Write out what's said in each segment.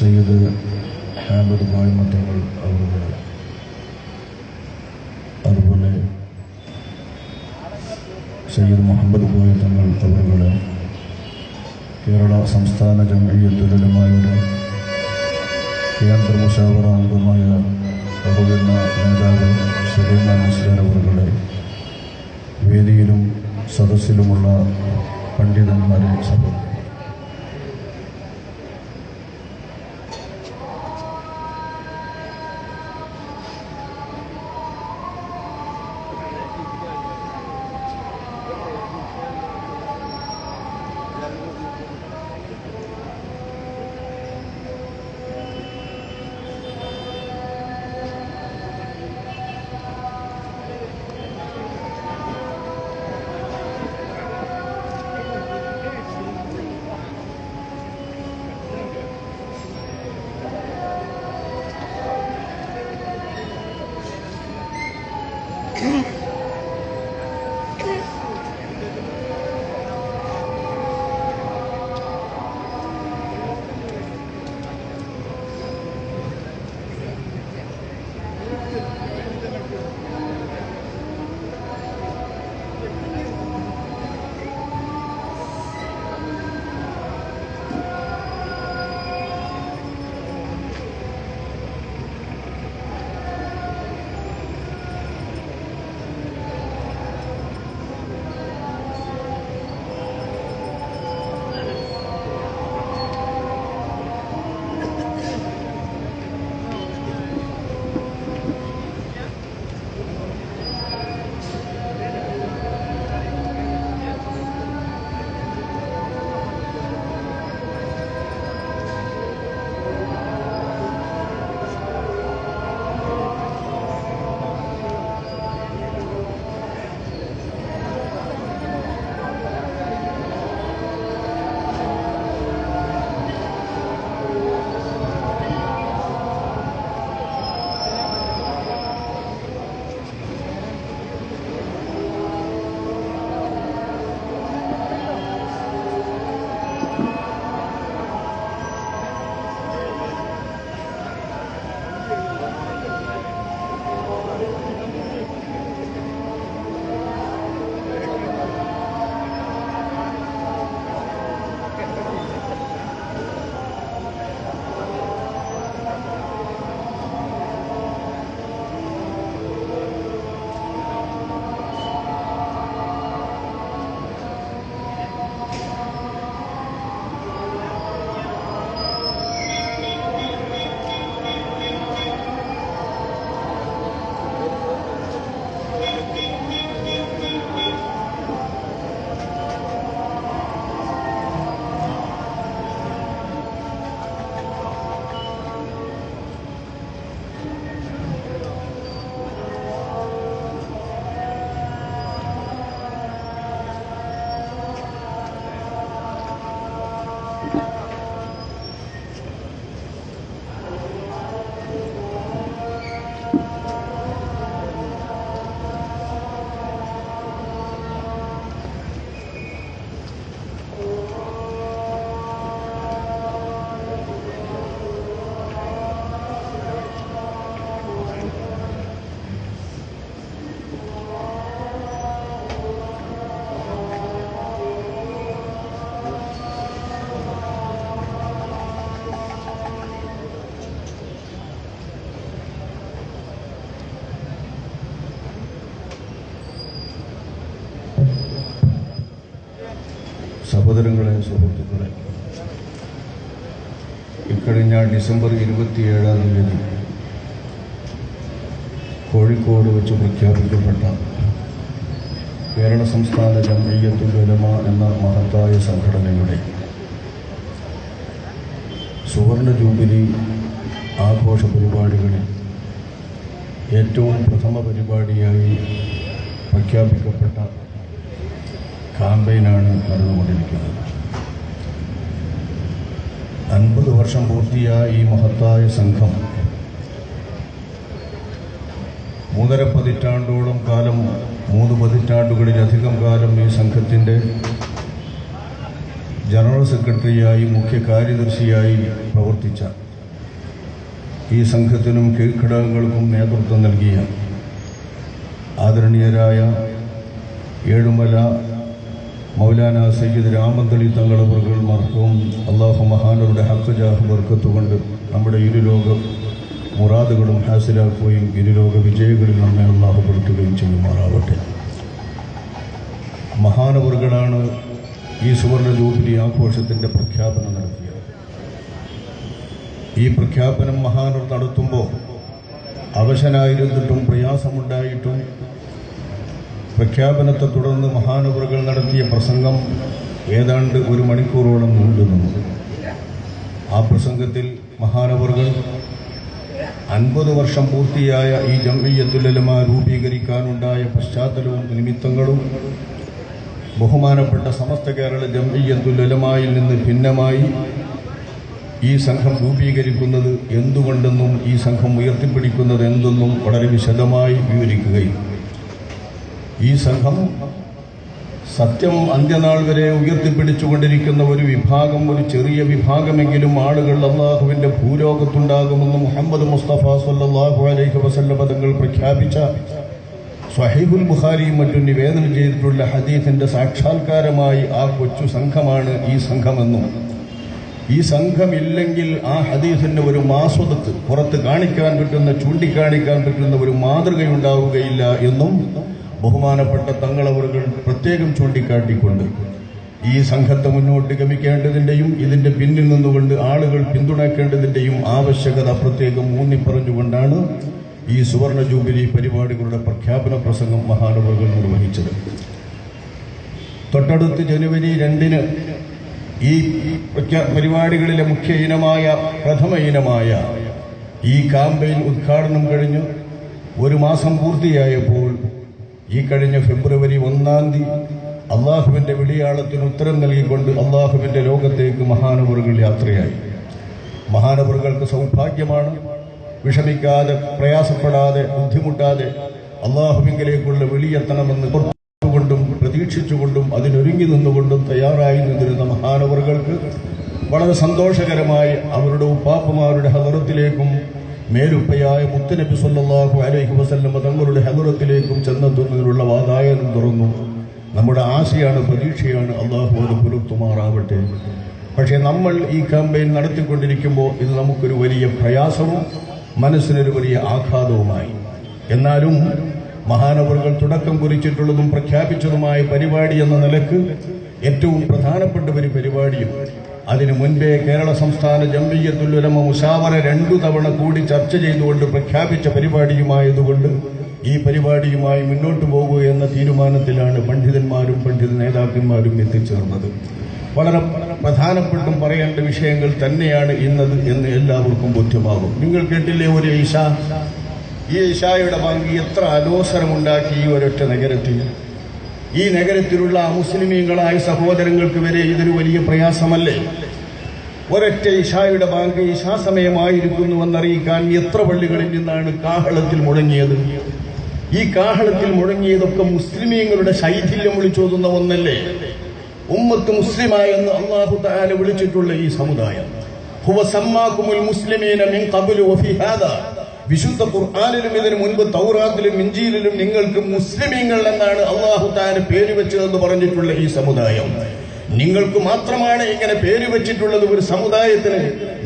സയ്യിദ് ഹാമിദ് തങ്ങൾ അവരുടെ, അതുപോലെ സയ്യിദ് മുഹമ്മദ് തങ്ങൾ അവരുടെ, കേരള സംസ്ഥാന ജംഇയ്യത്തുൽ ഉലമായുടെ കേന്ദ്ര മുശാവറ അംഗമായ ബഹുജന നേതാവ് സുലൈമാൻ മുസ്ലിയാർ അവരുടെ, വേദിയിലും സദസ്സിലുമുള്ള പണ്ഡിതന്മാരെ സഹോദരൻ, സഹോദരങ്ങളെ, സുഹൃത്തുക്കളെ, ഇക്കഴിഞ്ഞ ഡിസംബർ 27-ാം തീയതി കോഴിക്കോട് വെച്ച് പ്രഖ്യാപിക്കപ്പെട്ട കേരള സംസ്ഥാന ജംഇയ്യത്തുൽ ഉലമ എന്ന മഹത്തായ സംഘടനയുടെ സുവർണ ജൂബിലി ആഘോഷ പരിപാടികളിൽ ഏറ്റവും പ്രഥമ പരിപാടിയായി പ്രഖ്യാപിക്കപ്പെട്ട ക്യാമ്പയിനാണ് നടന്നുകൊണ്ടിരിക്കുന്നത്. 50 വർഷം പൂർത്തിയായ ഈ മഹത്തായ സംഘം 3.5 പതിറ്റാണ്ടോളം കാലം, 3 പതിറ്റാണ്ടുകളിലധികം കാലം ഈ സംഘത്തിൻ്റെ ജനറൽ സെക്രട്ടറിയായി, മുഖ്യ കാര്യദർശിയായി പ്രവർത്തിച്ച ഈ സംഘത്തിനും കീഴ്ഘടകങ്ങൾക്കും നേതൃത്വം നൽകിയ ആദരണീയരായ ഏഴുമല മൗലാന സയ്യിദ് രാമന്തളി തങ്ങളവറുകൾ മർഹൂം അള്ളാഹു മഹാനവരുടെ ഹക്ക് ജാഹ് ബർക്കത്തുകൊണ്ട് നമ്മുടെ ഇരുലോക മുറാദുകളും ഹാസിലാക്കുകയും ഇരുലോക വിജയികളിൽ നമ്മെ അള്ളാഹു പെടുത്തുകയും ചെയ്യുമാറാവട്ടെ. മഹാനവറുകളാണ് ഈ സുവർണ ജൂബിലി ആഘോഷത്തിൻ്റെ പ്രഖ്യാപനം നടത്തിയത്. ഈ പ്രഖ്യാപനം മഹാനവർ നടത്തുമ്പോൾ അവശനായിരുന്നിട്ടും പ്രയാസമുണ്ടായിട്ടും പ്രഖ്യാപനത്തെ തുടർന്ന് മഹാനവറുകൾ നടത്തിയ പ്രസംഗം ഏതാണ്ട് 1 മണിക്കൂറോളം നീണ്ടുനിന്നു. ആ പ്രസംഗത്തിൽ മഹാനവറുകൾ 50 വർഷം പൂർത്തിയായ ഈ ജംഇയ്യത്തുൽ ഉലമ രൂപീകരിക്കാനുണ്ടായ പശ്ചാത്തലവും നിമിത്തങ്ങളും ബഹുമാനപ്പെട്ട സമസ്ത കേരള ജംഇയ്യത്തുൽ ഉലമയിൽ നിന്ന് ഭിന്നമായി ഈ സംഘം രൂപീകരിക്കുന്നത് എന്തുകൊണ്ടെന്നും ഈ സംഘം ഉയർത്തിപ്പിടിക്കുന്നത് എന്തെന്നും വളരെ വിശദമായി വിവരിക്കുകയും ഈ സംഘം സത്യം അന്ത്യനാൾ വരെ ഉയർത്തിപ്പിടിച്ചുകൊണ്ടിരിക്കുന്ന ഒരു വിഭാഗം, ഒരു ചെറിയ വിഭാഗമെങ്കിലും ആളുകൾ അള്ളാഹുവിൻ്റെ ഭൂലോകത്തുണ്ടാകുമെന്ന് മുഹമ്മദ് മുസ്തഫ സല്ലല്ലാഹു അലൈഹി വസല്ലം തങ്ങൾ പ്രഖ്യാപിച്ച സ്വഹീഹുൽ ബുഖാരിയും മറ്റും നിവേദനം ചെയ്തിട്ടുള്ള ഹദീസിന്റെ സാക്ഷാത്കാരമായി ആ കൊച്ചു സംഘമാണ് ഈ സംഘമെന്നും ഈ സംഘമില്ലെങ്കിൽ ആ ഹദീസിന് ഒരു മാസ്വദത്ത് പുറത്ത് കാണിക്കാൻ പറ്റുന്ന, ചൂണ്ടിക്കാണിക്കാൻ പറ്റുന്ന ഒരു മാതൃകയുണ്ടാവുകയില്ല എന്നും ബഹുമാനപ്പെട്ട തങ്ങളവറുകൾ പ്രത്യേകം ചൂണ്ടിക്കാട്ടിക്കൊണ്ട് ഈ സംഘത്തെ മുന്നോട്ട് ഗമിക്കേണ്ടതിൻ്റെയും ഇതിൻ്റെ പിന്നിൽ നിന്നുകൊണ്ട് ആളുകൾ പിന്തുണയ്ക്കേണ്ടതിൻ്റെയും ആവശ്യകത പ്രത്യേകം ഊന്നിപ്പറഞ്ഞുകൊണ്ടാണ് ഈ സുവർണ ജൂബിലി പരിപാടികളുടെ പ്രഖ്യാപന പ്രസംഗം മഹാനവറുകൾ നിർവഹിച്ചത്. തൊട്ടടുത്ത് ജനുവരി 2-ന് ഈ പരിപാടികളിലെ മുഖ്യ ഇനമായ പ്രഥമ ഇനമായ ഈ കാമ്പയിൻ ഉദ്ഘാടനം കഴിഞ്ഞ് 1 മാസം പൂർത്തിയായപ്പോൾ ഈ കഴിഞ്ഞ ഫെബ്രുവരി 1-ാം തീയതി അള്ളാഹുവിൻ്റെ വിളിയാളത്തിന് ഉത്തരം നൽകിക്കൊണ്ട് അള്ളാഹുവിൻ്റെ ലോകത്തേക്ക് മഹാനവറുകൾ യാത്രയായി. മഹാനവറുകൾക്ക് സൗഭാഗ്യമാണ് വിഷമിക്കാതെ, പ്രയാസപ്പെടാതെ, ബുദ്ധിമുട്ടാതെ അള്ളാഹുവിങ്കിലേക്കുള്ള വിളിയെത്തണമെന്ന് കൊണ്ടും പ്രതീക്ഷിച്ചുകൊണ്ടും അതിനൊരുങ്ങി നിന്നുകൊണ്ടും തയ്യാറായി നിന്നിരുന്ന മഹാനവറുകൾക്ക് വളരെ സന്തോഷകരമായി അവരുടെ ഉപ്പാപ്പമാരുടെ ഹദറത്തിലേക്കും മേലുപ്പയായ മുത്തുനബി സല്ലല്ലാഹു അലൈഹി വസല്ലം തങ്ങളുടെ ഹദറത്തിലേക്കും ചെന്നെത്തുന്നതിനുള്ള വാതായനം തുറന്നു. നമ്മുടെ ആശയാണ്, പ്രതീക്ഷയാണ്. അള്ളാഹു അത് പുലർത്തുമാറാവട്ടെ. പക്ഷേ നമ്മൾ ഈ ക്യാമ്പയിൻ നടത്തിക്കൊണ്ടിരിക്കുമ്പോൾ ഇത് നമുക്കൊരു വലിയ പ്രയാസവും മനസ്സിനൊരു വലിയ ആഘാതവുമായി. എന്നാലും മഹാനവറുകൾ തുടക്കം കുറിച്ചിട്ടുള്ളതും പ്രഖ്യാപിച്ചതുമായ പരിപാടി എന്ന നിലക്ക് ഏറ്റവും പ്രധാനപ്പെട്ട ഒരു പരിപാടിയും അതിനു മുൻപേ കേരള സംസ്ഥാന ജംഇയ്യത്തുൽ ഉലമ മുശാവറ 2 തവണ കൂടി ചർച്ച ചെയ്തുകൊണ്ട് പ്രഖ്യാപിച്ച പരിപാടിയുമായതുകൊണ്ട് ഈ പരിപാടിയുമായി മുന്നോട്ട് പോകുക എന്ന തീരുമാനത്തിലാണ് പണ്ഡിതന്മാരും പണ്ഡിത നേതാക്കന്മാരും എത്തിച്ചേർന്നത്. വളരെ പ്രധാനപ്പെട്ടും പറയേണ്ട വിഷയങ്ങൾ തന്നെയാണ് ഇന്നത് എന്ന് എല്ലാവർക്കും ബോധ്യമാകും. നിങ്ങൾ കേട്ടില്ലേ ഒരു ഇശ? ഈ ഇശായുടെ ബാങ്ക് എത്ര അലോസരമുണ്ടാക്കി ഈ ഒരൊറ്റ നഗരത്തിൽ. ഈ നഗരത്തിലുള്ള മുസ്ലിമീങ്ങളായ സഹോദരങ്ങൾക്ക് വരെ ഇതൊരു വലിയ പ്രയാസമല്ലേ? ഒരൊറ്റ ഇശായുടെ ബാങ്ക് ഇശാ സമയമായിരിക്കുന്നുവെന്നറിയിക്കാൻ എത്ര പള്ളികളിൽ നിന്നാണ് കാഹളത്തിൽ മുഴങ്ങിയത്? ഈ കാഹളത്തിൽ മുഴങ്ങിയതൊക്കെ മുസ്ലിമീങ്ങളുടെ ശൈഥില്യം വിളിച്ചോതുന്ന ഒന്നല്ലേ? ഉമ്മത്ത് മുസ്ലിമായെന്ന് അല്ലാഹു തആല വിളിച്ചിട്ടുള്ള ഈ സമുദായം, ഹുവ സമ്മാകുമുൽ മുസ്ലിമീന മിൻ ഖബ്ലു വഫി ഹാദാ, വിശുദ്ധ ഖുർആനിലും ഇതിനു മുൻപ് തൗറാത്തിലും ഇഞ്ചീലിലും നിങ്ങൾക്ക് മുസ്ലിമീങ്ങൾ എന്നാണ് അല്ലാഹു തആല പേര് വെച്ചതെന്ന് പറഞ്ഞിട്ടുള്ള ഈ സമുദായം, നിങ്ങൾക്ക് മാത്രമാണ് ഇങ്ങനെ പേര് വെച്ചിട്ടുള്ളത്. ഒരു സമുദായത്തിന്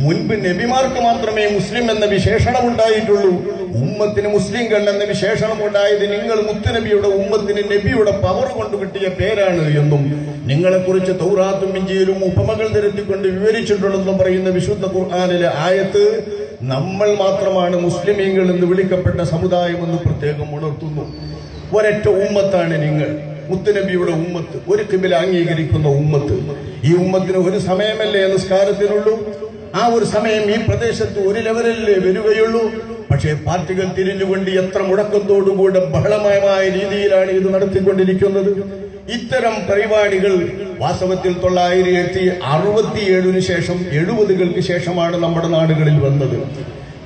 മുൻപ് നബിമാർക്ക് മാത്രമേ മുസ്ലിം എന്ന വിശേഷണം ഉണ്ടായിട്ടുള്ളൂ. ഉമ്മത്തിന് മുസ്ലിംകൾ എന്ന വിശേഷണം ഉണ്ടായത് നിങ്ങൾ മുത്തുനബിയുടെ ഉമ്മത്തിന് നബിയുടെ പവർ കൊണ്ട് കിട്ടിയ പേരാണ് എന്നും നിങ്ങളെക്കുറിച്ച് തൗറാത്തും ഇഞ്ചീലും ഉപമകൾ നിരത്തിക്കൊണ്ട് വിവരിച്ചിട്ടുണ്ടെന്നും പറയുന്ന വിശുദ്ധ ഖുർആനിലെ ആയത്ത് നമ്മൾ മാത്രമാണ് മുസ്ലിമീങ്ങൾ എന്ന് വിളിക്കപ്പെട്ട സമുദായമെന്ന് പ്രത്യേകം ഉണർത്തുന്നു. ഒരൊറ്റ ഉമ്മത്താണ് നിങ്ങൾ, മുത്തുനബിയുടെ ഉമ്മത്ത്, ഒരു ഖിബില അംഗീകരിക്കുന്ന ഉമ്മത്ത്. ഈ ഉമ്മത്തിന് ഒരു സമയമല്ലേ നിസ്കാരത്തിനുള്ളൂ? ആ ഒരു സമയം ഈ പ്രദേശത്ത് ഒരു ലെവലല്ലേ വരികയുള്ളൂ. പക്ഷേ പാർട്ടികൾ തിരിഞ്ഞുകൊണ്ട് എത്ര മുടക്കത്തോടുകൂടെ ബഹളമയമായ രീതിയിലാണ് ഇത് നടത്തിക്കൊണ്ടിരിക്കുന്നത്. ഇത്തരം പരിപാടികൾ വാസ്തവത്തിൽ 1967 ശേഷം 70-കൾക്ക് ശേഷമാണ് നമ്മുടെ നാടുകളിൽ വന്നത്.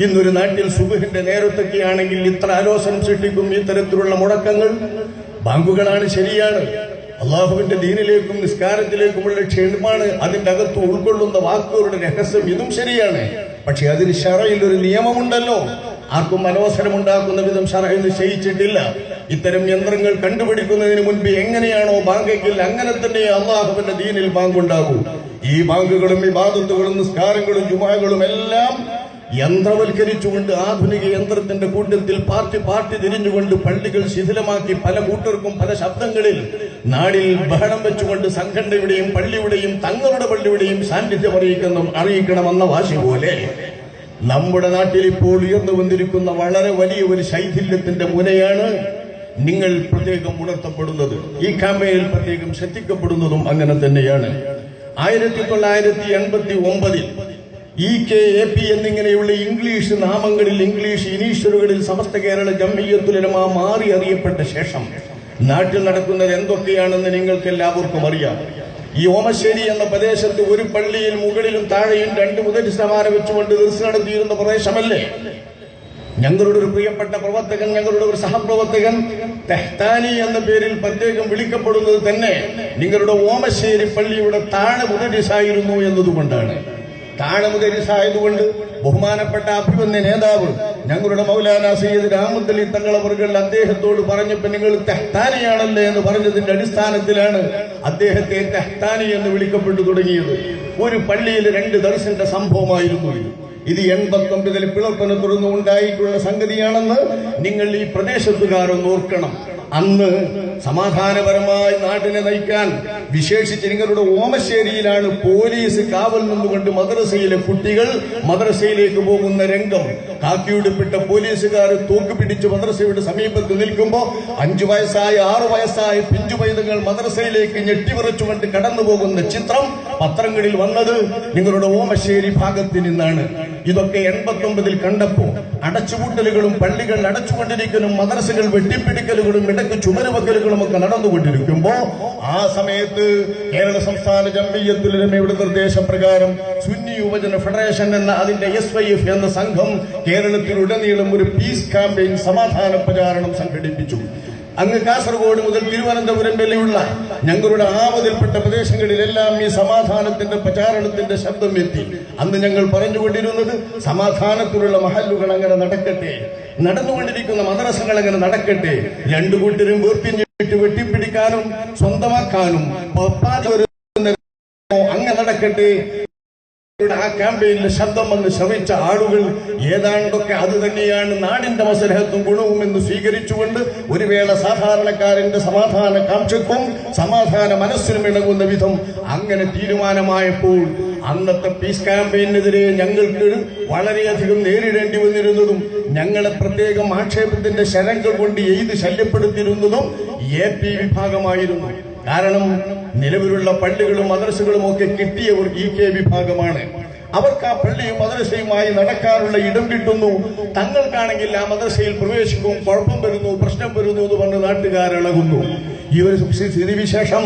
ഇന്നൊരു നാട്ടിൽ സുബഹിന്റെ നേരത്തൊക്കെയാണെങ്കിൽ ഇത്ര ആലോചന സൃഷ്ടിക്കും ഇത്തരത്തിലുള്ള മുടക്കങ്ങൾ. ബാങ്കുകളാണ്, ശരിയാണ്, അള്ളാഹുവിന്റെ ദീനിലേക്കും നിസ്കാരത്തിലേക്കുമുള്ള ക്ഷേമമാണ് അതിന്റെ അകത്ത് ഉൾക്കൊള്ളുന്ന വാക്കുകളുടെ രഹസ്യം, ഇതും ശരിയാണ്. പക്ഷെ അതിന് ശറയിൽ ഒരു നിയമമുണ്ടല്ലോ. ആർക്കും അനവസരമുണ്ടാക്കുന്ന വിധം ശറയിൽ നിശ്ചയിച്ചിട്ടില്ല. ഇത്തരം യന്ത്രങ്ങൾ കണ്ടുപിടിക്കുന്നതിന് മുൻപ് എങ്ങനെയാണോ ബാങ്കെങ്കിൽ അങ്ങനെ തന്നെ അള്ളാഹുവിന്റെ ദീനിൽ ബാങ്കുണ്ടാകൂ. ഈ ബാങ്കുകളും ഇബാദത്തുകളും നിസ്കാരങ്ങളും ജുമാകളും എല്ലാം യന്ത്രവൽക്കരിച്ചുകൊണ്ട് ആധുനിക യന്ത്രത്തിന്റെ കൂട്ടത്തിൽ പാർട്ടി തിരിഞ്ഞുകൊണ്ട് പള്ളികൾ ശിഥിലമാക്കി പല കൂട്ടർക്കും പല ശബ്ദങ്ങളിൽ നാടിൽ ബഹളം വെച്ചുകൊണ്ട് സംഘടനയുടെയും പള്ളിയുടെയും തങ്ങളുടെ പള്ളിയുടെയും സാന്നിധ്യം അറിയിക്കണമെന്ന വാശി പോലെ നമ്മുടെ നാട്ടിൽ ഇപ്പോൾ ഉയർന്നു വന്നിരിക്കുന്ന വളരെ വലിയ ഒരു ശൈഥില്യത്തിന്റെ മുനയാണ് നിങ്ങൾ പ്രത്യേകം ഉണർത്തപ്പെടുന്നത്. ഈ ക്യാമ്പയിനിൽ പ്രത്യേകം ശ്രദ്ധിക്കപ്പെടുന്നതും അങ്ങനെ തന്നെയാണ്. 1989 EKAP എന്നിങ്ങനെയുള്ള ഇംഗ്ലീഷ് നാമങ്ങളിൽ, ഇംഗ്ലീഷ് ഇനീഷ്യലുകളിൽ സമസ്ത കേരള ജംഇയ്യത്തുൽ ഉലമ മാറി അറിയപ്പെട്ട ശേഷം നാട്ടിൽ നടക്കുന്നത് എന്തൊക്കെയാണെന്ന് നിങ്ങൾക്ക് എല്ലാവർക്കും അറിയാം. ഈ ഓമശ്ശേരി എന്ന പ്രദേശത്ത് ഒരു പള്ളിയിൽ മുകളിലും താഴെയും 2 മുദരിസ്മാരെ വെച്ചുകൊണ്ട് ദർസ് നടത്തിയിരുന്ന പ്രദേശമല്ലേ? ഞങ്ങളുടെ ഒരു പ്രിയപ്പെട്ട പ്രവർത്തകൻ, ഞങ്ങളുടെ ഒരു സഹപ്രവർത്തകൻ തെഹ്താനി എന്ന പേരിൽ പ്രത്യേകം വിളിക്കപ്പെടുന്നത് തന്നെ നിങ്ങളുടെ ഓമശ്ശേരി പള്ളിയുടെ താഴെ മുദരിസായിരുന്നു എന്നതുകൊണ്ടാണ്. താഴെ മുദരിസായതുകൊണ്ട് ബഹുമാനപ്പെട്ട അഭിമന്യ നേതാവ് ഞങ്ങളുടെ മൗലാന സയ്യിദ് രാമത്തലി തങ്ങളവർകൾ അദ്ദേഹത്തോട് പറഞ്ഞപ്പോൾ നിങ്ങൾ തെഹ്താനിയാണല്ലേ എന്ന് പറഞ്ഞതിന്റെ അടിസ്ഥാനത്തിലാണ് അദ്ദേഹത്തെ തെഹ്താനി എന്ന് വിളിക്കപ്പെട്ടു തുടങ്ങിയത്. ഒരു പള്ളിയിൽ 2 ദർസിന്റെ സംഭവമായിരുന്നു ഇത്. 89 പിളർപ്പിനെ തുടർന്ന് ഉണ്ടായിട്ടുള്ള സംഗതിയാണെന്ന് നിങ്ങൾ ഈ പ്രദേശത്തുകാരൊന്ന് ഓർക്കണം. അന്ന് സമാധാനപരമായി നാട്ടിനെ നയിക്കാൻ വിശേഷിച്ച് നിങ്ങളുടെ ഓമശ്ശേരിയിലാണ് പോലീസ് കാവൽ നിന്നുകൊണ്ട് മദ്രസയിലെ കുട്ടികൾ മദ്രസയിലേക്ക് പോകുന്ന രംഗം. കാക്കിയുടുപ്പിട്ട പോലീസുകാർ തോക്ക് പിടിച്ച് മദ്രസയുടെ സമീപത്ത് നിൽക്കുമ്പോൾ 5 വയസ്സായ 6 വയസ്സായ പിഞ്ചു പൈതങ്ങൾ മദ്രസയിലേക്ക് ഞെട്ടിവിറച്ചുകൊണ്ട് കടന്നു പോകുന്ന ചിത്രം പത്രങ്ങളിൽ വന്നത് നിങ്ങളുടെ ഓമശ്ശേരി ഭാഗത്ത് നിന്നാണ്. ഇതൊക്കെ 89 കണ്ടപ്പോ അടച്ചുപൂട്ടലുകളും പള്ളികൾ അടച്ചുകൊണ്ടിരിക്കലും മദ്രസകൾ വെട്ടിപ്പിടിക്കലുകളും ഇടയ്ക്ക് ചുമരുവെക്കലുകളും ഒക്കെ നടന്നുകൊണ്ടിരിക്കുമ്പോ ആ സമയത്ത് കേരള സംസ്ഥാന ജംഇയ്യത്തുൽ ഉലമയുടെ നിർദ്ദേശപ്രകാരം സുന്നി യുവജന ഫെഡറേഷൻ എന്ന അതിന്റെ SYF എന്ന സംഘം കേരളത്തിലുടനീളം ഒരു പീസ് ക്യാമ്പയിൻ സമാധാന പ്രചാരണം സംഘടിപ്പിച്ചു. അങ്ങ് കാസർഗോഡ് മുതൽ തിരുവനന്തപുരം വരെയുള്ള ഞങ്ങളുടെ ആവതിൽപ്പെട്ട പ്രദേശങ്ങളിലെല്ലാം ഈ സമാധാനത്തിന്റെ പ്രചാരണത്തിന്റെ ശബ്ദം എത്തി. അന്ന് ഞങ്ങൾ പറഞ്ഞുകൊണ്ടിരുന്നത് സമാധാനത്തിലുള്ള മഹല്ലുകൾ അങ്ങനെ നടക്കട്ടെ, നടന്നുകൊണ്ടിരിക്കുന്ന മദ്രസകൾ അങ്ങനെ നടക്കട്ടെ, 2 കൂട്ടരും വേർപിരിഞ്ഞിട്ട് വെട്ടിപ്പിടിക്കാനും സ്വന്തമാക്കാനും അങ്ങനെ നടക്കട്ടെ. ആ ക്യാമ്പയിനിലെ ശബ്ദം വന്ന് ശ്രമിച്ച ആളുകൾ ഏതാണ്ടൊക്കെ അത് തന്നെയാണ് നാടിന്റെ മസ്ലഹത്തും ഗുണവും എന്ന് സ്വീകരിച്ചുകൊണ്ട് ഒരു വേള സാധാരണക്കാരന്റെ സമാധാന കാംക്ഷക്കും സമാധാന മനസ്സിനും ഇണങ്ങുന്ന വിധം അങ്ങനെ തീരുമാനമായപ്പോൾ അന്നത്തെ പീസ് ക്യാമ്പയിനെതിരെ ഞങ്ങൾക്ക് വളരെയധികം നേരിടേണ്ടി വന്നിരുന്നതും ഞങ്ങളെ പ്രത്യേകം ആക്ഷേപത്തിന്റെ ശരങ്ങൾ കൊണ്ട് എഴുതി ശല്യപ്പെടുത്തിയിരുന്നതും AP വിഭാഗമായിരുന്നു. കാരണം നിലവിലുള്ള പള്ളികളും മദ്രസകളും ഒക്കെ കിട്ടിയവർ EK വിഭാഗമാണ്. അവർക്ക് ആ പള്ളിയും മദ്രസയുമായി നടക്കാനുള്ള ഇടം കിട്ടുന്നു. തങ്ങൾക്കാണെങ്കിൽ ആ മദ്രസയിൽ പ്രവേശിക്കും, കുഴപ്പം വരുന്നു, പ്രശ്നം വരുന്നു എന്ന് പറഞ്ഞ് നാട്ടുകാരിളകുന്നു. ഈ ഒരു സ്ഥിതിവിശേഷം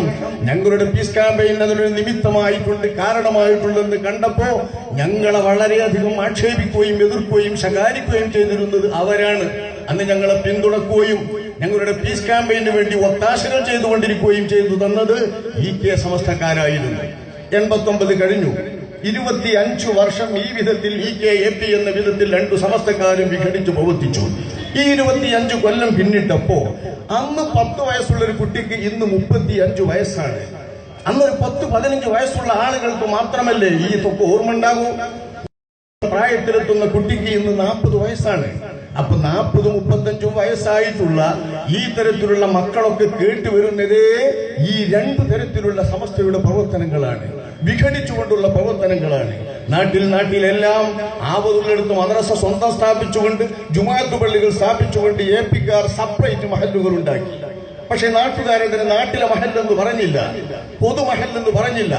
ഞങ്ങളുടെ പീസ് ക്യാമ്പയിൻ അതിനൊരു നിമിത്തമായിട്ടുണ്ട്, കാരണമായിട്ടുണ്ടെന്ന് കണ്ടപ്പോ ഞങ്ങളെ വളരെയധികം ആക്ഷേപിക്കുകയും എതിർക്കുകയും ശകാരിക്കുകയും ചെയ്തിരുന്നത് അവരാണ്. അന്ന് ഞങ്ങളെ പിന്തുണക്കുകയും ഞങ്ങളുടെ പീസ് ക്യാമ്പയിന് വേണ്ടി ഒത്താശകൾ ചെയ്തുകൊണ്ടിരിക്കുകയും ചെയ്തു തന്നത് EK സമസ്തക്കാരായിരുന്നു. 89 കഴിഞ്ഞു. 25 വർഷം ഈ വിധത്തിൽ EKAP എന്ന വിധത്തിൽ 2 സമസ്തക്കാരും വിഘടിച്ചു പ്രവർത്തിച്ചു. ഈ 25 കൊല്ലം പിന്നിട്ടപ്പോ അന്ന് 10 വയസ്സുള്ള ഒരു കുട്ടിക്ക് ഇന്ന് 35 വയസ്സാണ്. അന്നൊരു 10-15 വയസ്സുള്ള ആളുകൾക്ക് മാത്രമല്ലേ ഈ തൊക്കെ ഓർമ്മ ഉണ്ടാകൂ. പ്രായത്തിലെത്തുന്ന കുട്ടിക്ക് ഇന്ന് 40 വയസ്സാണ്. അപ്പൊ 40-35 വയസ്സായിട്ടുള്ള ഈ തരത്തിലുള്ള മക്കളൊക്കെ കേട്ടുവരുന്നതേ ഈ 2 തരത്തിലുള്ള സമസ്തയുടെ പ്രവർത്തനങ്ങളാണ്, വിഘടിച്ചുകൊണ്ടുള്ള പ്രവർത്തനങ്ങളാണ്. നാട്ടിലെല്ലാം ആവതുള്ളിടത്ത് മദ്രസ സ്വന്തം സ്ഥാപിച്ചുകൊണ്ട് ജുമാഅത്ത് പള്ളികൾ സ്ഥാപിച്ചുകൊണ്ട് APക്കാർ സെപ്പറേറ്റ് മഹല്ലുകൾ ഉണ്ടാക്കി. പക്ഷെ നാട്ടുകാരതിന് നാട്ടിലെ മഹല്ലെന്ന് പറഞ്ഞില്ല, പൊതു മഹല്ലെന്ന് പറഞ്ഞില്ല,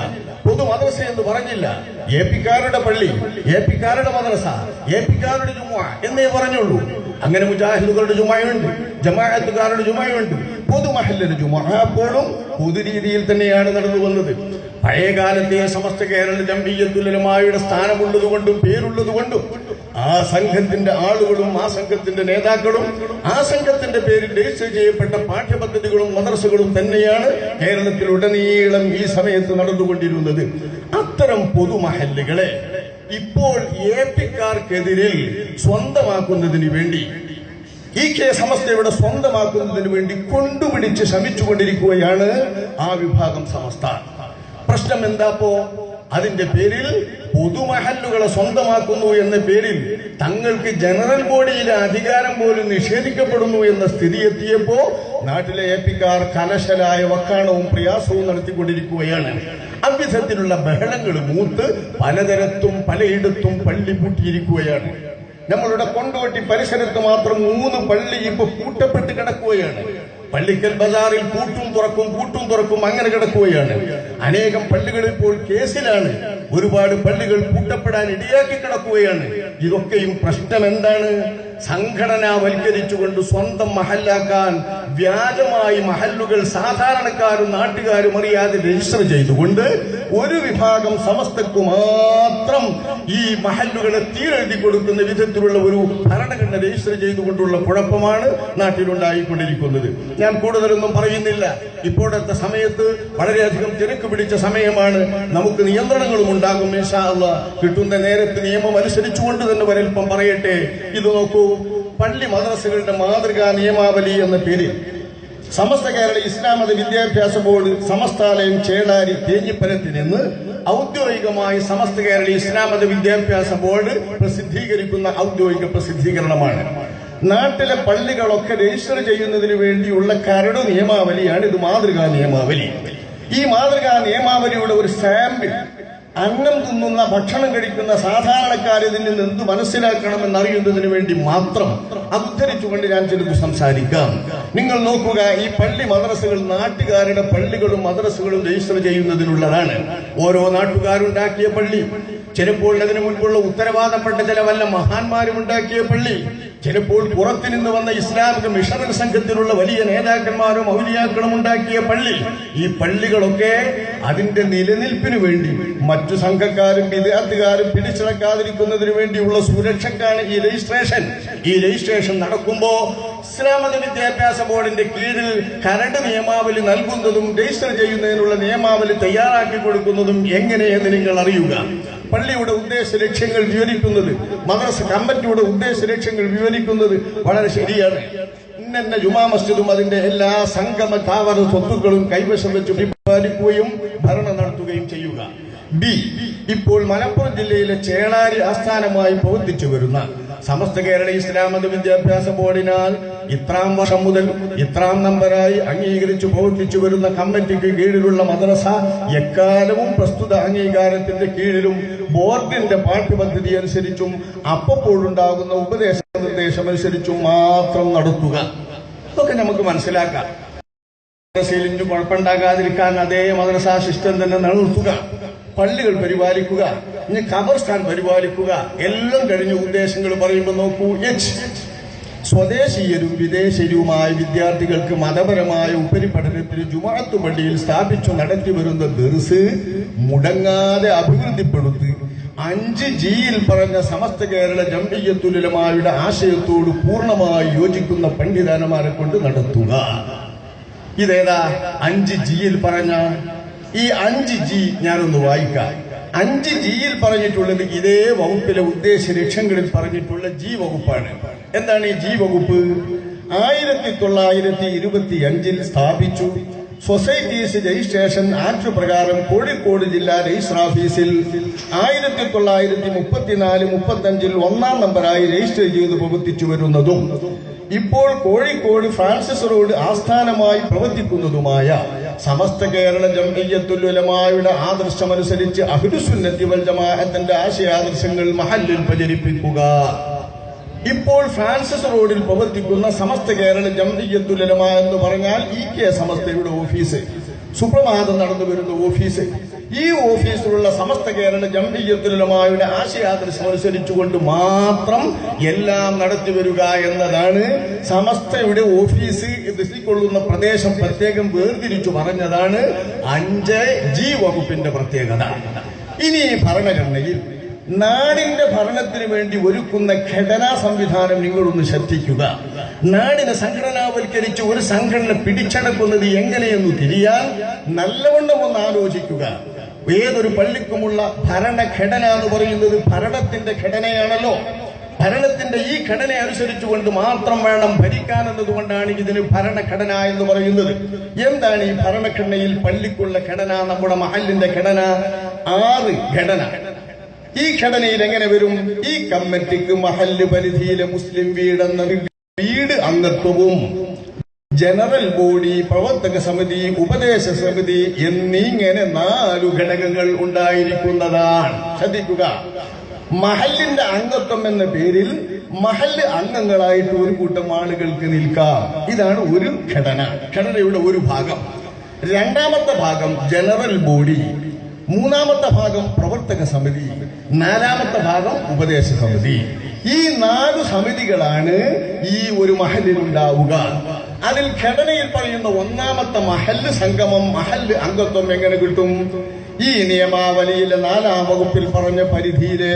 പൊതു മദ്രസ എന്ന് പറഞ്ഞില്ല. APക്കാരുടെ പള്ളി, APക്കാരുടെ മദ്രസ, APക്കാരുടെ ജുമുഅ എന്നേ പറഞ്ഞുള്ളൂ. അങ്ങനെ മുജാഹിദുകളുടെ ജുമുഅയുണ്ട്, ജമാഅത്തുകാരുടെ ജുമുഅയുണ്ട്, പൊതു മഹല്ലിന്റെ ജുമുഅ അപ്പോഴും പൊതു രീതിയിൽ തന്നെയാണ് നടന്നു വന്നത്. പഴയകാലത്തെ സമസ്ത കേരള ജംഇയ്യത്തുൽ ഉലമായുടെ സ്ഥാനമുള്ളതുകൊണ്ടും പേരുള്ളതുകൊണ്ടും ആ സംഘത്തിന്റെ ആളുകളും ആ സംഘത്തിന്റെ നേതാക്കളും ആ സംഘത്തിന്റെ പേരിൽ രജിസ്റ്റർ ചെയ്യപ്പെട്ട പാഠ്യപദ്ധതികളും മദ്രസകളും തന്നെയാണ് കേരളത്തിലുടനീളം ഈ സമയത്ത് നടന്നുകൊണ്ടിരുന്നത്. അത്തരം പൊതുമഹല്ലുകളെ ഇപ്പോൾ APക്കാർക്കെതിരെ സ്വന്തമാക്കുന്നതിന് വേണ്ടി EK സമസ്തയുടെ സ്വന്തമാക്കുന്നതിന് വേണ്ടി കൊണ്ടുപിടിച്ച് ശ്രമിച്ചുകൊണ്ടിരിക്കുകയാണ് ആ വിഭാഗം സമസ്ത. പ്രശ്നം എന്താപ്പോ? അതിന്റെ പേരിൽ പൊതുമഹല്ലുകളെ സ്വന്തമാക്കുന്നു എന്ന പേരിൽ തങ്ങൾക്ക് ജനറൽ ബോഡിയിലെ അധികാരം പോലും നിഷേധിക്കപ്പെടുന്നു എന്ന സ്ഥിതി എത്തിയപ്പോ നാട്ടിലെ APക്കാർ കലശലായ വക്കാണവും പ്രയാസവും നടത്തിക്കൊണ്ടിരിക്കുകയാണ്. അവിധത്തിലുള്ള ബഹളങ്ങൾ മൂത്ത് പലതരത്തും പലയിടത്തും പള്ളി പൂട്ടിയിരിക്കുകയാണ്. നമ്മളുടെ കൊണ്ടോട്ടി പരിസരത്ത് മാത്രം 3 പള്ളി ഇപ്പൊ പൂട്ടപ്പെട്ട് കിടക്കുകയാണ്. പള്ളിക്കൽ ബസാറിൽ പൂട്ടും തുറക്കും അങ്ങനെ കിടക്കുകയാണ്. അനേകം പള്ളികൾ ഇപ്പോൾ കേസിലാണ്. ഒരുപാട് പള്ളികൾ പൂട്ടപ്പെടാൻ ഇടയാക്കി കിടക്കുകയാണ്. ഇതൊക്കെയും പ്രശ്നം എന്താണ്? സംഘടനാവൽക്കരിച്ചുകൊണ്ട് സ്വന്തം മഹല്ലാക്കാൻ വ്യാജമായി മഹല്ലുകൾ സാധാരണക്കാരും നാട്ടുകാരും അറിയാതെ രജിസ്റ്റർ ചെയ്തുകൊണ്ട് ഒരു വിഭാഗം സമസ്തക്കു മാത്രം ഈ മഹല്ലുകളെ തീരെഴുതി കൊടുക്കുന്ന വിധത്തിലുള്ള ഒരു ഭരണഘടന രജിസ്റ്റർ ചെയ്തുകൊണ്ടുള്ള കുഴപ്പമാണ് നാട്ടിലുണ്ടായിക്കൊണ്ടിരിക്കുന്നത്. ഞാൻ കൂടുതലൊന്നും പറയുന്നില്ല. ഇപ്പോഴത്തെ സമയത്ത് വളരെയധികം തിരക്ക് പിടിച്ച സമയമാണ്. നമുക്ക് നിയന്ത്രണങ്ങളും ഉണ്ടാകും ഇൻഷാ അല്ലാഹ്. കിട്ടുന്ന നേരത്തെ നിയമം അനുസരിച്ചുകൊണ്ട് തന്നെ ഒരൽപ്പം പറയട്ടെ. ഇത് നോക്കൂ, പള്ളി മദ്രസകളുടെ മാതൃകാ നിയമാവലി എന്ന പേരിൽ സമസ്ത കേരള ഇസ്ലാം മത വിദ്യാഭ്യാസ ബോർഡ് സമസ്താലയം ചേളാരി തേഞ്ഞിപ്പലത്തിൽ നിന്ന് ഔദ്യോഗികമായി സമസ്ത കേരള ഇസ്ലാം മത വിദ്യാഭ്യാസ ബോർഡ് പ്രസിദ്ധീകരിക്കുന്ന ഔദ്യോഗിക പ്രസിദ്ധീകരണമാണ്. നാട്ടിലെ പള്ളികളൊക്കെ രജിസ്റ്റർ ചെയ്യുന്നതിന് വേണ്ടിയുള്ള കരട് നിയമാവലിയാണ് ഇത്, മാതൃകാ നിയമാവലി. ഈ മാതൃകാ നിയമാവലിയുടെ ഒരു സാമ്പിൾ അന്നം തിന്നുന്ന ഭക്ഷണം കഴിക്കുന്ന സാധാരണക്കാരിൽ നിന്ന് എന്ത് മനസ്സിലാക്കണമെന്നറിയുന്നതിന് വേണ്ടി മാത്രം അത് ഉദ്ധരിച്ചുകൊണ്ട് ഞാൻ ചിലത് സംസാരിക്കാം. നിങ്ങൾ നോക്കുക, ഈ പള്ളി മദ്രസകൾ നാട്ടുകാരുടെ പള്ളികളും മദ്രസകളും രജിസ്റ്റർ ചെയ്യുന്നതിനുള്ളതാണ്. ഓരോ നാട്ടുകാരുണ്ടാക്കിയ പള്ളി, ചിലപ്പോൾ അതിനു മുൻപുള്ള ഉത്തരവാദപ്പെട്ട ചില വല്ല മഹാന്മാരും ഉണ്ടാക്കിയ പള്ളി, ചിലപ്പോൾ പുറത്തു നിന്ന് വന്ന ഇസ്ലാമിക മിഷണറി സംഘത്തിലുള്ള വലിയ നേതാക്കന്മാരും ഔലിയാക്കളും ഉണ്ടാക്കിയ പള്ളി. ഈ പള്ളികളൊക്കെ അതിന്റെ നിലനിൽപ്പിന് വേണ്ടി മറ്റു സംഘക്കാരും വിദ്യാർത്ഥികാരും പിടിച്ചടക്കാതിരിക്കുന്നതിന് വേണ്ടിയുള്ള സുരക്ഷക്കാണ് ഈ രജിസ്ട്രേഷൻ. ഈ രജിസ്ട്രേഷൻ നടക്കുമ്പോ ഇസ്ലാം മത വിദ്യാഭ്യാസ ബോർഡിന്റെ കീഴിൽ കരട് നിയമാവലി നൽകുന്നതും രജിസ്റ്റർ ചെയ്യുന്നതിനുള്ള നിയമാവലി തയ്യാറാക്കി കൊടുക്കുന്നതും എങ്ങനെയെന്ന് നിങ്ങൾ അറിയുക. പള്ളിയുടെ ഉദ്ദേശ ലക്ഷ്യങ്ങൾ വിവരിക്കുന്നത്, മദ്രസ കമ്മിറ്റിയുടെ ഉദ്ദേശ ലക്ഷ്യങ്ങൾ വിവരിക്കുന്നത് വളരെ ശരിയാണ്. ഇന്ന ജുമാ മസ്ജിദും അതിന്റെ എല്ലാ സംഗമ താവര സ്വത്തുക്കളും കൈവശം വെച്ച് പരിപാലിക്കുകയും ഭരണം നടത്തുകയും ചെയ്യുക. ബി, ഇപ്പോൾ മലപ്പുറം ജില്ലയിലെ ചേളാരി ആസ്ഥാനമായി പ്രവർത്തിച്ചു വരുന്ന സമസ്ത കേരള ഇസ്ലാം മത വിദ്യാഭ്യാസ ബോർഡിനാൽ ഇത്രാം വർഷം മുതൽ ഇത്രാം നമ്പറായി അംഗീകരിച്ചു പ്രവർത്തിച്ചു വരുന്ന കമ്മിറ്റിക്ക് കീഴിലുള്ള മദ്രസ എക്കാലവും പ്രസ്തുത അംഗീകാരത്തിന്റെ കീഴിലും ബോർഡിന്റെ പാഠ്യപദ്ധതി അനുസരിച്ചും അപ്പോഴുണ്ടാകുന്ന ഉപദേശ നിർദ്ദേശം അനുസരിച്ചും മാത്രം നടത്തുക. ഇതൊക്കെ നമുക്ക് മനസ്സിലാക്കാം. മദ്രസയിൽ കുഴപ്പമുണ്ടാകാതിരിക്കാൻ അതേ മദ്രസ സിസ്റ്റം തന്നെ നിലനിർത്തുക, പള്ളികൾ പരിപാലിക്കുക, ഇനി ഖബർസ്ഥാൻ പരിപാലിക്കുക, എല്ലാം കഴിഞ്ഞ ഉദ്ദേശങ്ങൾ പറയുമ്പോൾ നോക്കൂ. സ്വദേശീയരും വിദേശീയരുമായ വിദ്യാർത്ഥികൾക്ക് മതപരമായ ഉപരിപഠനത്തിന് ജുമാഅത്ത് പള്ളിയിൽ സ്ഥാപിച്ചു നടത്തിവരുന്ന ദർസ് മുടങ്ങാതെ അഭിവൃദ്ധിപ്പെടുത്തി 5Gയിൽ പറഞ്ഞ സമസ്ത കേരള ജംഇയ്യത്തുൽ ഉലമായുടെ ആശയത്തോട് പൂർണ്ണമായി യോജിക്കുന്ന പണ്ഡിതന്മാരെ കൊണ്ട് നടത്തുക. ഇതേതാ 5Gയിൽ പറഞ്ഞ? ഈ 5G ഞാനൊന്ന് വായിക്കാം. 5Gയിൽ പറഞ്ഞിട്ടുള്ളത് ഇതേ വകുപ്പിലെ ഉദ്ദേശ ലക്ഷ്യങ്ങളിൽ പറഞ്ഞിട്ടുള്ള G വകുപ്പാണ്. എന്താണ് ഈ G വകുപ്പ്? 1925 സ്ഥാപിച്ചു സൊസൈറ്റീസ് രജിസ്ട്രേഷൻ ആക്ട് പ്രകാരം കോഴിക്കോട് ജില്ലാ രജിസ്റ്റർ ഓഫീസിൽ 1934-35 1-ാം നമ്പറായി രജിസ്റ്റർ ചെയ്ത് പ്രവർത്തിച്ചു വരുന്നതും ഇപ്പോൾ കോഴിക്കോട് ഫ്രാൻസിസ് റോഡ് ആസ്ഥാനമായി പ്രവർത്തിക്കുന്നതുമായ സമസ്ത കേരള ജംഇയ്യത്തുൽ ഉലമായുടെ ആദർശമനുസരിച്ച് അഹ്ലുസുന്നത്തി വൽ ജമാഅത്തിന്റെ ആശയാദർശങ്ങൾ മഹല്ലിൽ പ്രചരിപ്പിക്കുക. ഇപ്പോൾ ഫ്രാൻസിസ് റോഡിൽ പ്രവർത്തിക്കുന്ന സമസ്ത കേരള ജംഇയ്യത്തുൽ ഉലമ എന്ന് പറഞ്ഞാൽ EK സമസ്തയുടെ ഓഫീസ്, സുപ്രഭാതം നടന്നു വരുന്ന ഓഫീസ്. ഈ ഓഫീസിലുള്ള സമസ്ത കേരള ജംഇയ്യത്തുൽ ഉലമായുടെ ആശയാദർശം അനുസരിച്ചുകൊണ്ട് മാത്രം എല്ലാം നടത്തി വരിക എന്നതാണ് സമസ്തയുടെ ഓഫീസ് എത്തിക്കൊള്ളുന്ന പ്രദേശം പ്രത്യേകം വേർതിരിച്ചു പറഞ്ഞതാണ് 5G വകുപ്പിന്റെ പ്രത്യേകത. ഇനി ഭരണഘടനയിൽ നാടിന്റെ ഭരണത്തിന് വേണ്ടി ഒരുക്കുന്ന ഘടനാ സംവിധാനം നിങ്ങളൊന്ന് ശ്രദ്ധിക്കുക. നാടിനെ സംഘടനാവൽക്കരിച്ച് ഒരു സംഘടന പിടിച്ചടക്കുന്നത് എങ്ങനെയെന്ന് തിരിയാൻ നല്ലവണ്ണം ഒന്ന് ആലോചിക്കുക. ഏതൊരു പള്ളിക്കുമുള്ള ഭരണഘടന എന്ന് പറയുന്നത് ഭരണത്തിന്റെ ഘടനയാണല്ലോ. ഭരണത്തിന്റെ ഈ ഘടന അനുസരിച്ചുകൊണ്ട് മാത്രം വേണം ഭരിക്കാൻ എന്നതുകൊണ്ടാണ് ഇതിന് ഭരണഘടന എന്ന് പറയുന്നത്. എന്താണ് ഈ ഭരണഘടനയിൽ പള്ളിക്കുള്ള ഘടന? നമ്മുടെ മഹല്ലിന്റെ ഘടന 6 ഘടന. ഈ ഘടനയിൽ എങ്ങനെ വരും? ഈ കമ്മിറ്റിക്ക് മഹല്ല് പരിധിയിലെ മുസ്ലിം വീടെന്ന വീട് അംഗത്വവും ജനറൽ ബോഡി, പ്രവർത്തക സമിതി, ഉപദേശ സമിതി എന്നിങ്ങനെ 4 ഘടകങ്ങൾ ഉണ്ടായിരിക്കുന്നതാണ്. ശ്രദ്ധിക്കുക, മഹല്ലിന്റെ അംഗത്വം എന്ന പേരിൽ മഹല്ല് അംഗങ്ങളായിട്ട് ഒരു കൂട്ടം ആളുകൾക്ക് നിൽക്കാം. ഇതാണ് ഒരു ഘടന, ഘടനയുടെ ഒരു ഭാഗം. രണ്ടാമത്തെ ഭാഗം ജനറൽ ബോഡി, മൂന്നാമത്തെ ഭാഗം പ്രവർത്തക സമിതി, നാലാമത്തെ ഭാഗം ഉപദേശ സമിതി. ഈ 4 സമിതികളാണ് ഈ ഒരു മഹല്ലിൽ ഉണ്ടാവുക. അതിൽ ഘടനയിൽ പറയുന്ന ഒന്നാമത്തെ മഹല്ല് സംഗമം, മഹല്ല് അംഗത്വം എങ്ങനെ കിട്ടും? ഈ നിയമാവലിയിലെ 4-ാം വകുപ്പിൽ പറഞ്ഞ പരിധിയിലെ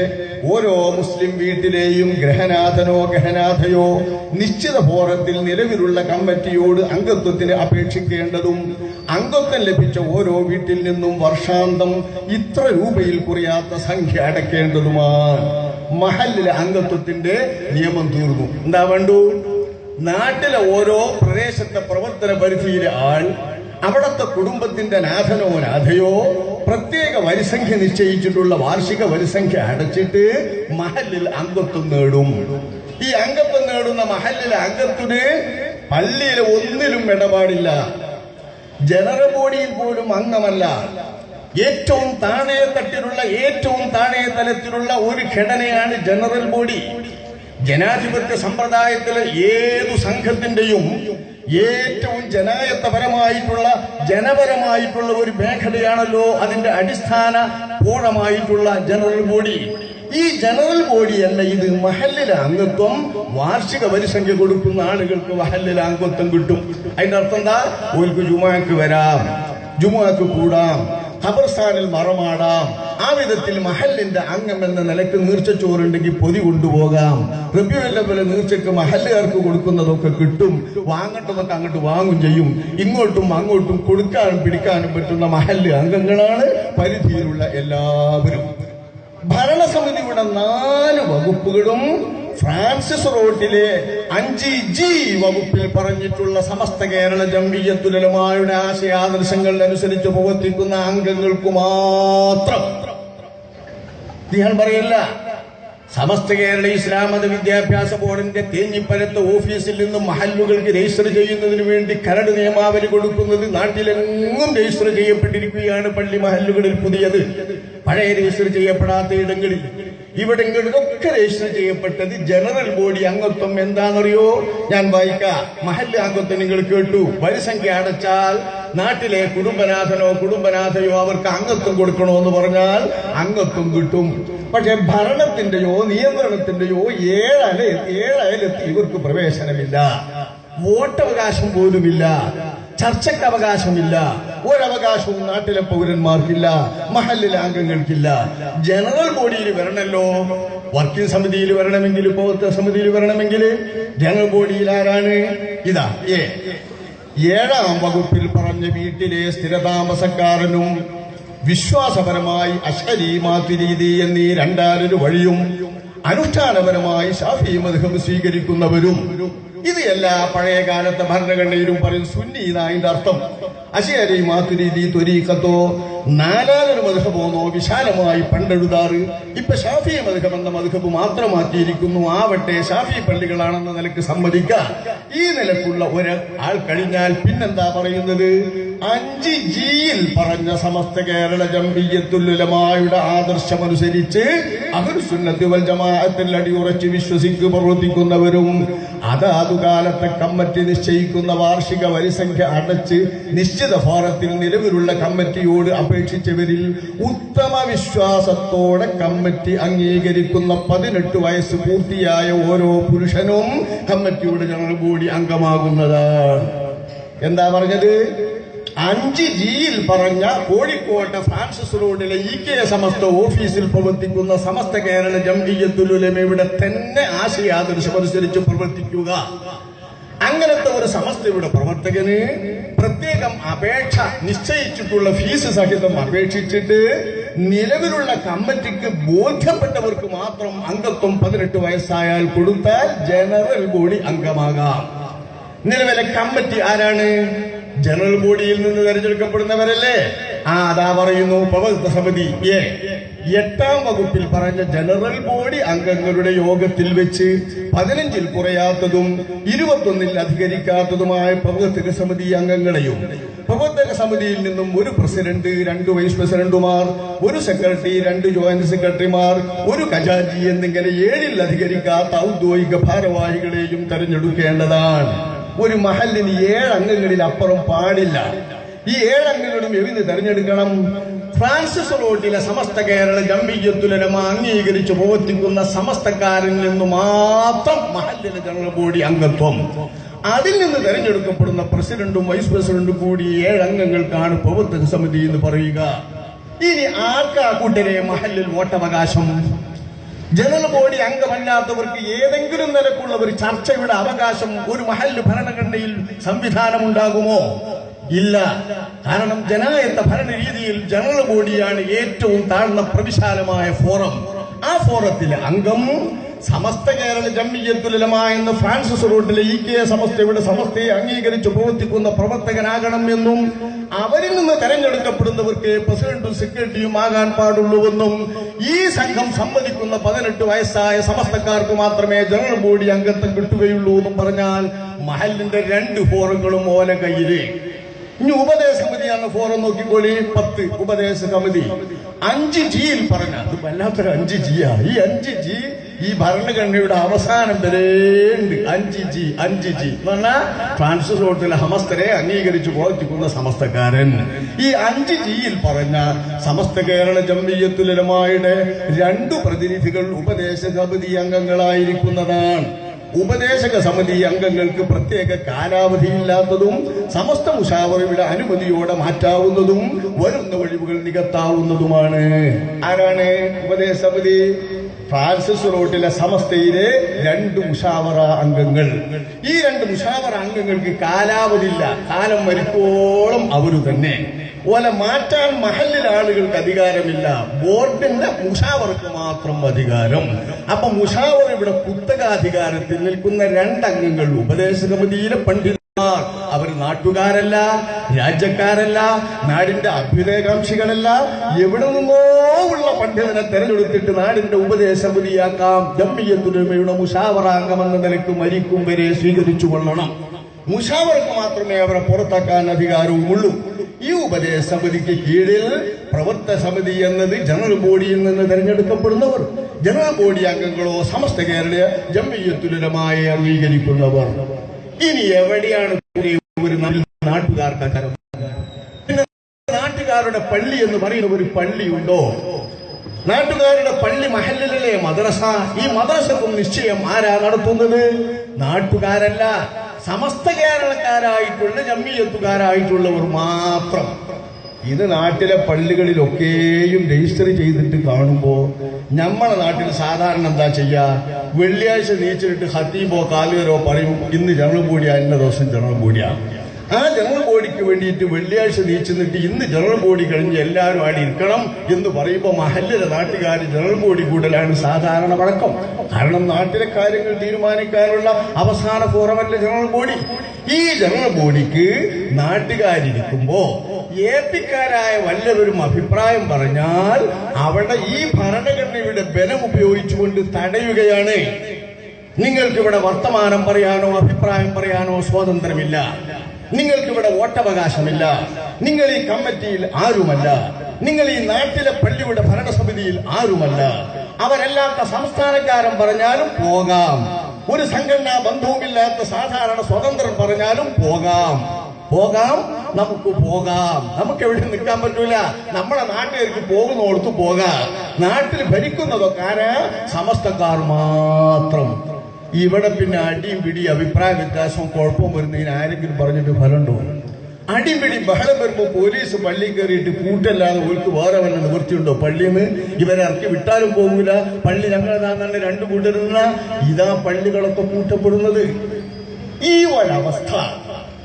ഓരോ മുസ്ലിം വീട്ടിലെയും ഗ്രഹനാഥനോ ഗഹനാഥയോ നിശ്ചിത ഫോറത്തിൽ നിലവിലുള്ള കമ്മിറ്റിയോട് അംഗത്വത്തിന് അപേക്ഷിക്കേണ്ടതും അംഗത്വം ലഭിച്ച ഓരോ വീട്ടിൽ നിന്നും വർഷാന്തം ഇത്ര രൂപയിൽ കുറയാത്ത സംഖ്യ അടയ്ക്കേണ്ടതുമാണ്. മഹല്ലിലെ അംഗത്വത്തിന്റെ നിയമം തീർന്നു. എന്താ വേണ്ടു? നാട്ടിലെ ഓരോ പ്രദേശത്തെ പ്രവർത്തന പരിധിയിലെ ആൾ അവിടത്തെ കുടുംബത്തിന്റെ നാഥനോ നാഥയോ പ്രത്യേക വരിസംഖ്യ നിശ്ചയിച്ചിട്ടുള്ള വാർഷിക വരിസംഖ്യ അടച്ചിട്ട് മഹല്ലിൽ അംഗത്വം നേടും. ഈ അംഗത്വം നേടുന്ന മഹല്ലിലെ അംഗത്തിന് പള്ളിയിലെ ഒന്നിലും ഇടപാടില്ല, ജനറൽ ബോഡിയിൽ പോലും അംഗമല്ല. ഏറ്റവും താഴെ തട്ടിലുള്ള, ഏറ്റവും താഴെ തലത്തിലുള്ള ഒരു ഘടനയാണ് ജനറൽ ബോഡി. ജനാധിപത്യ സമ്പ്രദായത്തിലെ ഏതു സംഘത്തിന്റെയും ഏറ്റവും ജനായത്തപരമായിട്ടുള്ള, ജനപരമായിട്ടുള്ള ഒരു മേഖലയാണല്ലോ അതിന്റെ അടിസ്ഥാന പൂർണ്ണമായിട്ടുള്ള ജനറൽ ബോഡി. ഈ ജനറൽ ബോഡിയല്ല ഇത്. മഹല്ലിലെ അംഗത്വം വാർഷിക വരിസംഖ്യ കൊടുക്കുന്ന ആളുകൾക്ക് മഹല്ലിലെ അംഗത്വം കിട്ടും. അതിന്റെ അർത്ഥം എന്താ? ഓർക്ക് ജുമുഅക്ക് വരാം, ജുമുഅക്ക് കൂടാം, ഖബർസ്ഥാനിൽ മറമാടാം. ആ വിധത്തിൽ മഹല്ലിന്റെ അംഗം എന്ന നിലയ്ക്ക് നീർച്ചച്ചോറുണ്ടെങ്കിൽ പൊതി കൊണ്ടുപോകാം. റബീഉൽ നീർച്ചയ്ക്ക് മഹല്ലുകാർക്ക് കൊടുക്കുന്നതൊക്കെ കിട്ടും. വാങ്ങേണ്ടതൊക്കെ അങ്ങോട്ട് വാങ്ങും ചെയ്യും. ഇങ്ങോട്ടും അങ്ങോട്ടും കൊടുക്കാനും പിടിക്കാനും പറ്റുന്ന മഹല്ല് അംഗങ്ങളാണ് പരിധിയിലുള്ള എല്ലാവരും. ഭരണസമിതിയുടെ 4 വകുപ്പുകളും ഫ്രാൻസിസ് റോട്ടിലെ 5G വകുപ്പിൽ പറഞ്ഞിട്ടുള്ള സമസ്ത കേരള ജംഇയ്യത്തുൽ ഉലമായുടെ ആശയാദർശങ്ങൾ അനുസരിച്ച് പ്രവർത്തിക്കുന്ന അംഗങ്ങൾക്ക് മാത്രം. ഞാൻ പറയില്ല, സമസ്ത കേരള ഇസ്ലാം മത വിദ്യാഭ്യാസ ബോർഡിന്റെ തേഞ്ഞിപ്പലത്തെ ഓഫീസിൽ നിന്നും മഹല്ലുകൾക്ക് രജിസ്റ്റർ ചെയ്യുന്നതിന് വേണ്ടി കരട് നിയമാവലി കൊടുക്കുന്നത് നാട്ടിലെങ്ങും രജിസ്റ്റർ ചെയ്യപ്പെട്ടിരിക്കുകയാണ്. പള്ളി മഹല്ലുകളിൽ പുതിയത്, പഴയ രജിസ്റ്റർ ചെയ്യപ്പെടാത്ത ഇടങ്ങളിൽ, ഇവിടങ്ങളിലൊക്കെ രജിസ്റ്റർ ചെയ്യപ്പെട്ടത് ജനറൽ ബോഡി അംഗത്വം. എന്താണെന്നറിയോ? ഞാൻ വായിക്കാം. മഹല്ല് അംഗത്വം നിങ്ങൾ കേട്ടു. വരിസംഖ്യ അടച്ചാൽ നാട്ടിലെ കുടുംബനാഥനോ കുടുംബനാഥയോ അവർക്ക് അംഗത്വം കൊടുക്കണോ എന്ന് പറഞ്ഞാൽ അംഗത്വം കിട്ടും. പക്ഷെ ഭരണത്തിന്റെയോ നിയന്ത്രണത്തിന്റെയോ ഏഴയലെത്തി ഇവർക്ക് പ്രവേശനമില്ല, വോട്ടവകാശം പോലുമില്ല, ചർച്ചയ്ക്ക് അവകാശമില്ല, ഒരവകാശവും നാട്ടിലെ പൗരന്മാർക്കില്ല, മഹല്ലിലെ അംഗങ്ങൾക്കില്ല. ജനറൽ ബോഡിയിൽ വരണല്ലോ, വർക്കിംഗ് സമിതിയിൽ വരണമെങ്കിൽ, പ്രവർത്തക സമിതിയിൽ വരണമെങ്കിൽ ജനറൽ ബോഡിയിൽ ആരാണ്? ഇതാ 7-ാം വകുപ്പിൽ പറഞ്ഞ വീട്ടിലെ സ്ഥിരതാമസക്കാരനും വിശ്വാസപരമായി അശ്അരി മാതുരീദി എന്നീ 2 വഴിയും അനുഷ്ഠാനപരമായി ശാഫി മദ്ഹബ് സ്വീകരിക്കുന്നവരും. ഇത് എല്ലാ പഴയ കാലത്തെ ഭരണഘടനയിലും പറയും. സുന്നി അതിന്റെ അർത്ഥം. അശ്അരി മാതുരീദി ത്വരീഖത്തോ 4 മദ്ഹബോന്നോ വിശാലമായി പണ്ടെഴുതാറ്. ഇപ്പൊ ഷാഫി മദ്ഹബ് എന്ന മദ്ഹബ് മാത്രമാക്കിയിരിക്കുന്നു. ആവട്ടെ, ഷാഫി പള്ളികളാണെന്ന നിലക്ക് സമ്മതിക്കാം. ഈ നിലക്കുള്ള ഒരാൾ കഴിഞ്ഞാൽ പിന്നെന്താ പറയുന്നത്? 5Gയിൽ പറഞ്ഞ സമസ്ത കേരള ജംഇയ്യത്തുൽ ഉലമായുടെ ആദർശമനുസരിച്ച് അഹ്ലുസുന്നത്തി വൽ ജമാഅത്തിൽ അടിയുറച്ച് വിശ്വസിച്ച് പ്രവർത്തിക്കുന്നവരും അതാതു കാലത്തെ കമ്മിറ്റി നിശ്ചയിക്കുന്ന വാർഷിക വരിസംഖ്യ അടച്ച് നിശ്ചിത ഫോറത്തിൽ നിലവിലുള്ള കമ്മിറ്റിയോട് അപേക്ഷിച്ചവരിൽ ഉത്തമ വിശ്വാസത്തോടെ കമ്മിറ്റി അംഗീകരിക്കുന്ന 18 വയസ്സ് പൂർത്തിയായ ഓരോ പുരുഷനും കമ്മിറ്റിയുടെ ജനറൽ ബോഡി അംഗമാകുന്നതാണ്. എന്താ പറഞ്ഞത്? 5Gയിൽ പറഞ്ഞ കോഴിക്കോട്ടെ ഫ്രാൻസിസ് റോഡിലെ EK സമസ്ത ഓഫീസിൽ പ്രവർത്തിക്കുന്ന സമസ്ത കേരള ജംഇയ്യത്തുൽ ഉലമയുടെ തന്നെ ആശയാദർശമനുസരിച്ച് പ്രവർത്തിക്കുക. അങ്ങനത്തെ ഒരു സമസ്തയുടെ പ്രവർത്തകന് പ്രത്യേകം അപേക്ഷ നിശ്ചയിച്ചിട്ടുള്ള ഫീസ് സഹിതം അപേക്ഷിച്ചിട്ട് നിലവിലുള്ള കമ്മിറ്റിക്ക് ബോധ്യപ്പെട്ടവർക്ക് മാത്രം അംഗത്വം 18 വയസ്സായാൽ കൊടുത്താൽ ജനറൽ ബോഡി അംഗമാകാം. നിലവിലെ കമ്മിറ്റി ആരാണ്? ജനറൽ ബോഡിയിൽ നിന്ന് തെരഞ്ഞെടുക്കപ്പെടുന്നവരല്ലേ? അതാ പറയുന്നു പ്രവർത്തക സമിതി 8-ാം വകുപ്പിൽ പറഞ്ഞ ജനറൽ ബോഡി അംഗങ്ങളുടെ യോഗത്തിൽ വെച്ച് 15-ൽ കുറയാത്തതും 21-ൽ അധികരിക്കാത്തതുമായ പ്രവർത്തക സമിതി അംഗങ്ങളെയും പ്രവർത്തക സമിതിയിൽ നിന്നും ഒരു പ്രസിഡന്റ്, 2 വൈസ് പ്രസിഡന്റുമാർ, ഒരു സെക്രട്ടറി, 2 ജോയിന്റ് സെക്രട്ടറിമാർ, ഒരു ഖജാൻജി എന്നിങ്ങനെ 7-ൽ അധികരിക്കാത്ത ഔദ്യോഗിക ഭാരവാഹികളെയും തെരഞ്ഞെടുക്കേണ്ടതാണ്. ഒരു മഹല്ലിന് 7 അംഗങ്ങളിൽ അപ്പുറം പാടില്ല. ഈ 7 അംഗങ്ങളും എവിന്ന് തെരഞ്ഞെടുക്കണം? ഫ്രാൻസിസ് റോഡിലെ സമസ്ത കേരള ജംഇയ്യത്തുൽ ഉലമ അംഗീകരിച്ച് പ്രവർത്തിക്കുന്ന സമസ്തക്കാരിൽ നിന്ന് മാത്രം മഹല്ലിലെ ജനറൽ ബോഡി അംഗത്വം. അതിൽ നിന്ന് തെരഞ്ഞെടുക്കപ്പെടുന്ന പ്രസിഡന്റും വൈസ് പ്രസിഡന്റും കൂടി 7 അംഗങ്ങൾക്കാണ് പ്രവർത്തക സമിതി എന്ന് പറയുക. ഇനി ആർക്കാ കൂട്ടരെ മഹല്ലിൽ വോട്ടവകാശം? ജനറൽ ബോഡി അംഗമല്ലാത്തവർക്ക് ഏതെങ്കിലും നിലക്കുള്ള ഒരു ചർച്ചയുടെ അവകാശം ഒരു മഹല്ല് ഭരണഘടനയിൽ സംവിധാനമുണ്ടാകുമോ? ഇല്ല. കാരണം ജനായത്ത ഭരണ രീതിയിൽ ജനറൽ ബോഡിയാണ് ഏറ്റവും താഴ്ന്ന പ്രവിശാലമായ ഫോറം. ആ ഫോറത്തിലെ അംഗം സമസ്ത കേരള ജംഇയ്യത്തുൽ ഉലമ എന്ന ഫ്രാൻസിസ് റോഡിലെ സമസ്തയുടെ സമസ്തയെ അംഗീകരിച്ച് പ്രവർത്തിക്കുന്ന പ്രവർത്തകനാകണം എന്നും അവരിൽ നിന്ന് തെരഞ്ഞെടുക്കപ്പെടുന്നവർക്ക് പ്രസിഡന്റും സെക്രട്ടറിയും ആകാൻ പാടുള്ളൂവെന്നും ഈ സംഘം സമ്മതിക്കുന്ന 18 വയസ്സായ സമസ്തക്കാർക്ക് മാത്രമേ ജനറൽ ബോഡി അംഗത്വം കിട്ടുകയുള്ളൂ എന്നും പറഞ്ഞാൽ മഹല്ലിന്റെ 2 ഫോറങ്ങളും ഓല കയ്യില്. ഇനി ഉപദേശ സമിതിയാണ് ഫോറം നോക്കിക്കോളി. 10 ഉപദേശ സമിതി 5Gയിൽ പറഞ്ഞ അത് വല്ലാത്തൊരു 5G. ഈ 5G ഈ ഭരണഘടനയുടെ അവസാനം വരെ ഉണ്ട്. 5G എന്ന് പറഞ്ഞാൽ ഫ്രാൻസിസ് റോഡിലെ സമസ്തരെ അംഗീകരിച്ച് പ്രവർത്തിക്കുന്ന സമസ്തക്കാരൻ. ഈ 5Gയിൽ പറഞ്ഞ സമസ്ത കേരള ജംഇയ്യത്തുൽ ഉലമയുടെ 2 പ്രതിനിധികൾ ഉപദേശ സമിതി അംഗങ്ങളായിരിക്കുന്നതാണ്. ഉപദേശക സമിതി അംഗങ്ങൾക്ക് പ്രത്യേക കാലാവധിയില്ലാത്തതും സമസ്ത മുശാവറയുടെ അനുമതിയോടെ മാറ്റാവുന്നതും വരുന്ന ഒഴിവുകൾ നികത്താവുന്നതുമാണ്. ആരാണ് ഉപദേശ സമിതി? ഫ്രാൻസിസ് റോഡിലെ സമസ്തയിലെ 2 മുഷാവറ അംഗങ്ങൾ. ഈ 2 മുഷാവറ അംഗങ്ങൾക്ക് കാലാവധിയില്ല. കാലം മരിക്കോളം അവരു തന്നെ. ഓലെ മാറ്റാൻ മഹല്ലിലെ ആളുകൾക്ക് അധികാരമില്ല. ബോർഡിന്റെ മുഷാവറക്ക് മാത്രം അധികാരം. അപ്പൊ മുഷാവറ ഇവിടെ കുത്തകാധികാരത്തിൽ നിൽക്കുന്ന 2 അംഗങ്ങൾ ഉപദേശ സമിതിയിലെ പണ്ഡിതന്മാർ. അവർ നാട്ടുകാരല്ല, രാജ്യക്കാരല്ല, നാടിന്റെ അഭ്യുദയകാംക്ഷികളല്ല. എവിടെ നിന്നോ ഉള്ള പണ്ഡിതനെ തെരഞ്ഞെടുത്തിട്ട് നാടിന്റെ ഉപദേശ സമിതിയാക്കാം. ജംഇയ്യത്തുൽ ഉലമയുടെ മുഷാവറ അംഗമെന്ന നിലയ്ക്ക് മരിക്കും വരെ സ്വീകരിച്ചു കൊള്ളണം. മുഷാവറക്ക് മാത്രമേ അവരെ പുറത്താക്കാൻ അധികാരവുമുള്ളൂ. ഈ ഉപദേശ സമിതിക്ക് കീഴിൽ പ്രവർത്തക സമിതി എന്നത് ജനറൽ ബോഡിയിൽ നിന്ന് തെരഞ്ഞെടുക്കപ്പെടുന്നവർ, ജനറൽ ബോഡി അംഗങ്ങളോ സമസ്ത കേരള ജംഇയ്യത്തുൽ ഉലമയെ അംഗീകരിക്കുന്നവർ. ഇനി എവിടെയാണ് ഒരു നാട്ടുകാർക്ക് അധികാരം? നാട്ടുകാരുടെ പള്ളി എന്ന് പറയുന്ന ഒരു പള്ളിയുണ്ടോ? നാട്ടുകാരുടെ പള്ളി മഹല്ലിലെ മദ്രസ. ഈ മദ്രസക്കും നിശ്ചയം ആരാ നടത്തുന്നത്? നാട്ടുകാരല്ല, സമസ്ത കേരളക്കാരായിട്ടുള്ള ജംഇയ്യത്തുകാരായിട്ടുള്ളവർ മാത്രം. ഇത് നാട്ടിലെ പള്ളികളിലൊക്കെയും രജിസ്റ്റർ ചെയ്തിട്ട് കാണുമ്പോ നമ്മളെ നാട്ടിൽ സാധാരണ എന്താ ചെയ്യാ? വെള്ളിയാഴ്ച നീച്ചിട്ട് ഹത്തീബോ കാലുകരോ പറയും ഇന്ന് ജനറൽ ബോഡിയാ, ഇന്ന ദിവസം ജനറൽ ബോഡിയാ. ആ ജനറൽ ബോഡിക്ക് വേണ്ടിയിട്ട് വെള്ളിയാഴ്ച നീച്ചിട്ട് ഇന്ന് ജനറൽ ബോഡി കഴിഞ്ഞ് എല്ലാവരും ആടി ഇരിക്കണം എന്ന് പറയുമ്പോൾ മഹല്ലിലെ നാട്ടുകാർ ജനറൽ ബോഡി കൂടലാണ് സാധാരണ വഴക്കം. കാരണം നാട്ടിലെ കാര്യങ്ങൾ തീരുമാനിക്കാനുള്ള അവസാന ഫോറമല്ല ജനറൽ ബോഡി. ഈ ജനറൽ ബോഡിക്ക് നാട്ടുകാരിരിക്കുമ്പോ ഏപ്പിക്കാരായ വല്ലവരും അഭിപ്രായം പറഞ്ഞാൽ അവിടെ ഈ ഭരണഘടനയുടെ ബലം ഉപയോഗിച്ചുകൊണ്ട് തടയുകയാണ്. നിങ്ങൾക്കിവിടെ വർത്തമാനം പറയാനോ അഭിപ്രായം പറയാനോ സ്വാതന്ത്ര്യമില്ല. നിങ്ങൾക്കിവിടെ വോട്ടവകാശമില്ല. നിങ്ങൾ ഈ കമ്മിറ്റിയിൽ ആരുമല്ല. നിങ്ങൾ ഈ നാട്ടിലെ പള്ളിയുടെ ഭരണസമിതിയിൽ ആരുമല്ല. അവരല്ലാത്ത സംസ്ഥാനക്കാരൻ പറഞ്ഞാലും പോകാം. ഒരു സംഘടനാ ബന്ധവുമില്ലാത്ത സാധാരണ സ്വതന്ത്രൻ പറഞ്ഞാലും പോകാം. നമുക്ക് പോകാം. നമുക്ക് എവിടെ നിൽക്കാൻ പറ്റൂല. നമ്മളെ നാട്ടുകാർക്ക് പോകുന്നോടത്ത് പോകാം. നാട്ടിൽ ഭരിക്കുന്നതൊക്കെ ആരാ? സമസ്തക്കാർ മാത്രം. ഇവിടെ പിന്നെ അടിയും പിടി അഭിപ്രായ വ്യത്യാസവും കുഴപ്പവും വരുന്നതിന് ആരെങ്കിലും പറഞ്ഞിട്ട് ഫലമുണ്ടോ? അടിയും പിടി ബഹളം വരുമ്പോ പോലീസ് പള്ളി കയറിയിട്ട് കൂട്ടല്ലാതെ ഓർക്ക് വേറെ വല്ല നിവൃത്തിയുണ്ടോ? പള്ളിയിൽ നിന്ന് ഇവരെ ഇറക്കി വിട്ടാലും പോകില്ല. പള്ളി ഞങ്ങളതാണെന്ന് 2 കൂട്ടരുന്ന ഇതാ പള്ളികളൊക്കെ കൂട്ടപ്പെടുന്നത്. ഈ ഒരവസ്ഥ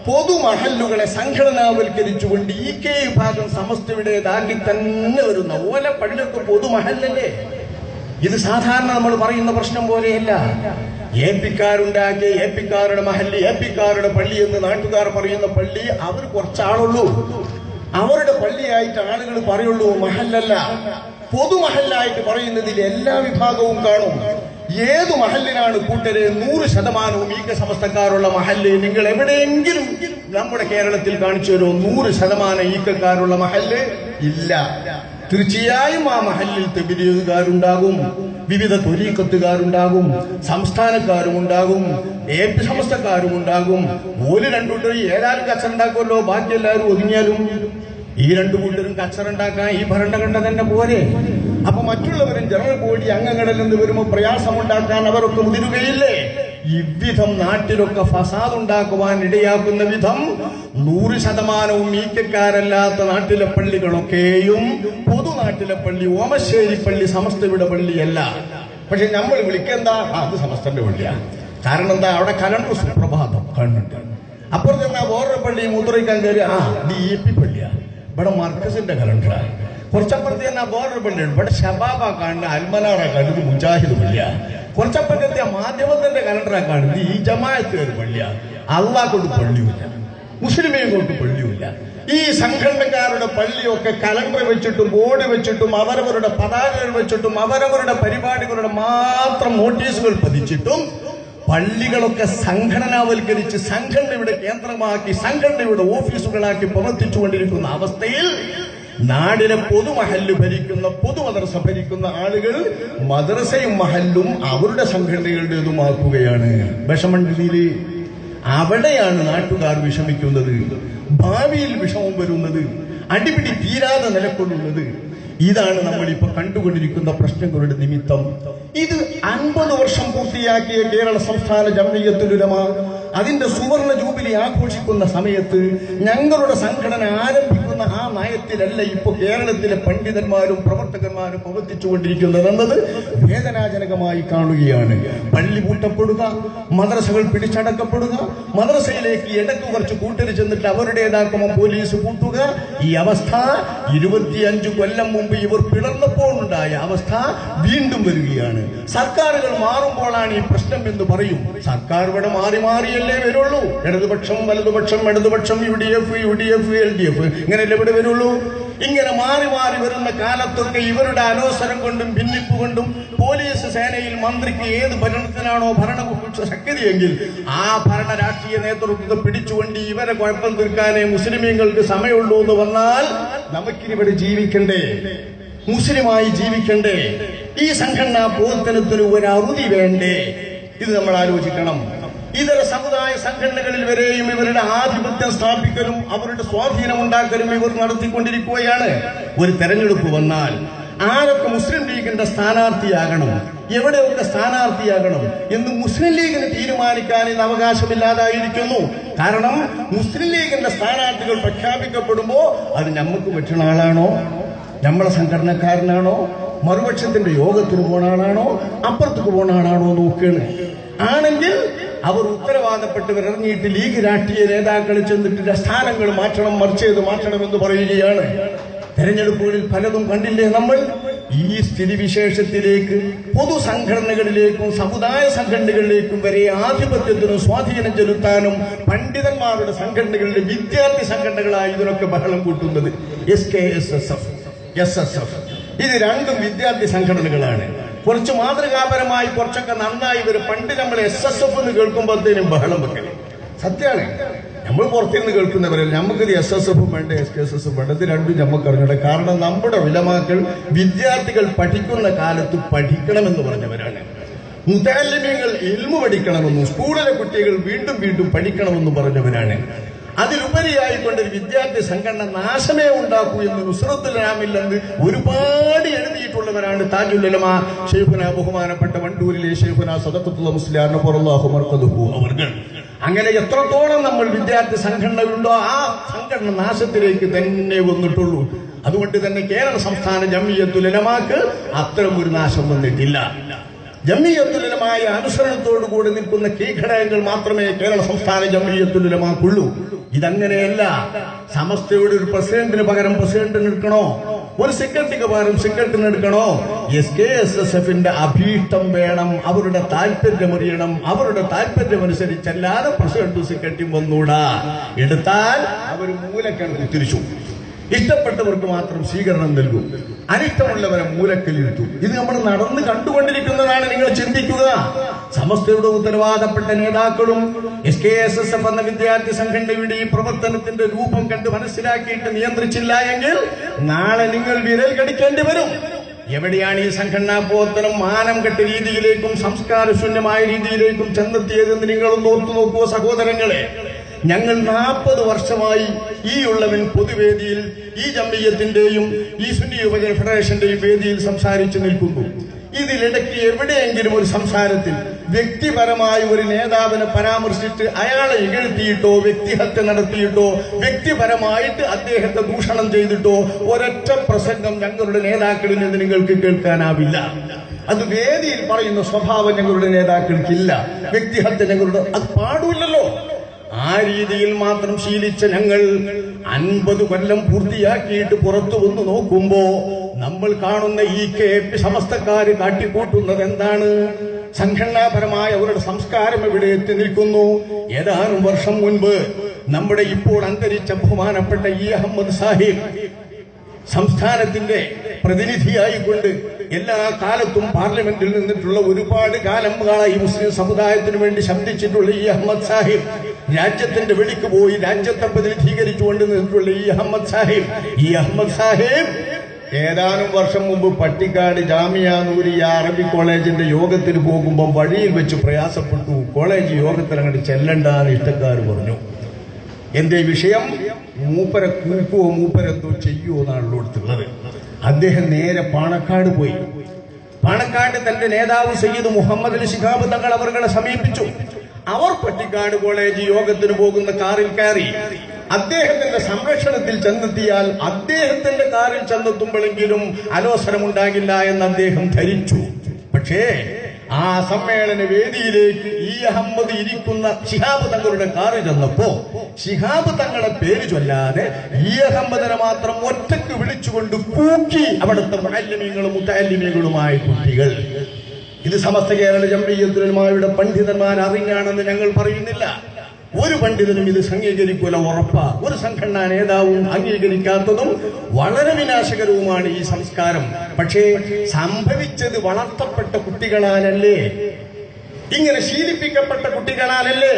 പൊതുമഹല്ലുകളെ സംഘടനാവൽക്കരിച്ചുകൊണ്ട് ഈ കെ വിഭാഗം സമസ്തയുടേതാക്കി തന്നെ വരുന്ന ഓല പള്ളിയൊക്കെ പൊതുമഹല്ലല്ലേ? ഇത് സാധാരണ നമ്മൾ പറയുന്ന പ്രശ്നം പോലെയല്ല. എ പിക്കാരുണ്ടാക്കിയ എ പിക്കാരുടെ മഹല്ല്, എ പിക്കാരുടെ പള്ളി എന്ന് നാട്ടുകാർ പറയുന്ന പള്ളി അവർ കുറച്ചാളുള്ളൂ. അവരുടെ പള്ളിയായിട്ട് ആളുകൾ പറയുള്ളൂ, മഹല്ലല്ല. പൊതുമഹല്ലായിട്ട് പറയുന്നതിൽ എല്ലാ വിഭാഗവും കാണും. ഏതു മഹല്ലിനാണ് കൂട്ടരെ 100% ഈ സമസ്തക്കാരുള്ള മഹല്ല്? നിങ്ങൾ എവിടെയെങ്കിലും നമ്മുടെ കേരളത്തിൽ കാണിച്ചു തരുമോ 100% ഈക്കക്കാരുള്ള മഹല്ല്? ഇല്ല. തീർച്ചയായും ആ മഹല്ലിൽ തബ്ലീഗുകാരുണ്ടാകും, വിവിധ ത്വരീഖത്തുകാരുണ്ടാകും, സംസ്ഥാനക്കാരും ഉണ്ടാകും, സമസ്തക്കാരും ഉണ്ടാകും. ഒരു രണ്ടുകൂട്ടർ ഏതായാലും കച്ചറുണ്ടാക്കുമല്ലോ, ബാക്കി എല്ലാവരും ഒതുങ്ങിയാലും ഈ രണ്ടു കൂട്ടരും കച്ചറുണ്ടാക്കാൻ ഈ ഭരണഘടന തന്നെ പോരെ. അപ്പൊ മറ്റുള്ളവരും ജനറൽ ബോഡി അംഗങ്ങളിൽ നിന്ന് വരുമ്പോൾ പ്രയാസമുണ്ടാക്കാൻ അവരൊക്കെ മുതിരുകയില്ലേ? ഇவ்விധം നാട്ടിലൊക്കെ ഫസാദ് ഉണ്ടാക്കുവാൻ ഇടയാക്കുന്ന വിധം 100% ഈക്കക്കാരല്ലാത്ത നാട്ടിലെ പള്ളികളൊക്കെയും പൊതുനാട്ടിലെ പള്ളി, ഓമശ്ശേരി പള്ളി സമസ്തയുടെ പള്ളിയല്ല. പക്ഷെ നമ്മൾ വിളിക്കെന്താ, അത് സമസ്തന്റെ പള്ളിയാണ്. കാരണം എന്താ, അവിടെ കലണ്ടർ സുപ്രഭാതം കാണുന്നുണ്ട്. അപ്പുറത്ത് തന്നെ വേറൊരു പള്ളി മുദ്രയ്ക്കാൻ കയറി, DAP പള്ളിയാ, ഇവിടെ മർക്കസിന്റെ കലണ്ടറാണ്. കുറച്ചപ്പുറത്ത് തന്നെ വേറൊരു പള്ളിയുണ്ട്, ഇവിടെ ഷബാബ കാണുന്ന, അൽമനാറ കാണുന്നത് മുജാഹിദ് പള്ളിയാ. കുറച്ചപ്പുറത്തെ മാധ്യമത്തിന്റെ കലണ്ടറാ കാണുന്നത് ഈ ജമാഅത്തുകാർ പള്ളിയാ. അള്ളാഹ് കൊണ്ട് പള്ളിയില്ല, മുസ്ലിമേ കൊണ്ട് പള്ളിയില്ല. ഈ സംഘടനക്കാരുടെ പള്ളിയൊക്കെ കലണ്ടർ വെച്ചിട്ടും ബോർഡ് വെച്ചിട്ടും അവരവരുടെ പതാകകൾ വെച്ചിട്ടും അവരവരുടെ പരിപാടികളുടെ മാത്രം നോട്ടീസുകൾ പതിച്ചിട്ടും പള്ളികളൊക്കെ സംഘടനാവൽക്കരിച്ച് സംഘടനയുടെ കേന്ദ്രമാക്കി സംഘടനയുടെ ഓഫീസുകളാക്കി പ്രവർത്തിച്ചുകൊണ്ടിരിക്കുന്ന അവസ്ഥയിൽ നാടിനെ പൊതുമഹല്ല് ഭരിക്കുന്ന, പൊതുമദ്രസ ഭരിക്കുന്ന ആളുകൾ മദ്രസയും മഹല്ലും അവരുടെ സംഘടനകളുടേതുമാക്കുകയാണ്. വിഷമണ്ടിയിൽ അവിടെയാണ് നാട്ടുകാർ വിഷമിക്കുന്നത്, ഭാവിയിൽ വിഷമം വരുന്നത്, അടിപിടി തീരാതെ നിലകൊള്ളുന്നത്. ഇതാണ് നമ്മളിപ്പോ കണ്ടുകൊണ്ടിരിക്കുന്ന പ്രശ്നങ്ങളുടെ നിമിത്തം. ഇത് 50 വർഷം പൂർത്തിയാക്കിയ കേരള സംസ്ഥാന ജംഇയ്യത്തുൽ ഉലമ അതിന്റെ സുവർണ ജൂബിലി ആഘോഷിക്കുന്ന സമയത്ത് ഞങ്ങളുടെ സംഘടന ആരംഭിക്കുന്ന ആ നയത്തിലല്ല ഇപ്പൊ കേരളത്തിലെ പണ്ഡിതന്മാരും പ്രവർത്തകന്മാരും പ്രവർത്തിച്ചുകൊണ്ടിരിക്കുന്നതെന്നത് വേദനാജനകമായി കാണുകയാണ്. പള്ളി പൂട്ടപ്പെടുക, മദ്രസകൾ പിടിച്ചടക്കപ്പെടുക, മദ്രസയിലേക്ക് ഇടക്ക് കുറച്ച് കൂട്ടര് ചെന്നിട്ട് അവരുടേതാക്കുമ്പോൾ പോലീസ് പൂട്ടുക. ഈ അവസ്ഥ 25 കൊല്ലം മുമ്പ് ഇവർ പിളർന്നപ്പോൾ ഉണ്ടായ അവസ്ഥ വീണ്ടും വരികയാണ്. സർക്കാരുകൾ മാറുമ്പോഴാണ് ഈ പ്രശ്നം എന്ന് പറയും. സർക്കാർ ഇവിടെ മാറി മാറിയല്ലേ വരുള്ളൂ. ഇടതുപക്ഷം വലതുപക്ഷം, ഇടതുപക്ഷം UDF LDF, ഇങ്ങനെയല്ലേ ഇവിടെ വരുള്ളൂ. ഇങ്ങനെ മാറി മാറി വരുന്ന കാലത്തൊക്കെ ഇവരുടെ അനവസരം കൊണ്ടും ഭിന്നിപ്പ് കൊണ്ടും പോലീസ് സേനയിൽ മന്ത്രിക്ക് ഏത് ഭരണത്തിനാണോ ഭരണപക്ഷ ശക്തിയെങ്കിൽ ആ ഭരണ രാഷ്ട്രീയ നേതൃത്വത്തെ പിടിച്ചുകൊണ്ട് ഇവരെ കുഴപ്പം തീർക്കാനേ മുസ്ലിമീങ്ങൾക്ക് സമയമുള്ളൂ എന്ന് വന്നാൽ നമുക്കിവിടെ ജീവിക്കണ്ടേ, മുസ്ലിമായി ജീവിക്കണ്ടേ? ഈ സംഘടനാ പ്രവർത്തനത്തിന് ഒരു അറുതി വേണ്ടേ? ഇത് നമ്മൾ ആലോചിക്കണം. ഇതര സമുദായ സംഘടനകളിൽ വരെയും ഇവരുടെ ആധിപത്യം സ്ഥാപിക്കലും അവരുടെ സ്വാധീനം ഉണ്ടാക്കലും ഇവർ നടത്തിക്കൊണ്ടിരിക്കുകയാണ്. ഒരു തെരഞ്ഞെടുപ്പ് വന്നാൽ ആരൊക്കെ മുസ്ലിം ലീഗിന്റെ സ്ഥാനാർത്ഥിയാകണം, എവിടെയൊക്കെ സ്ഥാനാർത്ഥിയാകണം എന്ന് മുസ്ലിം ലീഗിന് തീരുമാനിക്കാൻ ഇന്ന് അവകാശമില്ലാതായിരിക്കുന്നു. കാരണം മുസ്ലിം ലീഗിന്റെ സ്ഥാനാർത്ഥികൾ പ്രഖ്യാപിക്കപ്പെടുമ്പോ അത് നമുക്ക് പറ്റുന്ന ആളാണോ, നമ്മളെ സംഘടനക്കാരനാണോ, മറുപക്ഷത്തിന്റെ യോഗത്തിന് പോണ ആളാണോ, അപ്പുറത്തേക്ക് പോണ ആളാണോ നോക്കുകയാണ്. ആണെങ്കിൽ അവർ ഉത്തരവാദപ്പെട്ടവർ ഇറങ്ങിയിട്ട് ലീഗ് രാഷ്ട്രീയ നേതാക്കൾ ചെന്നിട്ട് സ്ഥാനങ്ങൾ മാറ്റണം, മറിച്ചത് മാറ്റണമെന്ന് പറയുകയാണ്. തെരഞ്ഞെടുപ്പുകളിൽ പലതും കണ്ടില്ലേ നമ്മൾ? ഈ സ്ഥിതിവിശേഷത്തിലേക്ക് പൊതുസംഘടനകളിലേക്കും സമുദായ സംഘടനകളിലേക്കും വരെ ആധിപത്യത്തിനും സ്വാധീനം ചെലുത്താനും പണ്ഡിതന്മാരുടെ സംഘടനകളുടെ വിദ്യാർത്ഥി സംഘടനകളായി ഇതിനൊക്കെ ബഹളം കൂട്ടുന്നത് SKSSF, SSF, ഇത് രണ്ടും വിദ്യാർത്ഥി സംഘടനകളാണ്. കുറച്ച് മാതൃകാപരമായി കുറച്ചൊക്കെ നന്നായി വരും. പണ്ട് നമ്മൾ SSF എന്ന് കേൾക്കുമ്പോഴത്തേനും ബഹളം വെക്കല് സത്യമാണ്. നമ്മൾ പുറത്തിരുന്ന് കേൾക്കുന്നവരല്ല. നമുക്കിത് SSF വേണ്ട, SKSS വേണ്ട, ഇത് രണ്ടും നമുക്ക് അറിഞ്ഞൂടെ. കാരണം നമ്മുടെ ഉലമാക്കൾ വിദ്യാർത്ഥികൾ പഠിക്കുന്ന കാലത്ത് പഠിക്കണമെന്ന് പറഞ്ഞവരാണ്. മുതഅല്ലിമീങ്ങൾ ഇൽമു പഠിക്കണമെന്നും സ്കൂളിലെ കുട്ടികൾ വീണ്ടും വീണ്ടും പഠിക്കണമെന്നും പറഞ്ഞവരാണ്. അതിലുപരിയായിക്കൊണ്ടൊരു വിദ്യാർത്ഥി സംഘടന നാശമേ ഉണ്ടാക്കൂ എന്ന് നുസ്രത്തുൽ അനാമില്ലെന്ന് ഒരുപാട് എഴുതിയിട്ടുള്ളവരാണ് താജുൽ ഉലമ ശൈഖുന ബഹുമാനപ്പെട്ട വണ്ടൂരിലെ ശൈഖുന സദഖത്തുൽ മുസ്ലിയാർ റളിയല്ലാഹു മർഖദുഹു അവർ. അങ്ങനെ എത്രത്തോളം നമ്മൾ വിദ്യാർത്ഥി സംഘടനകളുണ്ടോ ആ സംഘടന നാശത്തിലേക്ക് തന്നെ വന്നിട്ടുള്ളൂ. അതുകൊണ്ട് തന്നെ കേരള സംസ്ഥാന ജംഇയ്യത്തുൽ ഉലമാക്ക് അത്തരം ഒരു നാശം വന്നിട്ടില്ല. ജംഇയ്യത്തുൽ ഉലമായ അനുസരണത്തോടുകൂടി നിൽക്കുന്ന കീഴ്ഘടകങ്ങൾ മാത്രമേ കേരള സംസ്ഥാന ജംഇയ്യത്തുൽ ഉലമാക്കുള്ളൂ. ഇതങ്ങനെയല്ല. സമസ്തയുടെ ഒരു പ്രസിഡന്റിന് പകരം പ്രസിഡന്റിന് എടുക്കണോ, ഒരു സെക്രട്ടറിക്ക് പകരം സെക്രട്ടറിന് എടുക്കണോ? SKSSFന്റെ അഭീഷ്ടം വേണം, അവരുടെ താല്പര്യമറിയണം. അവരുടെ താല്പര്യമനുസരിച്ചല്ലാതെ പ്രസിഡന്റും സെക്രട്ടറിയും വന്നൂടാ. എടുത്താൽ അവർ മൂലക്കാണ് കുത്തിരിച്ചു. ഇഷ്ടപ്പെട്ടവർക്ക് മാത്രം സ്വീകരണം നൽകും, അനിഷ്ടമുള്ളവരെ മൂലക്കലിരുത്തു. ഇത് നമ്മൾ നടന്ന് കണ്ടുകൊണ്ടിരിക്കുന്നതാണ്. നിങ്ങൾ ചിന്തിക്കുക. സമസ്തയുടെ ഉത്തരവാദപ്പെട്ട നേതാക്കളും SKSSF എന്ന വിദ്യാർത്ഥി സംഘടനയുടെ ഈ പ്രവർത്തനത്തിന്റെ രൂപം കണ്ട് മനസ്സിലാക്കിയിട്ട് നിയന്ത്രിച്ചില്ല എങ്കിൽ നാളെ നിങ്ങൾ വിരൽ കടിക്കേണ്ടി വരും. എവിടെയാണ് ഈ സംഘടനാ പ്രവർത്തനം മാനം കെട്ട രീതിയിലേക്കും സംസ്കാരശൂന്യമായ രീതിയിലേക്കും ചെന്നെത്തിയതെന്ന് നിങ്ങളൊന്ന് ഓർത്തു നോക്കുക സഹോദരങ്ങളെ. ഞങ്ങൾ 40 വർഷമായി ഈ ഉള്ളവൻ പൊതുവേദിയിൽ ഈ ജംഇയ്യത്തിന്റെയും ഈ സുന്നി യുവജന ഫെഡറേഷന്റെയും വേദിയിൽ സംസാരിച്ചു നിൽക്കുന്നു. ഇതിലിടയ്ക്ക് എവിടെയെങ്കിലും ഒരു സംസാരത്തിൽ വ്യക്തിപരമായി ഒരു നേതാവിനെ പരാമർശിച്ച് അയാളെ ഇകഴ്ത്തിയിട്ടോ വ്യക്തിഹത്യ നടത്തിയിട്ടോ വ്യക്തിപരമായിട്ട് അദ്ദേഹത്തെ ദൂഷണം ചെയ്തിട്ടോ ഒരൊറ്റ പ്രസംഗം ഞങ്ങളുടെ നേതാക്കളിൽ നിന്ന് നിങ്ങൾക്ക് കേൾക്കാനാവില്ല. അത് വേദിയിൽ പറയുന്ന സ്വഭാവം ഞങ്ങളുടെ നേതാക്കൾക്കില്ല. വ്യക്തിഹത്യ ഞങ്ങളുടെ അത് പാടില്ലല്ലോ. ആ രീതിയിൽ മാത്രം ശീലിച്ച ഞങ്ങൾ 50 കൊല്ലം പൂർത്തിയാക്കിയിട്ട് പുറത്തു വന്ന് നോക്കുമ്പോ നമ്മൾ കാണുന്ന ഈ KP സമസ്തക്കാര് കാട്ടിക്കൂട്ടുന്നത് എന്താണ്? സംഘടനാപരമായ അവരുടെ സംസ്കാരം എവിടെ എത്തി നിൽക്കുന്നു? ഏതാനും വർഷം മുൻപ് നമ്മുടെ ഇപ്പോൾ അന്തരിച്ച ബഹുമാനപ്പെട്ട അഹമ്മദ് സാഹിബ് സംസ്ഥാനത്തിന്റെ പ്രതിനിധിയായിക്കൊണ്ട് എല്ലാ കാലത്തും പാർലമെന്റിൽ നിന്നിട്ടുള്ള ഒരുപാട് കാലങ്ങളായി മുസ്ലിം സമുദായത്തിന് വേണ്ടി ശബ്ദിച്ചിട്ടുള്ള അഹമ്മദ് സാഹിബ് രാജ്യത്തിന്റെ വെളിക്ക് പോയി രാജ്യത്തെ പ്രതിനിധീകരിച്ചുകൊണ്ട് നിന്നിട്ടുള്ള അഹമ്മദ് സാഹിബ് ഏതാനും വർഷം മുമ്പ് പട്ടിക്കാട് ജാമിയ നൂരിയ അറബി കോളേജിന്റെ യോഗത്തിന് പോകുമ്പോൾ വഴിയിൽ വെച്ച് പ്രയാസപ്പെട്ടു. കോളേജ് യോഗത്തിൽ അങ്ങോട്ട് ചെല്ലണ്ടെന്ന് ഇഷ്ടക്കാർ പറഞ്ഞു. എന്റെ വിഷയം മൂപ്പരെ കൂക്കുവോ മൂപ്പരെന്തോ ചെയ്യുവോ എന്നാണല്ലോ എടുത്തുള്ളത്. അദ്ദേഹം നേരെ പാണക്കാട് പോയി. പാണക്കാട് തന്റെ നേതാവ് സയ്യിദ് മുഹമ്മദ് അലി ശിഹാബ് തങ്ങൾ അവരെ സമീപിച്ചു. അവർ പട്ടിക്കാട് കോളേജ് യോഗത്തിന് പോകുന്ന കാറിൽ കയറി. അദ്ദേഹത്തിന്റെ സംരക്ഷണത്തിൽ ചെന്നെത്തിയാൽ അദ്ദേഹത്തിന്റെ കാറിൽ ചെന്നെത്തുമ്പോഴെങ്കിലും അലോസരമുണ്ടാകില്ല എന്ന് അദ്ദേഹം ധരിച്ചു. പക്ഷേ ആ സമ്മേളന വേദിയിലേക്ക് അഹമ്മദ് ഇരിക്കുന്ന ശിഹാബ് തങ്ങളുടെ കാറിൽ ചെന്നപ്പോ ശിഹാബ് തങ്ങളുടെ പേര് ചൊല്ലാതെ അഹമ്മദിനെ മാത്രം ഒറ്റക്ക് വിളിച്ചുകൊണ്ട് കൂക്കി അവിടുത്തെ മുഅല്ലിമീങ്ങളും മുതഅല്ലിമീങ്ങളുമായ കുട്ടികൾ. ഇത് സമസ്ത കേരള ജംഇയ്യത്തുൽ ഉലമായുടെ പണ്ഡിതന്മാർ അറിഞ്ഞാണെന്ന് ഞങ്ങൾ പറയുന്നില്ല. ഒരു പണ്ഡിതനും ഇത് അംഗീകരിക്കൂല, ഉറപ്പാ. ഒരു സംഘടനാ നേതാവും അംഗീകരിക്കാത്തതും വളരെ വിനാശകരവുമാണ് ഈ സംസ്കാരം. പക്ഷേ സംഭവിച്ചത് വളർത്തപ്പെട്ട കുട്ടികളാലല്ലേ, ഇങ്ങനെ ശീലിപ്പിക്കപ്പെട്ട കുട്ടികളാലല്ലേ?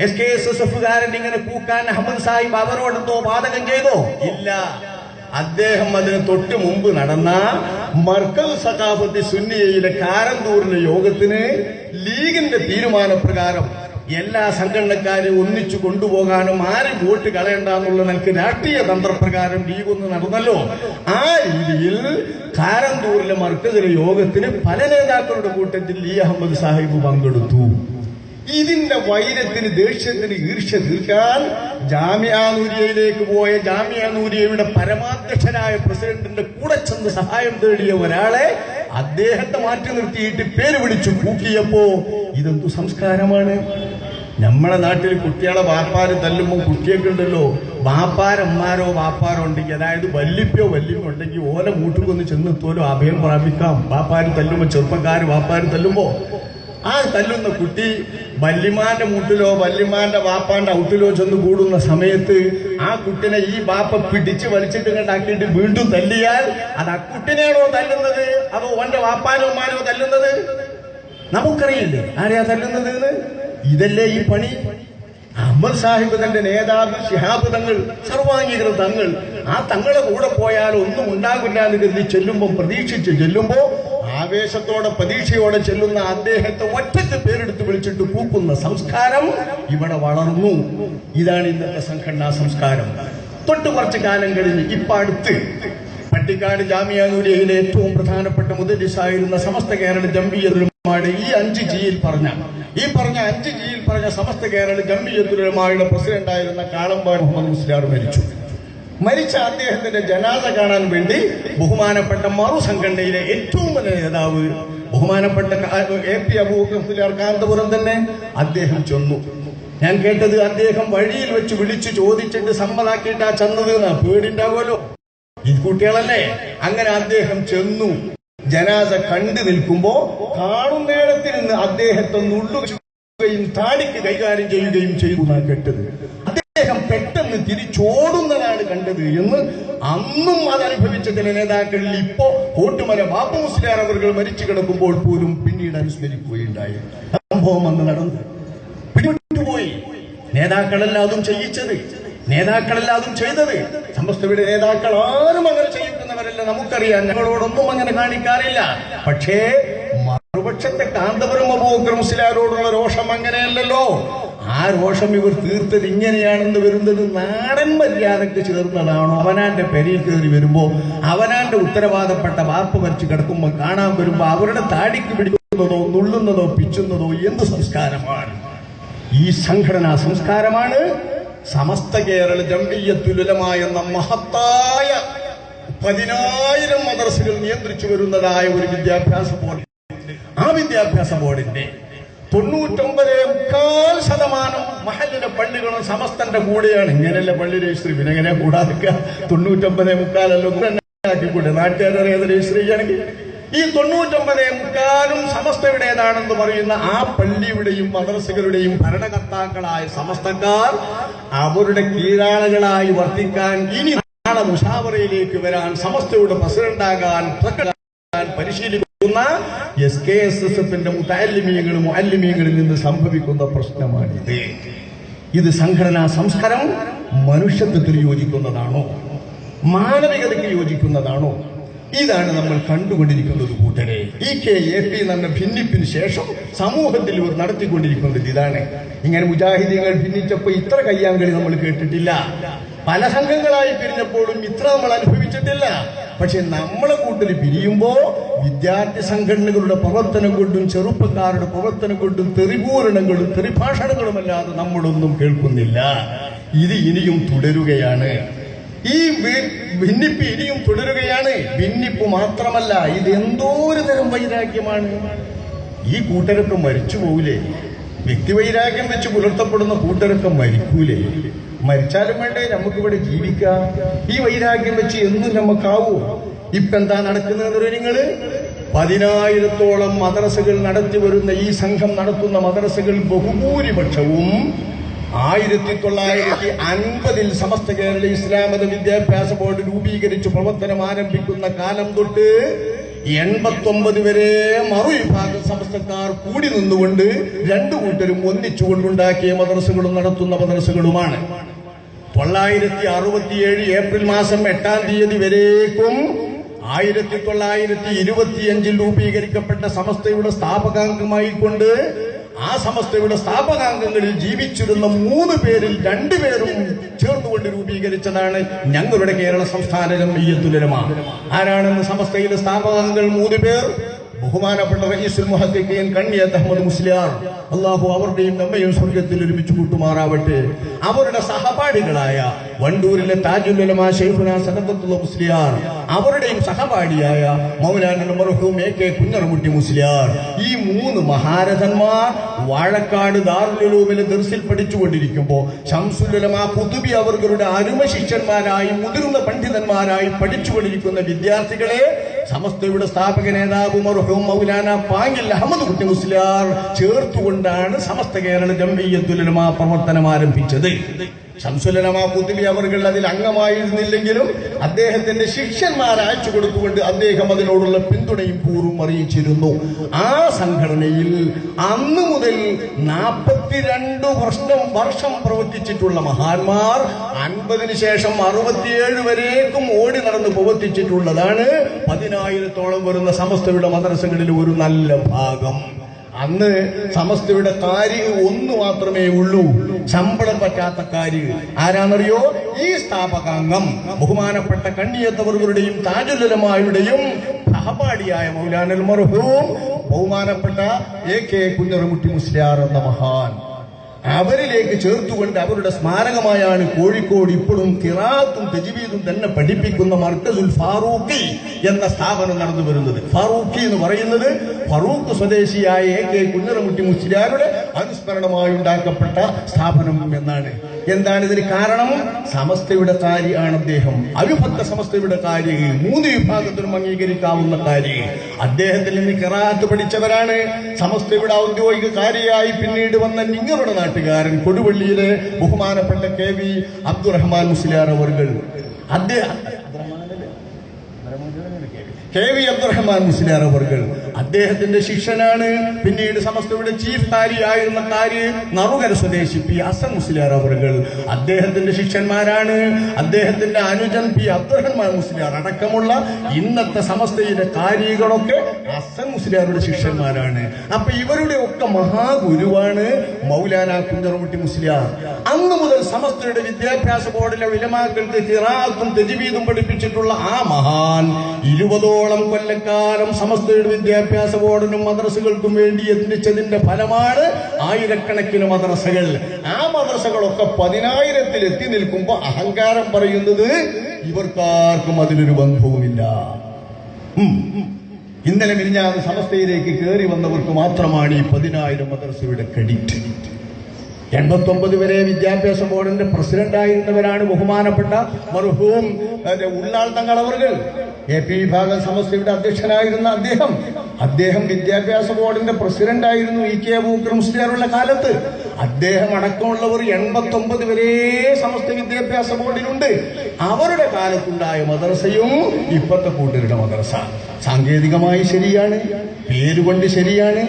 SKSSFകാരൻ ഇങ്ങനെ കൂക്കാൻ അഹമ്മദ് സാഹിബ് അവരോടെന്തോ പാതകം ചെയ്തോ? ഇല്ല. അദ്ദേഹം അതിന് തൊട്ട് മുമ്പ് നടന്ന മർക്കസ് സഖാഫത്ത് സുന്നിയയിലെ കാരന്തൂരിലെ യോഗത്തിന് ലീഗിന്റെ തീരുമാനപ്രകാരം എല്ലാ സംഘടനക്കാരെയും ഒന്നിച്ചു കൊണ്ടുപോകാനും ആരും വോട്ട് കളയണ്ടെന്നുള്ള നിലക്ക് രാഷ്ട്രീയ തന്ത്രപ്രകാരം ലീഗ് ഒന്ന് നടന്നല്ലോ. ആ രീതിയിൽ കാരന്തൂരിലെ മർക്കസിലെ യോഗത്തിന് പല നേതാക്കളുടെ കൂട്ടത്തിൽ അഹമ്മദ് സാഹിബ് പങ്കെടുത്തു. ഇതിന്റെ വൈരത്തിന്, ദേഷ്യത്തിന്, ഈർഷ്യ തീർക്കാൻ ജാമിയ നൂരിയയിലേക്ക് പോയ ജാമിയ നൂരിയയുടെ പരമാധ്യക്ഷനായ പ്രസിഡന്റിന്റെ കൂടെ ചെന്ന് സഹായം തേടിയ ഒരാളെ അദ്ദേഹത്തെ മാറ്റി നിർത്തിയിട്ട് പേര് വിളിച്ചു കൂക്കിയപ്പോ ഇതെന്തു സംസ്കാരമാണ്? നമ്മളെ നാട്ടിൽ കുട്ടികളെ വാപ്പാര് തല്ലുമ്പോൾ കുട്ടിയൊക്കെ ഉണ്ടല്ലോ, വാപ്പാരന്മാരോ വാപ്പാരോ ഉണ്ടെങ്കിൽ, അതായത് വല്ലിപ്പയോ വല്ലിപ്പോ ഉണ്ടെങ്കിൽ ഓല മൂട്ടുകൊന്ന് ചെന്നെത്തോലോ അഭയം പ്രാപിക്കാം. വാപ്പാര് തല്ലുമ്പോ, ചെറുപ്പക്കാര് വാപ്പാര് തല്ലുമ്പോ ആ തല്ലുന്ന കുട്ടി വല്ലിമാന്റെ മുട്ടിലോ വല്ലിമാന്റെ വാപ്പാന്റെ ഔട്ടിലോ ചെന്ന് കൂടുന്ന സമയത്ത് ആ കുട്ടിനെ ഈ ബാപ്പ പിടിച്ച് വലിച്ചിട്ട് കണ്ടാക്കിയിട്ട് വീണ്ടും തല്ലിയാൽ അത് ആ കുട്ടിനെയാണോ തല്ലുന്നത് അതോ ഓന്റെ വാപ്പാനോ ഉമ്മാനോ തല്ലുന്നത്? നമുക്കറിയില്ലേ ആരെയാ തല്ലുന്നത് എന്ന്? ഇതല്ലേ ഈ പണി? അഹമ്മദ് സാഹിബ് തന്റെ നേതാവ് ശിഹാബ് തങ്ങൾ, സർവാംഗീകൃത തങ്ങൾ, ആ തങ്ങളെ കൂടെ പോയാൽ ഒന്നും ഉണ്ടാകില്ല എന്ന് കരുതി ചെല്ലുമ്പോൾ, പ്രതീക്ഷിച്ച് ചെല്ലുമ്പോ ആവേശത്തോടെ പ്രതീക്ഷയോടെ ചെല്ലുന്ന അദ്ദേഹത്തെ ഒറ്റയ്ക്ക് പേരെടുത്ത് വിളിച്ചിട്ട് കൂക്കുന്ന സംസ്കാരം ഇവിടെ വളർന്നു. ഇതാണ് ഇന്നത്തെ സംഘടനാ സംസ്കാരം. തൊട്ട് കുറച്ചു കാലം കഴിഞ്ഞ് ഇപ്പൊ അടുത്ത് പട്ടിക്കാട് ജാമിയ നൂരിയയിലെ ഏറ്റവും പ്രധാനപ്പെട്ട മുദരിസായിരുന്ന സമസ്ത കേരള ജംഇയ്യത്തുൽ ഉലമായുടെ ഈ 5 ജിയിൽ പറഞ്ഞ സമസ്ത കേരള ജംഇയ്യത്തുൽ ഉലമായുടെ പ്രസിഡന്റായിരുന്ന കാളമ്പാട് മുഹമ്മദ് മുസ്ലിയാർ മരിച്ച അദ്ദേഹത്തിന്റെ ജനാസ കാണാൻ വേണ്ടി ബഹുമാനപ്പെട്ട മറു സംഘടനയിലെ ഏറ്റവും വലിയ നേതാവ് ബഹുമാനപ്പെട്ട AP അബൂബക്കർ മുസ്ലിയാർ കാന്തപുരം തന്നെ അദ്ദേഹം ചെന്നു. ഞാൻ കേട്ടത് അദ്ദേഹം വഴിയിൽ വെച്ച് വിളിച്ചു ചോദിച്ചിട്ട് സമ്മതാക്കിയിട്ടാ ചെന്നത്. പേടിണ്ടാവുമല്ലോ, ഈ കുട്ടികളല്ലേ. അങ്ങനെ അദ്ദേഹം ചെന്നു. ജനാസ കണ്ടു നിൽക്കുമ്പോ കാണുന്നിടത്തിൽ നിന്ന് അദ്ദേഹത്തെ നുള്ളുകയും താടിക്ക് കൈകാര്യം ചെയ്യുകയും ചെയ്തു എന്നാണ് കേട്ടത്. അദ്ദേഹം പെട്ടെന്ന് തിരിച്ചോടുന്നതാണ് കണ്ടത് എന്ന് അന്നും അതനുഭവിച്ച ചില നേതാക്കളിൽ ഇപ്പോ കോട്ടുമല ബാപ്പു മുസ്ലിയാർ അവർ മരിച്ചു കിടക്കുമ്പോൾ പോലും പിന്നീട് അനുസ്മരിക്കുകയുണ്ടായി. സംഭവം അന്ന് നടന്നു. പിടിവിട്ടുപോയി. നേതാക്കളെല്ലാതും ചെയ്യിച്ചത്, നേതാക്കളെല്ലാതും ചെയ്തത്. സമസ്തയുടെ നേതാക്കൾ ആരും അങ്ങനെ ചെയ്യിക്കുന്നവരല്ല, നമുക്കറിയാം. ഞങ്ങളോടൊന്നും അങ്ങനെ കാണിക്കാറില്ല. പക്ഷേ മറുപക്ഷത്തെ കാന്തപുരം അബൂബക്കർ മുസ്ലിയാരോടുള്ള രോഷം അങ്ങനെയല്ലല്ലോ. ആ രോഷം ഇവർ തീർത്തത് ഇങ്ങനെയാണെന്ന് വരുന്നത് നാടൻ മര്യാദക്ക് ചേർന്നതാണോ? അവനാന്റെ പെരിയിൽ കയറി വരുമ്പോ അവനാന്റെ ഉത്തരവാദപ്പെട്ട വാർപ്പ് വരച്ച് കിടക്കുമ്പോൾ കാണാൻ വരുമ്പോ അവരുടെ താടിക്ക് പിടിക്കുന്നതോ നുള്ളുന്നതോ പിച്ചുന്നതോ എന്ത് സംസ്കാരമാണ്? ഈ സംഘടനാ സംസ്കാരമാണ് സമസ്ത കേരള ജംഇയ്യത്തുൽ ഉലമ എന്ന മഹത്തായ 10,000 മദ്രസകൾ നിയന്ത്രിച്ചു വരുന്നതായ ഒരു വിദ്യാഭ്യാസ ബോർഡ്. ആ വിദ്യാഭ്യാസ ബോർഡിന്റെ 99.4% മഹല്ലിലെ പള്ളികളും സമസ്തന്റെ കൂടെയാണ്. ഇങ്ങനെയല്ല പള്ളി രജിസ്റ്റർ, പിന്നെ എങ്ങനെ കൂടാതെ 99.4% കൂടെ നാട്ടുകാരേത് രജിസ്റ്റർ ചെയ്യുകയാണെങ്കിൽ ഈ 99.4% സമസ്തയുടേതാണെന്ന് പറയുന്ന ആ പള്ളിയുടെയും മദ്രസകളുടെയും ഭരണകർത്താക്കളായ സമസ്തക്കാർ അവരുടെ കീഴാളുകളായി വർത്തിക്കാൻ ഇനി നാളെ മുഷാവറയിലേക്ക് വരാൻ, സമസ്തയുടെ പ്രസിഡന്റാകാൻ പരിശീലിക്കുന്ന SKSSFന്റെ മുഅല്ലിമീങ്ങളിൽ നിന്ന് സംഭവിക്കുന്ന പ്രശ്നമാണിത്. ഇത് സംഘടനാ സംസ്കാരം മനുഷ്യത്വത്തിന് യോജിക്കുന്നതാണോ? മാനവികതയ്ക്ക് യോജിക്കുന്നതാണോ? ഇതാണ് നമ്മൾ കണ്ടുകൊണ്ടിരിക്കുന്നത് കൂട്ടരെ. AK എന്ന ഭിന്നിപ്പിന് ശേഷം സമൂഹത്തിൽ ഇവർ നടത്തിക്കൊണ്ടിരിക്കുന്നത് ഇതാണ്. ഇങ്ങനെ മുജാഹിദീങ്ങൾ ഭിന്നിച്ചപ്പോ ഇത്ര കയ്യാങ്കളി നമ്മൾ കേട്ടിട്ടില്ല. പല സംഘങ്ങളായി പിരിഞ്ഞപ്പോഴും ഇത്ര നമ്മൾ അനുഭവിച്ചിട്ടില്ല. പക്ഷെ നമ്മളെ കൂട്ടർ പിരിയുമ്പോ വിദ്യാർത്ഥി സംഘടനകളുടെ പ്രവർത്തനം കൊണ്ടും ചെറുപ്പക്കാരുടെ പ്രവർത്തനം കൊണ്ടും തെറിപൂരണങ്ങളും തെറിഭാഷണങ്ങളുമല്ലാതെ നമ്മളൊന്നും കേൾക്കുന്നില്ല. ഇത് ഇനിയും തുടരുകയാണ്. ഈ ഭിന്നിപ്പ് ഇനിയും തുടരുകയാണ്. ഭിന്നിപ്പ് മാത്രമല്ല, ഇത് എന്തോ ഒരു തരം വൈരാഗ്യമാണ്. ഈ കൂട്ടരൊക്കെ മരിച്ചു പോവില്ലേ? വ്യക്തിവൈരാഗ്യം വെച്ച് പുലർത്തപ്പെടുന്ന കൂട്ടരൊക്കെ മരിക്കൂലേ? മരിച്ചാലും വേണ്ടേ നമുക്കിവിടെ ജീവിക്കാം? ഈ വൈരാഗ്യം വെച്ച് എന്നും നമുക്കാവൂ? ഇപ്പെന്താ നടക്കുന്നത്? നിങ്ങള് 10,000-ഓളം മദ്രസകൾ നടത്തി വരുന്ന ഈ സംഘം നടത്തുന്ന മദ്രസകൾ ബഹുഭൂരിപക്ഷവും 1950 സമസ്ത കേരള ഇസ്ലാമത വിദ്യാഭ്യാസ ബോർഡ് രൂപീകരിച്ച് പ്രവർത്തനം ആരംഭിക്കുന്ന കാലം തൊട്ട് 89 വരെ മറുവിഭാഗം സമസ്തക്കാർ കൂടി നിന്നുകൊണ്ട് രണ്ടു കൂട്ടരും ഒന്നിച്ചുകൊണ്ടുണ്ടാക്കിയ മദ്രസകളും നടത്തുന്ന മദ്രസകളുമാണ്. 967 ഏപ്രിൽ മാസം 8-ാം തീയതി വരേക്കും 1925 രൂപീകരിക്കപ്പെട്ട സമസ്തയുടെ സ്ഥാപകാംഗമായിക്കൊണ്ട് ആ സമസ്തയുടെ സ്ഥാപകാംഗങ്ങളിൽ ജീവിച്ചിരുന്ന 3 പേരിൽ 2 പേരും ചേർന്നുകൊണ്ട് രൂപീകരിച്ചതാണ് ഞങ്ങളുടെ കേരള സംസ്ഥാന ജംഇയ്യത്തുൽ ഉലമ. ആരാണെന്ന് സമസ്തയിലെ സ്ഥാപകാംഗങ്ങൾ 3 പേർ? ബഹുമാനപ്പെട്ട റഈസുൽ മുഹദ്ദിഖീൻ കണ്ണിയത്ത് അഹ്മദ് മുസ്ലിയാർ, അല്ലാഹു അവരുടെയും നമ്മയും സ്വർഗ്ഗത്തിൽ ഒരുമിച്ച് കൂട്ടുമാറാവട്ടെ. അവരുടെ സഹപാഠികളായ വണ്ടൂരിലെ താജുൽ ഉലമ ശൈഖുനാ സദഖത്തുള്ള മുസ്ലിയാർ, അവരുടെയും സഹപാഠിയായ മൗലാന മർഹൂം AK കുഞ്ഞറമുട്ടി മുസ്ലിയാർ. ഈ 3 മഹാരഥന്മാർ വാഴക്കാട് ദാറുൽ ഉലൂമിലെ ദർസിൽ പഠിച്ചുകൊണ്ടിരിക്കുമ്പോൾ ശംസുൽ ഉലമ ഖുതുബി അവരുടെ അരുമ ശിഷ്യന്മാരായി മുതിർന്ന പണ്ഡിതന്മാരായി പഠിച്ചുകൊണ്ടിരിക്കുന്ന വിദ്യാർത്ഥികളെ സമസ്തയുടെ സ്ഥാപക നേതാവ് മർഹൂം മൗലാന പാങ്ങിൽ അഹമ്മദ് കുട്ടി മുസ്ലിയാർ ചേർത്തുകൊണ്ടാണ് സമസ്ത കേരള ജംഇയ്യത്തുൽ ഉലമ പ്രവർത്തനം ആരംഭിച്ചത്. ശംസുൽ ഉലമ ഖുതുബി അവർ അതിൽ അംഗമായിരുന്നില്ലെങ്കിലും അദ്ദേഹത്തിന്റെ ശിഷ്യന്മാർ അയച്ചു കൊടുത്തുകൊണ്ട് അദ്ദേഹം അതിനോടുള്ള പിന്തുണയും കൂറും അറിയിച്ചിരുന്നു. ആ സംഘടനയിൽ അന്നു മുതൽ 42 വർഷം പ്രവർത്തിച്ചിട്ടുള്ള മഹാന്മാർ 50-ന് ശേഷം 67 വരേക്കും ഓടി നടന്ന് പ്രവർത്തിച്ചിട്ടുള്ളതാണ് 10,000-ഓളം വരുന്ന സമസ്തയുടെ മദ്രസകളിൽ ഒരു നല്ല ഭാഗം. അന്ന് സമസ്തയുടെ കാരി 1 മാത്രമേ ഉള്ളൂ, ശമ്പളം പറ്റാത്ത കാരി. ആരാന്നറിയോ? ഈ സ്ഥാപകാംഗം ബഹുമാനപ്പെട്ട കണ്ണിയത്തവറുകളുടെയും താജുൽ ഉലമായുടെയും സഹപാഠിയായ മൗലാനൽ മർഹൂം ബഹുമാനപ്പെട്ട AK കുഞ്ഞറമുട്ടി മുസ്ലിയാർ എന്ന മഹാൻ. അവരിലേക്ക് ചേർത്തുകൊണ്ട് അവരുടെ സ്മാരകമായാണ് കോഴിക്കോട് ഇപ്പോഴും ഖിറാഅത്തും തജ്വീദും തന്നെ പഠിപ്പിക്കുന്ന മർക്കസുൽ ഫാറൂഖി എന്ന സ്ഥാപനം നടന്നു വരുന്നത്. ഫാറൂഖി എന്ന് പറയുന്നത് ഫറൂഖ് സ്വദേശിയായ AK കുഞ്ഞറമുട്ടി മുസ്ലിയാരുടെ അനുസ്മരണമായി ഉണ്ടാക്കപ്പെട്ട സ്ഥാപനം എന്നാണ്. എന്താണ് ഇതിന് കാരണം? സമസ്തയുടെ കാരിയാണ് അദ്ദേഹം. അവിഭക്ത സമസ്തയുടെ കാരി, 3 വിഭാഗത്തിനും അംഗീകരിക്കാവുന്ന കാരി. അദ്ദേഹത്തിൽ നിന്ന് ഖിറാഅത്ത് പഠിച്ചവരാണ്. സമസ്തയുടെ ഔദ്യോഗിക കാരിയായി പിന്നീട് വന്ന നിങ്ങളുടെ നാട്ടുകാരൻ കൊടുവള്ളിയിലെ ബഹുമാനപ്പെട്ട KV അബ്ദുറഹ്മാൻ മുസ്ലിയാർ അവർകൾ. KV അബ്ദുറഹ്മാൻ മുസ്ലിയാർ അവർകൾ അദ്ദേഹത്തിന്റെ ശിഷ്യനാണ്. പിന്നീട് സമസ്തയുടെ ചീഫ് കാരിയായിരുന്ന കാരി നറുകര സ്വദേശി P ഹസൻ മുസ്ലിയാർ അവർകൾ അദ്ദേഹത്തിന്റെ ശിഷ്യന്മാരാണ്. അദ്ദേഹത്തിന്റെ അനുജൻ P അബ്ദുറഹ്മാൻ മുസ്ലിയാർ അടക്കമുള്ള ഇന്നത്തെ സമസ്തയുടെ കാരികളൊക്കെ ഹസൻ മുസ്ലിയാരുടെ ശിഷ്യന്മാരാണ്. അപ്പൊ ഇവരുടെ ഒക്കെ മഹാഗുരുവാണ് മൗലാന കുഞ്ഞറമുട്ടി മുസ്ലിയാർ. അന്നു മുതൽ സമസ്തയുടെ വിദ്യാഭ്യാസ ബോർഡിലെ ഉലമാക്കൾക്ക് ഖിറാഅത്തും തജ്വീദും പഠിപ്പിച്ചിട്ടുള്ള ആ മഹാൻ 20ഓളം കൊല്ലക്കാലം സമസ്തയുടെ വിദ്യാഭ്യാസ ബോർഡിനും മദ്രസകൾക്കും വേണ്ടി എത്തിച്ചതിന്റെ ഫലമാണ് ആയിരക്കണക്കിന് മദ്രസകൾ. ആ മദ്രസകളൊക്കെ 10,000-ൽ എത്തി നിൽക്കുമ്പോ അഹങ്കാരം പറയുന്നത് ഇവർക്കാർക്കും അതിലൊരു ബന്ധവുമില്ല. ഇന്നലെ മിനിഞ്ഞാന്ന് സമസ്തയിലേക്ക് കയറി വന്നവർക്ക് മാത്രമാണ് ഈ 10,000 മദ്രസയുടെ ക്രെഡിറ്റ്. 89 വരെ വിദ്യാഭ്യാസ ബോർഡിന്റെ പ്രസിഡന്റായിരുന്നവരാണ് ബഹുമാനപ്പെട്ട മർഹൂം ഉള്ളാൾ തങ്ങൾ അവർകൾ. AP വിഭാഗം സമസ്തയുടെ അധ്യക്ഷനായിരുന്ന അദ്ദേഹം വിദ്യാഭ്യാസ ബോർഡിന്റെ പ്രസിഡന്റായിരുന്നു EK അബൂബക്കർ മുസ്ലിയാറുള്ള കാലത്ത്. അദ്ദേഹം അടക്കമുള്ളവർ 89 വരെ സമസ്ത വിദ്യാഭ്യാസ ബോർഡിലുണ്ട്. അവരുടെ കാലത്തുണ്ടായ മദ്രസയും ഇപ്പത്തെ കൂട്ടരുടെ മദ്രസ സാങ്കേതികമായി ശരിയാണ്, പേരുകൊണ്ട് ശരിയാണ്,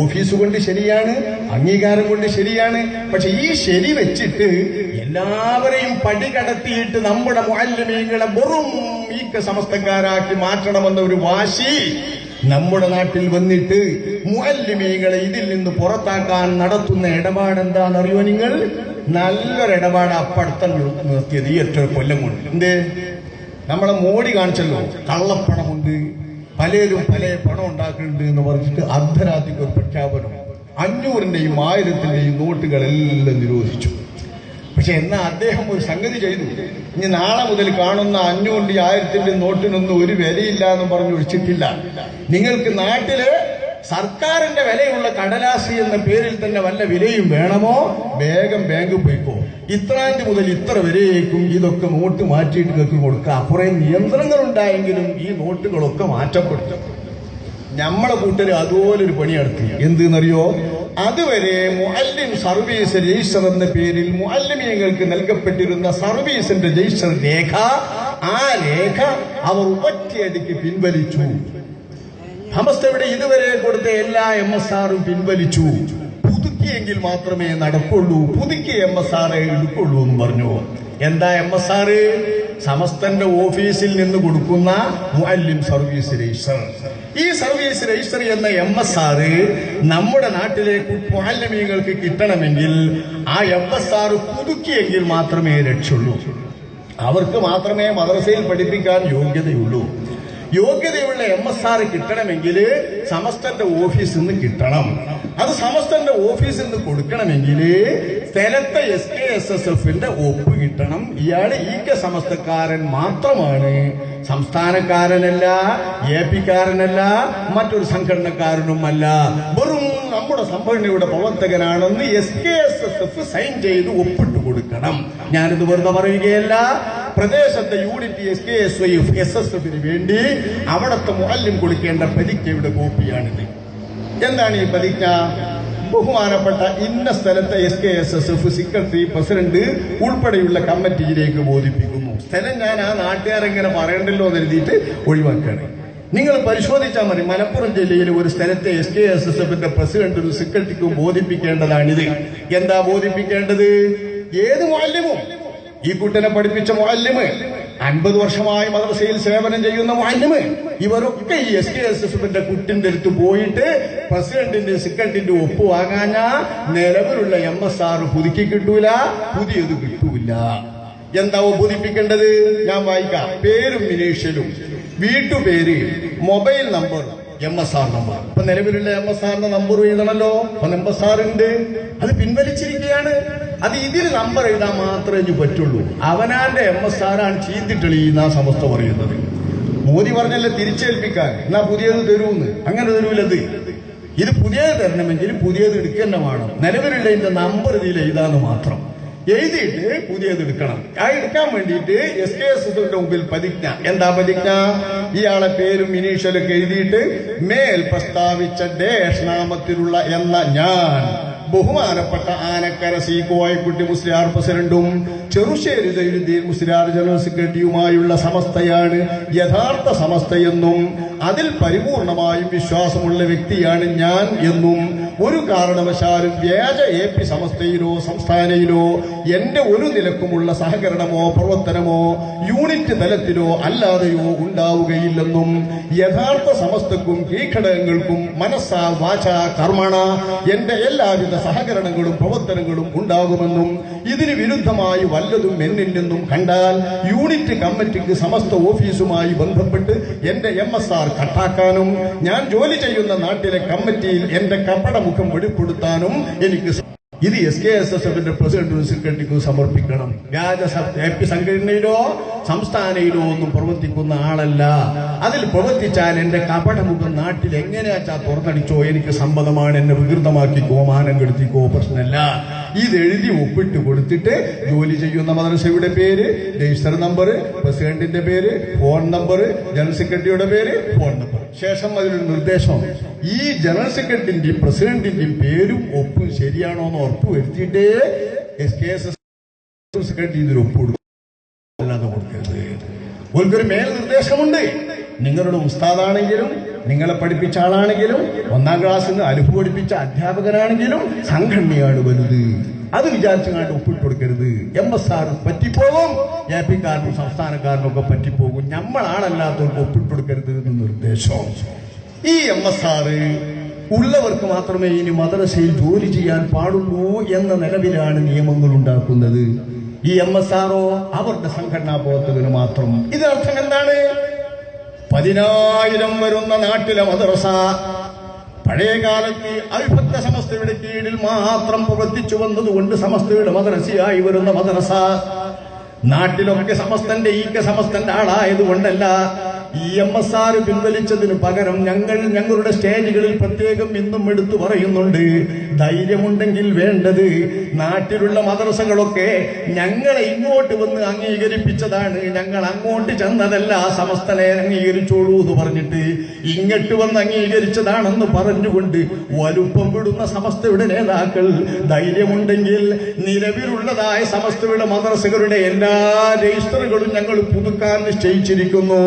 ഓഫീസ് കൊണ്ട് ശരിയാണ്, അംഗീകാരം കൊണ്ട് ശരിയാണ്. പക്ഷെ ഈ ശരി വെച്ചിട്ട് എല്ലാവരെയും പടികടത്തിയിട്ട് നമ്മുടെ മുഅല്ലിമീങ്ങളെ വെറും ഈക്ക സമസ്തക്കാരാക്കി മാറ്റണമെന്ന ഒരു വാശി നമ്മുടെ നാട്ടിൽ വന്നിട്ട് മുഅല്ലിമീങ്ങളെ ഇതിൽ നിന്ന് പുറത്താക്കാൻ നടത്തുന്ന ഇടപാട് എന്താണെന്നറിയോ നിങ്ങൾ? നല്ലൊരു ഇടപാട് അപ്പടുത്തം നിർത്തിയത് ഈ 8 കൊല്ലം കൊണ്ട്. എന്തേ? നമ്മളെ മോഡി കാണിച്ചല്ലോ, കള്ളപ്പണമുണ്ട്, പലരും പല പണം ഉണ്ടാക്കുന്നുണ്ട് എന്ന് പറഞ്ഞിട്ട് അർദ്ധരാത്രിക്ക് ഒരു പ്രഖ്യാപനം. 500-ന്റെയും 1000-ന്റെയും നോട്ടുകളെല്ലാം നിരോധിച്ചു. പക്ഷെ എന്നാ അദ്ദേഹം ഒരു സംഗതി ചെയ്തു. ഇനി നാളെ മുതൽ കാണുന്ന 500-ന്റെയും 1000-ന്റെയും നോട്ടിനൊന്നും ഒരു വിലയില്ല എന്ന് പറഞ്ഞു ഒഴിച്ചിട്ടില്ല. നിങ്ങൾക്ക് നാട്ടില് സർക്കാരിന്റെ വിലയുള്ള കടലാസി എന്ന പേരിൽ തന്നെ വല്ല വിലയും വേണമോ, വേഗം ബാങ്കിൽ പോയിക്കോ. ഇത്രാം തീയതി മുതൽ ഇത്ര വരെയേക്കും ഇതൊക്കെ നോട്ട് മാറ്റിയിട്ട് നിങ്ങൾക്ക് കൊടുക്കുക. കുറെ നിയന്ത്രണങ്ങൾ ഉണ്ടായെങ്കിലും ഈ നോട്ടുകളൊക്കെ മാറ്റപ്പെടും. നമ്മളെ കൂട്ടര് അതുപോലൊരു പണി നടത്തി. എന്തെന്നറിയോ? അതുവരെ മുഅല്ലിം സർവീസ് രജിസ്റ്റർ എന്ന പേരിൽ മുഅല്ലിമീങ്ങൾക്ക് നൽകപ്പെട്ടിരുന്ന സർവീസിന്റെ രജിസ്റ്റർ രേഖ, ആ രേഖ അവർ ഒറ്റയടിക്ക് പിൻവലിച്ചു. സമസ്തയുടെ ഇതുവരെ കൊടുത്ത എല്ലാ MSRും പിൻവലിച്ചു. പുതുക്കിയെങ്കിൽ മാത്രമേ നടക്കുള്ളൂ, പുതുക്കിയ MSR എടുക്കുള്ളൂ എന്ന് പറഞ്ഞു. എന്താ MSR? സമസ്തന്റെ ഓഫീസിൽ നിന്ന് കൊടുക്കുന്ന മുഅല്ലിം സർവീസ് രജിസ്റ്റർ. ഈ സർവീസ് രജിസ്റ്റർ എന്ന MSR നമ്മുടെ നാട്ടിലെ മുഅല്ലിമീങ്ങൾക്ക് കിട്ടണമെങ്കിൽ ആ MSR പുതുക്കിയെങ്കിൽ മാത്രമേ രക്ഷയുള്ളൂ. അവർക്ക് മാത്രമേ മദ്രസയിൽ പഠിപ്പിക്കാൻ യോഗ്യതയുള്ളൂ. യോഗ്യതയുള്ള MSR കിട്ടണമെങ്കിൽ സമസ്തന്റെ ഓഫീസിൽ നിന്ന് കിട്ടണം. അത് സമസ്തന്റെ ഓഫീസിൽ നിന്ന് കൊടുക്കണമെങ്കിൽ സ്ഥലത്തെ SKSSFന്റെ ഒപ്പ് കിട്ടണം. ഇയാള് ഈക്ക സമസ്തക്കാരൻ മാത്രമാണ്, സംസ്ഥാനക്കാരനല്ല, AP-കാരനല്ല, മറ്റൊരു സംഘടനക്കാരനുമല്ല, വെറും നമ്മുടെ സംഘടനയുടെ പ്രവർത്തകനാണെന്ന് SKSSF സൈൻ ചെയ്ത് ഒപ്പിട്ട് കൊടുക്കണം. ഞാനിത് വെറുതെ പറയുകയല്ല. പ്രദേശത്തെ യൂണിറ്റ് SKSYF SSFന് വേണ്ടി അവിടുത്തെ മുഅല്ലിം കൊടുക്കേണ്ട പ്രതിജ്ഞയുടെ കോപ്പിയാണിത്. എന്താണ് ഈ പ്രതിജ്ഞ? ബഹുമാനപ്പെട്ട ഇന്ന സ്ഥലത്തെ SKSSF സെക്രട്ടറി, പ്രസിഡന്റ് ഉൾപ്പെടെയുള്ള കമ്മിറ്റിയിലേക്ക് ബോധിപ്പിക്കുന്നു. സ്ഥലം ഞാൻ ആ നാട്ടുകാരെങ്ങനെ പറയണ്ടല്ലോ എന്ന് എഴുതിയിട്ട് ഒഴിവാക്കുകയാണ്. നിങ്ങൾ പരിശോധിച്ചാൽ മതി. മലപ്പുറം ജില്ലയിലെ ഒരു സ്ഥലത്തെ SKSSFന്റെ പ്രസിഡന്റിനും സെക്രട്ടറിക്കും ബോധിപ്പിക്കേണ്ടതാണിത്. എന്താ ബോധിപ്പിക്കേണ്ടത്? ഏത് മുഅല്ലിമും, ഈ കുട്ടനെ പഠിപ്പിച്ച മുഅല്ലിമ്, 50 വർഷമായി മദ്രസയിൽ സേവനം ചെയ്യുന്ന മുഅല്ലിമ്, ഇവരൊക്കെ ഈ SKSSFന്റെ കുട്ടിന്റെ അടുത്ത് പോയിട്ട് പ്രസിഡന്റിന്റെ സെക്രട്ടറിന്റെ ഒപ്പ് വാങ്ങാഞ്ഞാ നിലവിലുള്ള MSR പുതുക്കി കിട്ടൂല, പുതിയത് കിട്ടൂല. എന്താവോ ബോധിപ്പിക്കേണ്ടത്? ഞാൻ വായിക്കാം. പേരും ഇനീഷ്യലും, വീട്ടുപേര്, മൊബൈൽ നമ്പർ, MSR നമ്പർ. ഇപ്പൊ നിലവിലുള്ള MSRന്റെ നമ്പർ എഴുതണല്ലോ. അപ്പൊ MSR ഉണ്ട്, അത് പിൻവലിച്ചിരിക്കുകയാണ്. അത് ഇതിൽ നമ്പർ എഴുതാൻ മാത്രമേ ഇനി പറ്റുള്ളൂ. അവനാന്റെ MSR ആണ് ചീന്തിട്ടെളിയുന്ന സമസ്ത പറയുന്നത്. മോദി പറഞ്ഞല്ലേ തിരിച്ചേൽപ്പിക്കാൻ, എന്നാ പുതിയത് തരൂന്ന്. അങ്ങനെ തരൂലത്. ഇത് പുതിയത് തരണമെങ്കിൽ പുതിയത് എടുക്കുക വേണം. നിലവിലുള്ള ഇതിന്റെ നമ്പർ ഇതിൽ എഴുതാന്ന് മാത്രം. എഴുതിയിട്ട് പുതിയത് എടുക്കണം. ആ എടുക്കാൻ വേണ്ടിയിട്ട് SKSSന്റെ മുമ്പിൽ പ്രതിജ്ഞ. എന്താ പ്രതിജ്ഞ? ഇയാളെ പേരും ഇനീഷ്യലൊക്കെ എഴുതിയിട്ട് മേൽ പ്രസ്താവിച്ച ഡേഷ് നാമത്തിലുള്ള എന്ന ഞാൻ ബഹുമാനപ്പെട്ട ആനക്കര സി കോയക്കുട്ടി മുസ്ലിയാർ പ്രസിഡന്റും ചെറുശ്ശേരി സൈനുദ്ദീൻ മുസ്ലിയാർ ജനറൽ സെക്രട്ടറിയുമായുള്ള സമസ്തയാണ് യഥാർത്ഥ സമസ്തയെന്നും അതിൽ പരിപൂർണമായും വിശ്വാസമുള്ള വ്യക്തിയാണ് ഞാൻ എന്നും ഒരു കാരണവശാലും വ്യാജ AP സമസ്തയിലോ സംസ്ഥാനയിലോ എന്റെ ഒരു നിലക്കുമുള്ള സഹകരണമോ പ്രവർത്തനമോ യൂണിറ്റ് തലത്തിലോ അല്ലാതെയോ ഉണ്ടാവുകയില്ലെന്നും യഥാർത്ഥ സമസ്തക്കും കീഴ്ഘടകങ്ങൾക്കും മനസ്സാ വാച കർമ്മണ എന്റെ എല്ലാവിധ സഹകരണങ്ങളും പ്രവർത്തനങ്ങളും ഉണ്ടാകുമെന്നും ഇതിന് വിരുദ്ധമായി വല്ലതും എന്നിൽ നിന്നും കണ്ടാൽ യൂണിറ്റ് കമ്മിറ്റിക്ക് സമസ്ത ഓഫീസുമായി ബന്ധപ്പെട്ട് എന്റെ MSR കട്ടാക്കാനും ഞാൻ ജോലി ചെയ്യുന്ന നാട്ടിലെ കമ്മിറ്റിയിൽ എന്റെ കപടമുഖം വെളിപ്പെടുത്താനും എനിക്ക് ഇത് SKSSന്റെ പ്രസിഡന്റിനും സെക്രട്ടറിക്കും സമർപ്പിക്കണം. വ്യാജ AP സംഘടനയിലോ സംസ്ഥാനയിലോ ഒന്നും പ്രവർത്തിക്കുന്ന ആളല്ല. അതിൽ പ്രവർത്തിച്ചാൽ എന്റെ കപടമുഖം നാട്ടിൽ എങ്ങനെയാച്ചാ തുറന്നടിച്ചോ എനിക്ക് സമ്മതമാണ്. എന്നെ വികൃതമാക്കിക്കോ, മാനം കെടുത്തിക്കോ, പ്രശ്നമല്ല. ഇതെഴുതി ഒപ്പിട്ട് കൊടുത്തിട്ട് ജോലി ചെയ്യുന്ന മദ്രസയുടെ പേര്, രജിസ്റ്റർ നമ്പർ, പ്രസിഡന്റിന്റെ പേര്, ഫോൺ നമ്പർ, ജനറൽ സെക്രട്ടറിയുടെ പേര്, ഫോൺ നമ്പർ. ശേഷം അതിലൊരു നിർദ്ദേശം, ഈ ജനറൽ സെക്രട്ടറിന്റെയും പ്രസിഡന്റിന്റെയും പേരും ഒപ്പും ശരിയാണോ എന്ന് ഉറപ്പ് വരുത്തിയിട്ടേ SKSS സെക്രട്ടറി ഇതിൽ ഒപ്പ് കൊടുക്കും, അല്ലാതെ കൊടുക്കരുത്. ഒരു മേൽ നിർദ്ദേശമുണ്ട്. നിങ്ങളുടെ ഉസ്താദാണെങ്കിലും നിങ്ങളെ പഠിപ്പിച്ച ആളാണെങ്കിലും 1ാം ക്ലാസ്സിൽ നിന്ന് അലുഫ് പഠിപ്പിച്ച അധ്യാപകനാണെങ്കിലും സംഘടനയാണ് വലുത്. അത് വിചാരിച്ചങ്ങാണ്ട് ഒപ്പിട്ട് കൊടുക്കരുത്. MSR പറ്റിപ്പോകും, AP കാരനും സംസ്ഥാനക്കാരനും ഒക്കെ പറ്റിപ്പോകും. നമ്മളാണല്ലാത്തവർക്ക് ഒപ്പിട്ട് കൊടുക്കരുത് എന്ന് നിർദ്ദേശം. ഈ MSR ഉള്ളവർക്ക് മാത്രമേ ഇനി മദ്രസയിൽ ജോലി ചെയ്യാൻ പാടുള്ളൂ എന്ന നിലവിലാണ് നിയമങ്ങൾ ഉണ്ടാക്കുന്നത്. ഈ MSRO അവരുടെ സംഘടനാ പ്രവർത്തകന് മാത്രം. ഇതിനർത്ഥം എന്താണ്? 10,000 വരുന്ന നാട്ടിലെ മദ്രസ പഴയകാലത്ത് അവിഭക്ത സമസ്തയുടെ കീഴിൽ മാത്രം പ്രവർത്തിച്ചു വന്നതുകൊണ്ട് സമസ്തയുടെ മദ്രസയായി വരുന്ന മദ്രസ നാട്ടിലൊക്കെ സമസ്തന്റെ സമസ്തന്റെ ആളായതുകൊണ്ടല്ല. ഈ MSR പിൻവലിച്ചതിന് പകരം ഞങ്ങളുടെ സ്റ്റേജുകളിൽ പ്രത്യേകം ഇന്നും എടുത്തു പറയുന്നുണ്ട്, ധൈര്യമുണ്ടെങ്കിൽ വേണ്ടത് നാട്ടിലുള്ള മദ്രസകളൊക്കെ ഞങ്ങളെ ഇങ്ങോട്ട് വന്ന് അംഗീകരിപ്പിച്ചതാണ്, ഞങ്ങൾ അങ്ങോട്ട് ചെന്നതല്ല, സമസ്തനെ അംഗീകരിച്ചോളൂ എന്ന് പറഞ്ഞിട്ട് ഇങ്ങോട്ട് വന്ന് അംഗീകരിച്ചതാണെന്ന് പറഞ്ഞുകൊണ്ട് വലുപ്പം വിടുന്ന സമസ്തയുടെ നേതാക്കൾ ധൈര്യമുണ്ടെങ്കിൽ നിലവിലുള്ളതായ സമസ്തയുടെ മദ്രസകളുടെ എല്ലാ രജിസ്റ്ററുകളും ഞങ്ങൾ പുതുക്കാൻ നിശ്ചയിച്ചിരിക്കുന്നു.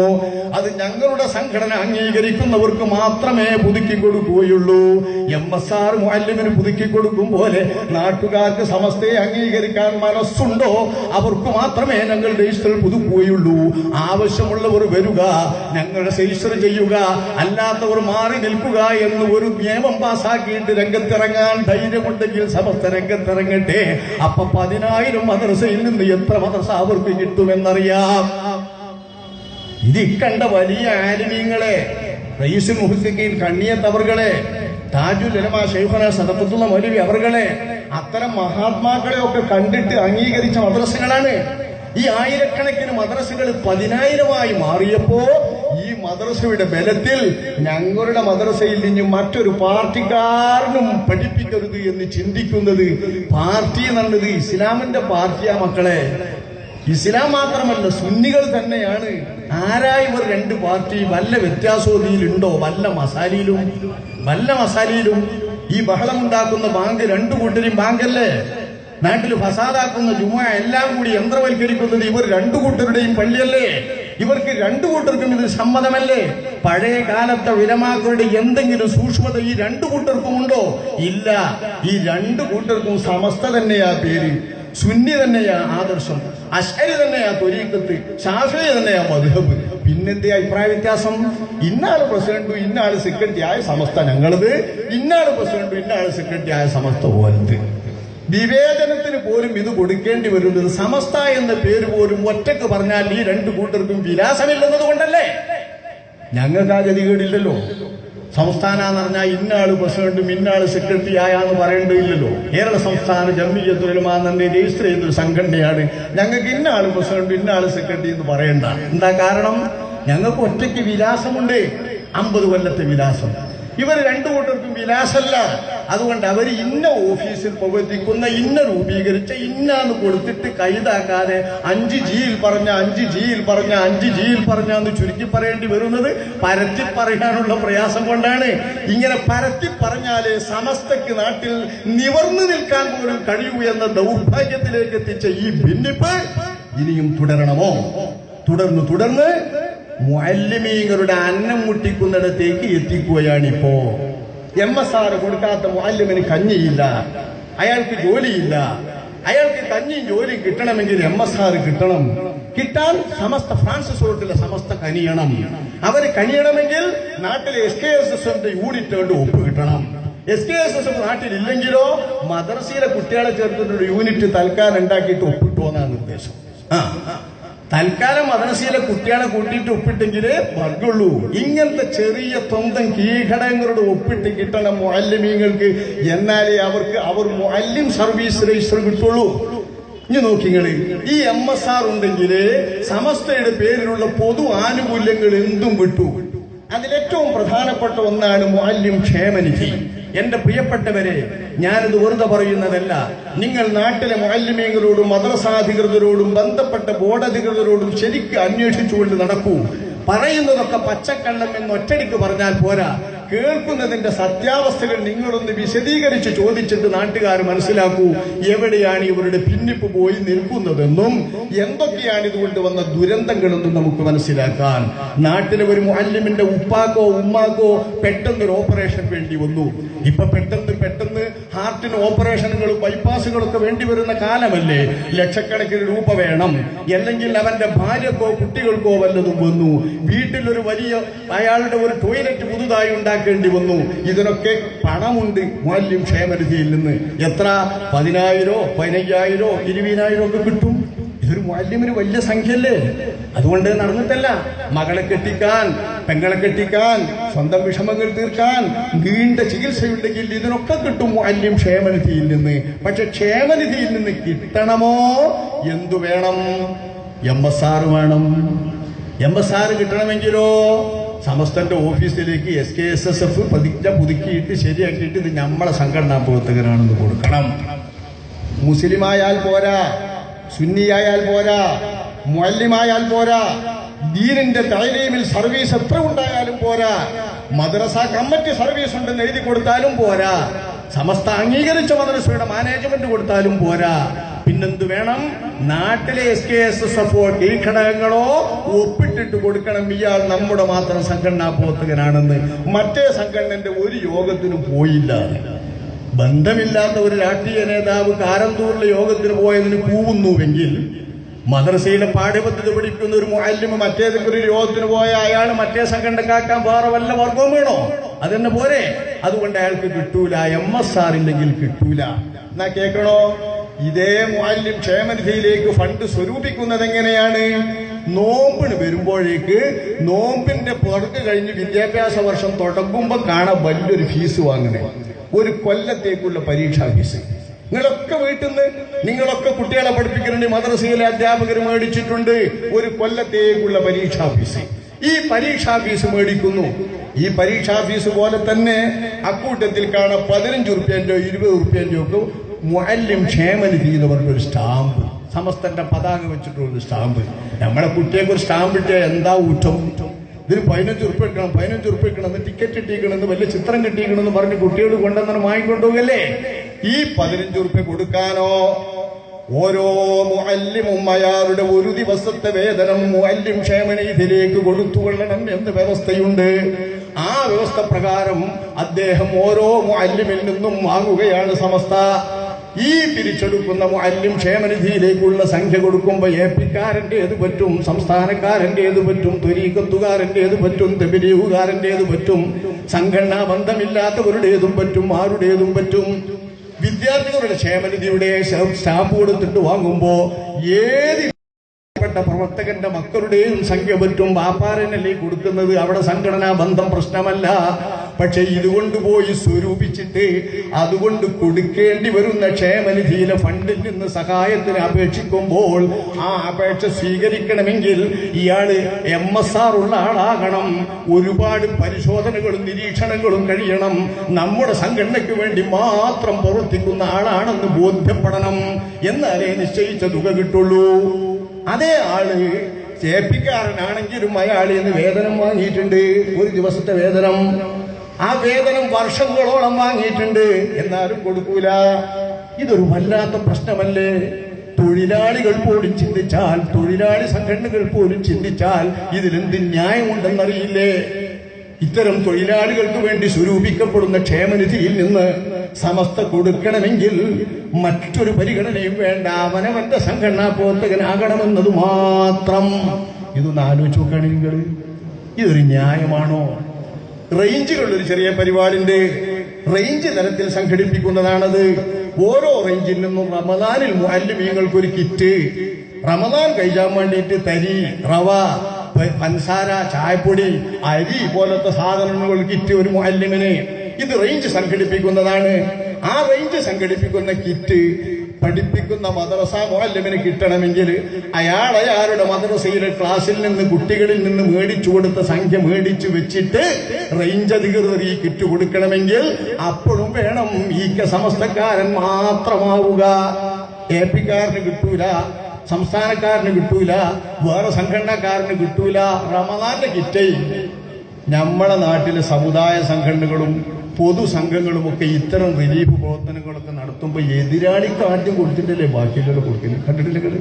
അത് ഞങ്ങളുടെ സംഘടന അംഗീകരിക്കുന്നവർക്ക് മാത്രമേ പുതുക്കി കൊടുക്കുകയുള്ളൂ. MSR മുഅല്ലിമിന് പുതുക്കി കൊടുക്കും പോലെ നാട്ടുകാർക്ക് സമസ്തയെ അംഗീകരിക്കാൻ മനസ്സുണ്ടോ അവർക്ക് മാത്രമേ ഞങ്ങൾ രജിസ്റ്റർ പുതുക്കുകയുള്ളൂ. ആവശ്യമുള്ളവർ വരിക, ഞങ്ങളുടെ രജിസ്റ്റർ ചെയ്യുക, അല്ലാത്തവർ മാറി നിൽക്കുക എന്ന് ഒരു നിയമം പാസാക്കിയിട്ട് രംഗത്തിറങ്ങാൻ ധൈര്യമുണ്ടെങ്കിൽ സമസ്ത രംഗത്തിറങ്ങട്ടെ. അപ്പൊ 10,000 മദ്രസയിൽ നിന്ന് എത്ര മദ്രസ അവർക്ക് കിട്ടുമെന്നറിയാം. ഇത് കണ്ട വലിയ ആലിമീങ്ങളെ, റയീസുൽ മുഹ്സിഖീൻ കണ്ണിയത്ത് അവർകളെ, താജുൽ ഉലമാ ശൈഖുനാ സദഖത്തുള്ള മൗലവി അവർകളെ, അത്തരം മഹാത്മാക്കളെ ഒക്കെ കണ്ടിട്ട് അംഗീകരിച്ച മദ്രസകളാണ്. ഈ ആയിരക്കണക്കിന് മദ്രസകൾ 10,000 മാറിയപ്പോ ഈ മദ്രസയുടെ ബലത്തിൽ ഞങ്ങളുടെ മദ്രസയിൽ നിന്ന് മറ്റൊരു പാർട്ടിക്കാരനും പഠിപ്പിക്കരുത് എന്ന് ചിന്തിക്കുന്നത് പാർട്ടി എന്നുള്ളത് ഇസ്ലാമിന്റെ പാർട്ടിയാ മക്കളെ. ഇസ്ലാം മാത്രമല്ല, സുന്നികൾ തന്നെയാണ്. ആരായി ഇവർ 2 പാർട്ടി? വല്ല വ്യത്യാസോതിയിലുണ്ടോ? വല്ല മസാലിയിലും ഈ ബഹളമുണ്ടാക്കുന്ന ബാങ്ക് 2 കൂട്ടരും ബാങ്കല്ലേ? നാട്ടിൽ ഫസാദാക്കുന്ന ജുമുഅ എല്ലാം കൂടി യന്ത്രവൽക്കരിക്കുന്നത് ഇവർ 2 കൂട്ടരുടെയും പള്ളിയല്ലേ? ഇവർക്ക് 2 കൂട്ടർക്കും ഇത് സമ്മതമല്ലേ? പഴയ കാലത്തെ ഉലമാക്കളുടെ എന്തെങ്കിലും സൂക്ഷ്മത ഈ 2 കൂട്ടർക്കും ഉണ്ടോ? ഇല്ല. ഈ 2 കൂട്ടർക്കും സമസ്ത തന്നെയാ പേര്, സുന്നി തന്നെയാ ആദർശം, അശ്അരി തന്നെയാ ത്വരീഖത്ത്, ശാഫിഈ തന്നെയാ മദ്ഹബ്. പിന്നെന്തേ അഭിപ്രായ വ്യത്യാസം? ഇന്നാള് പ്രസിഡന്റും ഇന്നാള് സെക്രട്ടറി ആയ സമസ്ത ഞങ്ങളത്, ഇന്നാള് പ്രസിഡന്റും ഇന്നാള് സെക്രട്ടറി ആയ സമസ്ത ഓലത്. വിവേചനത്തിന് പോലും ഇത് കൊടുക്കേണ്ടി വരുന്നത് സമസ്ത എന്ന പേര് പോലും ഒറ്റക്ക് പറഞ്ഞാൽ ഈ 2 കൂട്ടർക്കും വിലാസമില്ലെന്നത് കൊണ്ടല്ലേ? ഞങ്ങൾക്ക് ആ ഗതികേടില്ലല്ലോ. സംസ്ഥാന എന്ന് പറഞ്ഞാൽ ഇന്നാള് പ്രസിഡന്റും ഇന്നാള് സെക്രട്ടറി ആയാന്ന് പറയേണ്ടതില്ലല്ലോ. കേരള സംസ്ഥാന ജംഇയ്യത്തുൽ ഉലമാ എന്നെ രജിസ്റ്റർ ചെയ്തൊരു സംഘടനയാണ്. ഞങ്ങൾക്ക് ഇന്നാള് പ്രസിഡന്റ് ഇന്നാള് സെക്രട്ടറി എന്ന് പറയണ്ട. എന്താ കാരണം? ഞങ്ങൾക്ക് ഒറ്റയ്ക്ക് വിലാസമുണ്ട്, 50 കൊല്ലത്തെ വിലാസം. ഇവർ രണ്ടു കൂട്ടർക്കും വിലാസമല്ല. അതുകൊണ്ട് അവർ ഇന്ന ഓഫീസിൽ പ്രവർത്തിക്കുന്ന ഇന്ന രൂപീകരിച്ച ഇന്നാന്ന് കൊടുത്തിട്ട് കൈതാക്കാതെ 5 ജിയിൽ പറഞ്ഞ 5 ജിയിൽ പറഞ്ഞ 5 ജിയിൽ പറഞ്ഞാന്ന് ചുരുക്കി പറയേണ്ടി വരുന്നത് പരത്തി പറയാനുള്ള പ്രയാസം കൊണ്ടാണ്. ഇങ്ങനെ പരത്തി പറഞ്ഞാലേ സമസ്തക്ക് നാട്ടിൽ നിവർന്നു നിൽക്കാൻ പോലും കഴിയൂ എന്ന ദൗർഭാഗ്യത്തിലേക്ക് എത്തിച്ച ഈ ഭിന്നിപ്പ് ഇനിയും തുടരണമോ? തുടർന്ന് മുഅല്ലിമീങ്ങളുടെ അന്നം മുട്ടിക്കുന്നിടത്തേക്ക് എത്തിക്കുകയാണിപ്പോ. MSR കൊടുക്കാത്ത മുഅല്ലിമിന് കഞ്ഞിയില്ല, അയാൾക്ക് ജോലിയില്ല. അയാൾക്ക് കഞ്ഞിയും ജോലിയും കിട്ടണമെങ്കിൽ MSR കിട്ടാൻ സമസ്ത ഫ്രാൻസിസ് റോട്ടിലെ സമസ്ത കനിയണം. അവർ കനിയണമെങ്കിൽ നാട്ടിലെ SKSSന്റെ യൂണിറ്റ് കൊണ്ട് ഒപ്പ് കിട്ടണം. SKSS നാട്ടിലില്ലെങ്കിലോ മദ്രസയിലെ കുട്ടികളെ ചേർത്തിട്ടൊരു യൂണിറ്റ് തൽക്കാലം ഉണ്ടാക്കിയിട്ട് ഒപ്പിട്ടോന്നാണ് നിർദ്ദേശം. തൽക്കാലം മദ്രസയിലെ കുട്ടികളെ കൂട്ടിയിട്ട് ഒപ്പിട്ടെങ്കിലേ വർഗുള്ളൂ. ഇങ്ങനത്തെ ചെറിയ സ്വന്തം കീഴ്ഘടകങ്ങളുടെ ഒപ്പിട്ട് കിട്ടണം മുഅല്ലിമീങ്ങൾക്ക്. എന്നാലേ അവർ മുഅല്ലിം സർവീസ് രജിസ്റ്റർ കിട്ടുള്ളൂ. ഇനി നോക്കിങ്ങള്, ഈ MSR ഉണ്ടെങ്കിൽ സമസ്തയുടെ പേരിലുള്ള പൊതു ആനുകൂല്യങ്ങൾ എന്തും വിട്ടു. അതിലേറ്റവും പ്രധാനപ്പെട്ട ഒന്നാണ് മുഅല്ലിം ക്ഷേമനിധി. എന്റെ പ്രിയപ്പെട്ടവരെ, ഞാനിത് വെറുതെ പറയുന്നതല്ല. നിങ്ങൾ നാട്ടിലെ മുഅല്ലിമീങ്ങളോടും മദ്രസാധികൃതരോടും ബന്ധപ്പെട്ട ബോർഡ് അധികൃതരോടും ശരിക്കും അന്വേഷിച്ചുകൊണ്ട് നടക്കൂ. പറയുന്നതൊക്കെ പച്ചക്കള്ളം എന്ന് ഒറ്റടിക്ക് പറഞ്ഞാൽ പോരാ. കേൾക്കുന്നതിന്റെ സത്യാവസ്ഥകൾ നിങ്ങളൊന്ന് വിശദീകരിച്ച് ചോദിച്ചിട്ട് നാട്ടുകാർ മനസ്സിലാക്കൂ എവിടെയാണ് ഇവരുടെ ഭിന്നിപ്പ് പോയി നിൽക്കുന്നതെന്നും എന്തൊക്കെയാണ് ഇതുകൊണ്ട് വന്ന ദുരന്തങ്ങളെന്നും നമുക്ക് മനസ്സിലാക്കാൻ. നാട്ടിലെ ഒരു മുഅല്ലിമിന്റെ ഉപ്പാക്കോ ഉമ്മാക്കോ പെട്ടെന്നൊരു ഓപ്പറേഷൻ വേണ്ടി വന്നു. ഇപ്പൊ പെട്ടെന്ന് ഹാർട്ടിന് ഓപ്പറേഷനുകളും ബൈപ്പാസുകളൊക്കെ വേണ്ടി വരുന്ന കാലമല്ലേ. ലക്ഷക്കണക്കിന് രൂപ വേണം. അല്ലെങ്കിൽ അവന്റെ ഭാര്യക്കോ കുട്ടികൾക്കോ വല്ലതും വന്നു. വീട്ടിലൊരു വലിയ അയാളുടെ ഒരു ടോയ്ലറ്റ് പുതുതായി ഉണ്ടാക്കേണ്ടി വന്നു. ഇതിനൊക്കെ പണമുണ്ട് മുഅല്ലിം ക്ഷേമനിധിയിൽ നിന്ന്. എത്ര? 10,000, 15,000, 20,000 ഒക്കെ കിട്ടും. ഇതൊരു മുഅല്ലിമിന് വലിയ സംഖ്യയല്ലേ. അതുകൊണ്ട് നടന്നിട്ടല്ല. മകളെ കെട്ടിക്കാൻ, പെങ്ങളെ കെട്ടിക്കാൻ, സ്വന്തം വിഷമങ്ങൾ തീർക്കാൻ നീണ്ട ചികിത്സയുണ്ടെങ്കിൽ ഇതിനൊക്കെ കിട്ടും മുഅല്ലിം ക്ഷേമനിധിയിൽ നിന്ന്. പക്ഷെ ക്ഷേമനിധിയിൽ നിന്ന് കിട്ടണമോ? എന്തു വേണം? MSR വേണം. MSR കിട്ടണമെങ്കിലോ സമസ്തന്റെ ഓഫീസിലേക്ക് SKSSF പ്രതിജ്ഞ പുതുക്കിയിട്ട് ശരിയാക്കിയിട്ട് ഇത് നമ്മളെ സംഘടനാ പ്രവർത്തകരാണെന്ന് കൊടുക്കണം. മുസ്ലിമായാൽ പോരാ, സുന്നിയായാൽ പോരാ, മുഅല്ലിമായാൽ പോരാ, ദീനിന്റെ തഅലീമിൽ സർവീസ് എത്ര ഉണ്ടായാലും പോരാ, മദ്രസ കമ്മിറ്റി സർവീസ് ഉണ്ടെന്ന് എഴുതി കൊടുത്താലും പോരാ, സമസ്ത അംഗീകരിച്ച മദ്രസയുടെ മാനേജ്മെന്റ് കൊടുത്താലും പോരാ. പിന്നെന്ത് വേണം? നാട്ടിലെ SKSSF കീഴ്ഘടകങ്ങളോ ഒപ്പിട്ടിട്ട് കൊടുക്കണം ഇയാൾ നമ്മുടെ മാത്രം സംഘടനാ പ്രവർത്തകനാണെന്ന്. മറ്റേ സംഘടനന്റെ ഒരു യോഗത്തിനും പോയില്ല. ബന്ധമില്ലാത്ത ഒരു രാഷ്ട്രീയ നേതാവ് കാരന്തൂരിലെ യോഗത്തിന് പോയതിന് കൂവുന്നുവെങ്കിൽ മദ്രസയിലെ പാഠ്യപദ്ധതി പഠിക്കുന്ന ഒരു മുഅല്ലിം മറ്റേതെങ്കിലും ഒരു യോഗത്തിന് പോയ അയാൾ മറ്റേ സംഘടനക്കാക്കാൻ വേറെ വല്ല വർഗവും വേണോ? അതെന്നെ പോരെ. അതുകൊണ്ട് അയാൾക്ക് കിട്ടൂല. MSR ഇല്ലെങ്കിൽ കിട്ടൂല. എന്നാ കേൾക്കണോ? ഇതേ മുഅല്ലിം ക്ഷേമനിധിയിലേക്ക് ഫണ്ട് സ്വരൂപിക്കുന്നത് എങ്ങനെയാണ്? നോമ്പിന് വരുമ്പോഴേക്ക് നോമ്പിന്റെ പുറത്ത് കഴിഞ്ഞ് വിദ്യാഭ്യാസ വർഷം തുടങ്ങുമ്പോൾ കാണാൻ വലിയൊരു ഫീസ് വാങ്ങണേ. ഒരു കൊല്ലത്തേക്കുള്ള പരീക്ഷാ ഫീസ്. നിങ്ങളൊക്കെ വീട്ടിൽ നിന്ന് നിങ്ങളൊക്കെ കുട്ടികളെ പഠിപ്പിക്കുന്നുണ്ട്. മദ്രസയിലെ അധ്യാപകർ മേടിച്ചിട്ടുണ്ട് ഒരു കൊല്ലത്തേക്കുള്ള പരീക്ഷാ ഫീസ്. ഈ പരീക്ഷാ ഫീസ് മേടിക്കുന്നു. ഈ പരീക്ഷാ ഫീസ് പോലെ തന്നെ അക്കൂട്ടത്തിൽ കാണാൻ 15 റുപ്യന്റെയോ 20 റുപ്യന്റെയോ ഒക്കെ മുഅല്ലിം ക്ഷേമനിധി എന്ന് പറഞ്ഞൊരു സ്റ്റാമ്പ്, സമസ്തന്റെ പതാക വെച്ചിട്ടുള്ള സ്റ്റാമ്പ്. നമ്മളെ കുട്ടിയൊക്കെ ഒരു സ്റ്റാമ്പ് ഇട്ടിയാൽ എന്താ ഊറ്റം? ഇതിന് 15 റുപ്യ എടുക്കണം, 15 റുപ്യ എടുക്കണം, ടിക്കറ്റ് കിട്ടിക്കണമെന്ന് വലിയ ചിത്രം കിട്ടിക്കണമെന്ന് പറഞ്ഞ് കുട്ടികൾ കൊണ്ടുവന്ന് വാങ്ങിക്കൊണ്ടുപോകല്ലേ. ഈ 15 റുപ്യ കൊടുക്കാനോ ഓരോ മുഅല്ലിമും അയാളുടെ ഒരു ദിവസത്തെ വേതനം മുഅല്ലിം ക്ഷേമനിധിയിലേക്ക് കൊടുത്തുകൊള്ളണം എന്ന് വ്യവസ്ഥയുണ്ട്. ആ വ്യവസ്ഥ പ്രകാരം അദ്ദേഹം ഓരോ മുഅല്ലിമിൽ നിന്നും വാങ്ങുകയാണ് സമസ്ത. ഈ പിരിച്ചെടുക്കുന്ന മുഅല്ലിം ക്ഷേമനിധിയിലേക്കുള്ള സംഖ്യ കൊടുക്കുമ്പോൾ APക്കാരന്റേത് പറ്റും, സംസ്ഥാനക്കാരന്റേത് പറ്റും, ത്വരീഖത്തുകാരന്റേത് പറ്റും, തബ്ലീഗുകാരന്റേത് പറ്റും, സംഘടനാ ബന്ധമില്ലാത്തവരുടേതും പറ്റും, ആരുടേതും പറ്റും. വിദ്യാർത്ഥികളുടെ ക്ഷേമനിധിയുടെ സ്റ്റാമ്പ് കൊടുത്തിട്ട് വാങ്ങുമ്പോ ഏത് പ്രവർത്തകന്റെ മക്കളുടെയും സംഖ്യ പറ്റും. വ്യാപാരനല്ലേ കൊടുക്കുന്നത്. അവിടെ സംഘടനാ ബന്ധം പ്രശ്നമല്ല. പക്ഷെ ഇതുകൊണ്ട് പോയി സ്വരൂപിച്ചിട്ട് അതുകൊണ്ട് കൊടുക്കേണ്ടി വരുന്ന ക്ഷേമനിധിയിലെ ഫണ്ടിൽ നിന്ന് സഹായത്തിന് അപേക്ഷിക്കുമ്പോൾ ആ അപേക്ഷ സ്വീകരിക്കണമെങ്കിൽ ഇയാള് MSR ഉള്ള ആളാകണം. ഒരുപാട് പരിശോധനകളും നിരീക്ഷണങ്ങളും കഴിയണം. നമ്മുടെ സംഘടനയ്ക്ക് വേണ്ടി മാത്രം പ്രവർത്തിക്കുന്ന ആളാണെന്ന് ബോധ്യപ്പെടണം. എന്നാലേ നിശ്ചയിച്ച തുക കിട്ടുള്ളൂ. അതേ ആള് ചേപ്പിക്കാരനാണെങ്കിലും അയാളിൽ നിന്ന് വേതനം വാങ്ങിയിട്ടുണ്ട്. ഒരു ദിവസത്തെ വേതനം. ആ വേതനം വർഷങ്ങളോളം വാങ്ങിയിട്ടുണ്ട്. എന്നാലും കൊടുക്കൂല. ഇതൊരു വല്ലാത്ത പ്രശ്നമല്ലേ? തൊഴിലാളികൾ പോലും ചിന്തിച്ചാൽ, തൊഴിലാളി സംഘടനകൾ പോലും ചിന്തിച്ചാൽ ഇതിലെന്ത് ന്യായമുണ്ടെന്നറിയില്ലേ? ഇത്തരം തൊഴിലാളികൾക്ക് വേണ്ടി സ്വരൂപിക്കപ്പെടുന്ന ക്ഷേമനിധിയിൽ നിന്ന് സമസ്ത കൊടുക്കണമെങ്കിൽ മറ്റൊരു പരിഗണനയും വേണ്ട. അവനവന്റെ സംഘടനാ പ്രവർത്തകനാകണമെന്നത് മാത്രം. ഇതൊന്ന് ആലോചിച്ച് നോക്കുകയാണെങ്കിൽ ഇതൊരു ന്യായമാണോ? റേഞ്ചുകളൊരു ചെറിയ പരിപാടിന്റെ റേഞ്ച് തലത്തിൽ സംഘടിപ്പിക്കുന്നതാണത്. ഓരോ റേഞ്ചിൽ നിന്നും റമദാനിൽ മുഅല്ലിമീങ്ങൾക്ക് ഒരു കിറ്റ്, റമദാൻ കഴിക്കാൻ വേണ്ടിയിട്ട് തരി, റവ, പഞ്ചസാര, ചായപ്പൊടി, അരി പോലത്തെ സാധനങ്ങൾ കിറ്റ് ഒരു മുഅല്ലിമിന്. ഇത് റേഞ്ച് സംഘടിപ്പിക്കുന്നതാണ്. ആ റേഞ്ച് സംഘടിപ്പിക്കുന്ന കിറ്റ് പഠിപ്പിക്കുന്ന മദ്രസ മുഅല്ലിമിന് കിട്ടണമെങ്കിൽ അയാളുടെ മദ്രസയിലെ ക്ലാസ്സിൽ നിന്ന് കുട്ടികളിൽ നിന്ന് മേടിച്ചു കൊടുത്ത സംഖ്യ മേടിച്ചു വെച്ചിട്ട് റേഞ്ച് അധികൃതർ ഈ കിറ്റ് കൊടുക്കണമെങ്കിൽ അപ്പോഴും വേണം സമസ്തക്കാരൻ മാത്രമാവുക. APക്കാരന് കിട്ടൂല, സംസ്ഥാനക്കാരന് കിട്ടൂല, വേറെ സംഘടനക്കാരന് കിട്ടൂല. റമദാന്റെ കിറ്റേ നമ്മളെ നാട്ടിലെ സമുദായ സംഘടനകളും പൊതുസംഘങ്ങളുമൊക്കെ ഇത്തരം റിലീഫ് പ്രവർത്തനങ്ങളൊക്കെ നടത്തുമ്പോൾ എതിരാളിക്ക് ആദ്യം കൊടുത്തിട്ടല്ലേ ബാക്കിയുള്ളത് കൊടുക്കുന്നത്? കണ്ടിട്ടില്ലേ?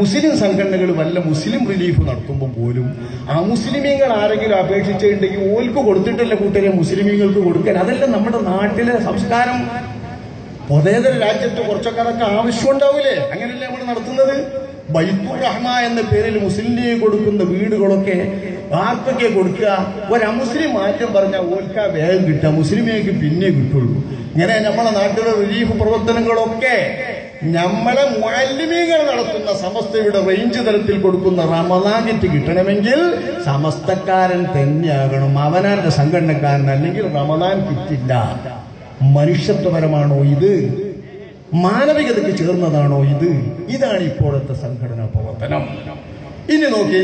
മുസ്ലിം സംഘടനകൾ വല്ല മുസ്ലിം റിലീഫ് നടത്തുമ്പോൾ പോലും ആ മുസ്ലിമീങ്ങൾ ആരെങ്കിലും അപേക്ഷിച്ചിട്ടുണ്ടെങ്കിൽ ഓൽക്ക് കൊടുത്തിട്ടല്ലേ കൂട്ടരെ മുസ്ലിമീങ്ങൾക്ക് കൊടുക്കാൻ. അതല്ല നമ്മുടെ നാട്ടിലെ സംസ്കാരം. പൊതേതര രാജ്യത്ത് കുറച്ചൊക്കെ അതൊക്കെ ആവശ്യമുണ്ടാവൂലേ? അങ്ങനെയല്ലേ നമ്മൾ നടത്തുന്നത്? ബൈത്തുർ റഹ്മ എന്ന പേരിൽ മുസ്ലിം ലീഗ് കൊടുക്കുന്ന വീടുകളൊക്കെ ആർക്കൊക്കെ കൊടുക്കുക? ഒരമുസ്ലിം മാറ്റം പറഞ്ഞാൽ ഓൽക്കാ വേഗം കിട്ടുക, മുസ്ലിമേക്ക് പിന്നെ കിട്ടുള്ളൂ. ഇങ്ങനെ നമ്മളെ നാട്ടിലെ റിലീഫ് പ്രവർത്തനങ്ങളൊക്കെ നമ്മളെ മുഅല്ലിമീങ്ങൾ നടത്തുന്ന സമസ്തയുടെ റേഞ്ച് തലത്തിൽ കൊടുക്കുന്ന റമദാൻ കിറ്റ് കിട്ടണമെങ്കിൽ സമസ്തക്കാരൻ തന്നെയാകണം, അവനാന്റെ സംഘടനക്കാരൻ. അല്ലെങ്കിൽ റമദാൻ കിറ്റില്ല. മനുഷ്യത്വപരമാണോ ഇത്? മാനവികതയ്ക്ക് ചേർന്നതാണോ ഇത്? ഇതാണ് ഇപ്പോഴത്തെ സംഘടനാ പ്രവർത്തനം. ഇനി നോക്കി,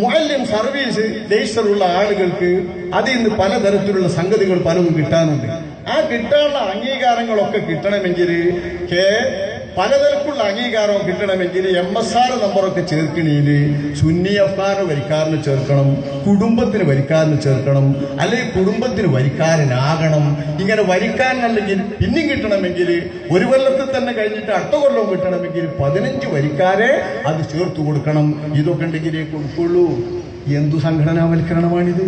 മുഅല്ലിം സർവീസ് രജിസ്റ്ററുള്ള ആളുകൾക്ക് അതിൽ നിന്ന് പലതരത്തിലുള്ള സംഗതികൾ പലതും കിട്ടാനുണ്ട്. ആ കിട്ടാനുള്ള അംഗീകാരങ്ങളൊക്കെ കിട്ടണമെങ്കിൽ പലതരത്തിലുള്ള അംഗീകാരം കിട്ടണമെങ്കിൽ MSR നമ്പറൊക്കെ ചേർക്കണേല് സുന്നി അഫ്ഗാന് വരിക്കാരന് ചേർക്കണം, കുടുംബത്തിന് വരിക്കാരന് ചേർക്കണം, അല്ലെങ്കിൽ കുടുംബത്തിന് വരിക്കാരനാകണം. ഇങ്ങനെ വരിക്കാരനല്ലെങ്കിൽ പിന്നെയും കിട്ടണമെങ്കിൽ ഒരു കൊല്ലത്തിൽ തന്നെ കഴിഞ്ഞിട്ട് അടുത്ത കൊല്ലവും കിട്ടണമെങ്കിൽ 15 വരിക്കാരെ അത് ചേർത്ത് കൊടുക്കണം. ഇതൊക്കെ ഉണ്ടെങ്കിലേ കൊടുക്കുള്ളൂ. എന്തു സംഘടനാവൽക്കരണമാണിത്?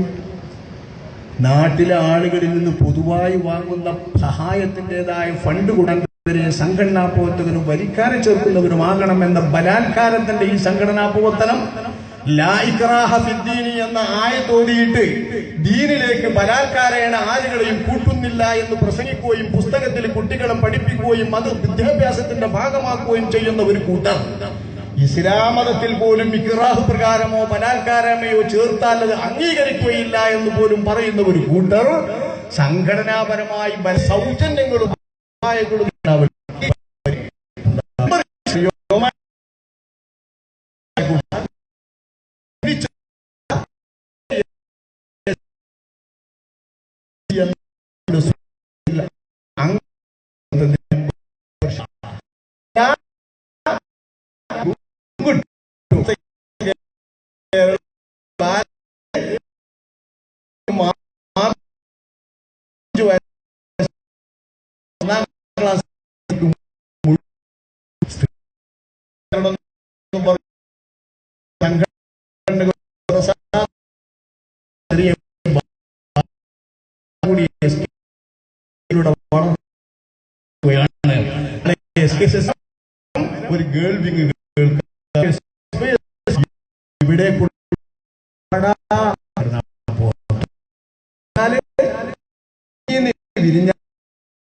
നാട്ടിലെ ആളുകളിൽ നിന്ന് പൊതുവായി വാങ്ങുന്ന സഹായത്തിൻ്റെതായ ഫണ്ട് കൊടുക്കാൻ സംഘടനാ പ്രവർത്തകനും വരിക്കാരെ ചേർക്കുന്നവരുമാകണം എന്ന ബലാത്കാരത്തിന്റെ ഈ സംഘടനാ പ്രവർത്തനം ലാ ഇക്റാഹ ഫിദ്ദീനി എന്ന ആയത്തോതിയിട്ട് ദീനിലേക്ക് ബലാത്കാരേണ ആരുകളെയും കൂട്ടുന്നില്ല എന്ന് പ്രസംഗിക്കുകയും പുസ്തകത്തിൽ കുട്ടികളെ പഠിപ്പിക്കുകയും അത് വിദ്യാഭ്യാസത്തിന്റെ ഭാഗമാക്കുകയും ചെയ്യുന്ന ഒരു കൂട്ടർ, ഇസ്ലാം മതത്തിൽ പോലും ഇക്റാഹ് പ്രകാരമോ ബലാത്കാരമോ ചേർത്താൽ അത് അംഗീകരിക്കുകയില്ല എന്ന് പോലും പറയുന്ന ഒരു കൂട്ടർ സംഘടനാപരമായി സൗജന്യങ്ങളും ഒരു ഗേൾ വിങ് ഇവിടെ വിരിഞ്ഞ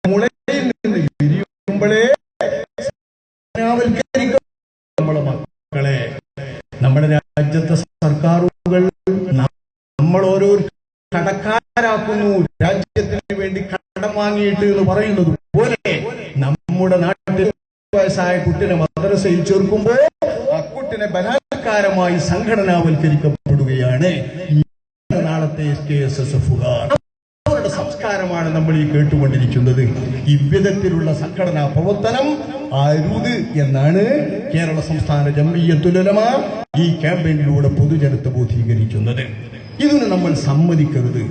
മുളയിൽ നിന്ന് വിരിയുമ്പോഴേ നമ്മളെ മക്കളെ, നമ്മുടെ രാജ്യത്തെ സർക്കാരുകൾ നമ്മൾ ഓരോ കടക്കാരാക്കുന്നു. വാങ്ങിയിട്ട് എന്ന് പറയുന്നത് പോലെ നമ്മുടെ നാട്ടിൽ വയസ്സായ കുട്ടിനെ മദ്രസയിൽ ചേർക്കുമ്പോൾ ആ കുട്ടിനെ ബലാത്കാരമായി സംഘടനാവൽക്കരിക്കപ്പെടുകയാണ് നാളത്തെ SKSSFുകാർ. അവരുടെ സംസ്കാരമാണ് നമ്മൾ ഈ കേട്ടുകൊണ്ടിരിക്കുന്നത്. ഇவ்விധത്തിലുള്ള സംഘടനാ പ്രവർത്തനം അരുത് എന്നാണ് കേരള സംസ്ഥാന ജംഇയ്യത്തുൽ ഉലമ ഈ ക്യാമ്പയിനിലൂടെ പൊതുജനത്തെ ബോധീകരിക്കുന്നത്. ഇതിന് നമ്മൾ സമ്മതിക്കരുത്,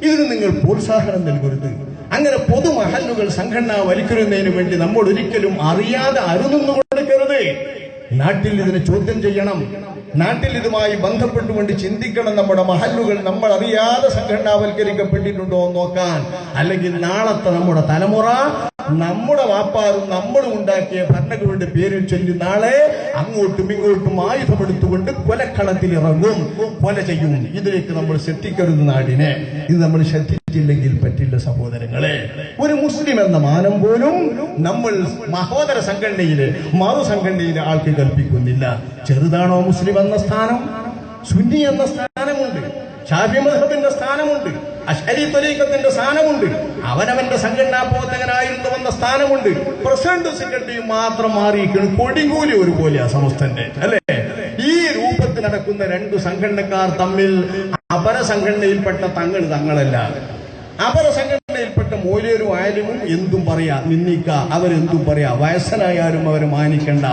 ഇതിന് നിങ്ങൾ പ്രോത്സാഹനം നൽകരുത്. അങ്ങനെ പൊതുമഹല്ലുകൾ സംഘടന വലിക്കുന്നതിന് വേണ്ടി നമ്മൾ ഒരിക്കലും അറിയാതെ അരുതൊന്നും കൊടുക്കരുത്. നാട്ടിൽ ഇതിനെ ചോദ്യം ചെയ്യണം, നാട്ടിൽ ഇതുമായി ബന്ധപ്പെട്ടുകൊണ്ട് ചിന്തിക്കണം. നമ്മുടെ മഹല്ലുകൾ നമ്മൾ അറിയാതെ സംഘടനാവൽക്കരിക്കപ്പെട്ടിട്ടുണ്ടോ എന്ന് നോക്കാൻ. അല്ലെങ്കിൽ നാളത്തെ നമ്മുടെ തലമുറ നമ്മുടെ വാപ്പാരും നമ്മളും ഉണ്ടാക്കിയ ഭരണകൂടത്തിന്റെ പേരിൽ ചൊല്ലി നാളെ അങ്ങോട്ടും ഇങ്ങോട്ടും ആയുധമെടുത്തുകൊണ്ട് കൊലക്കളത്തിലിറങ്ങും, കൊല ചെയ്യും. ഇതിലേക്ക് നമ്മൾ ശ്രദ്ധിക്കരുത് നാടിനെ. ഇത് നമ്മൾ ശ്രദ്ധിച്ചില്ലെങ്കിൽ പറ്റില്ല സഹോദരങ്ങളെ. ഒരു മുസ്ലിം എന്ന മാനം പോലും നമ്മൾ മഹോദര സംഘടനയിലെ മറുസംഘടനയിലെ ആൾക്ക് കൽപ്പിക്കുന്നില്ല. ചെറുതാണോ മുസ്ലിം എന്ന സ്ഥാനം? സുന്നി എന്ന സ്ഥാനമുണ്ട്, ശാഫി മദ്ഹബിന്റെ സ്ഥാനമുണ്ട്, അശ്അരി ത്വരീഖത്തിന്റെ സ്ഥാനമുണ്ട്, അവനവന്റെ സംഘടനാ പ്രവർത്തകനായിരുന്നുവെന്ന സ്ഥാനമുണ്ട്. പ്രസിഡന്റ് സെക്രട്ടറി മാത്രം മാറിയിരിക്കണം, കൊടികൂലി ഒരുപോലെയാ സമസ്തന്റെ, അല്ലേ? ഈ രൂപത്തിൽ നടക്കുന്ന രണ്ട് സംഘടനക്കാർ തമ്മിൽ അപര സംഘടനയിൽപ്പെട്ട തങ്ങളല്ല, അപര സംഘടനയിൽപ്പെട്ട മൂല്യരും ആയാലും എന്തും പറയാ, നിന്ദിക്ക, അവരെന്തും പറയാ. വയസ്സനായാലും അവരെ മാനിക്കണ്ട.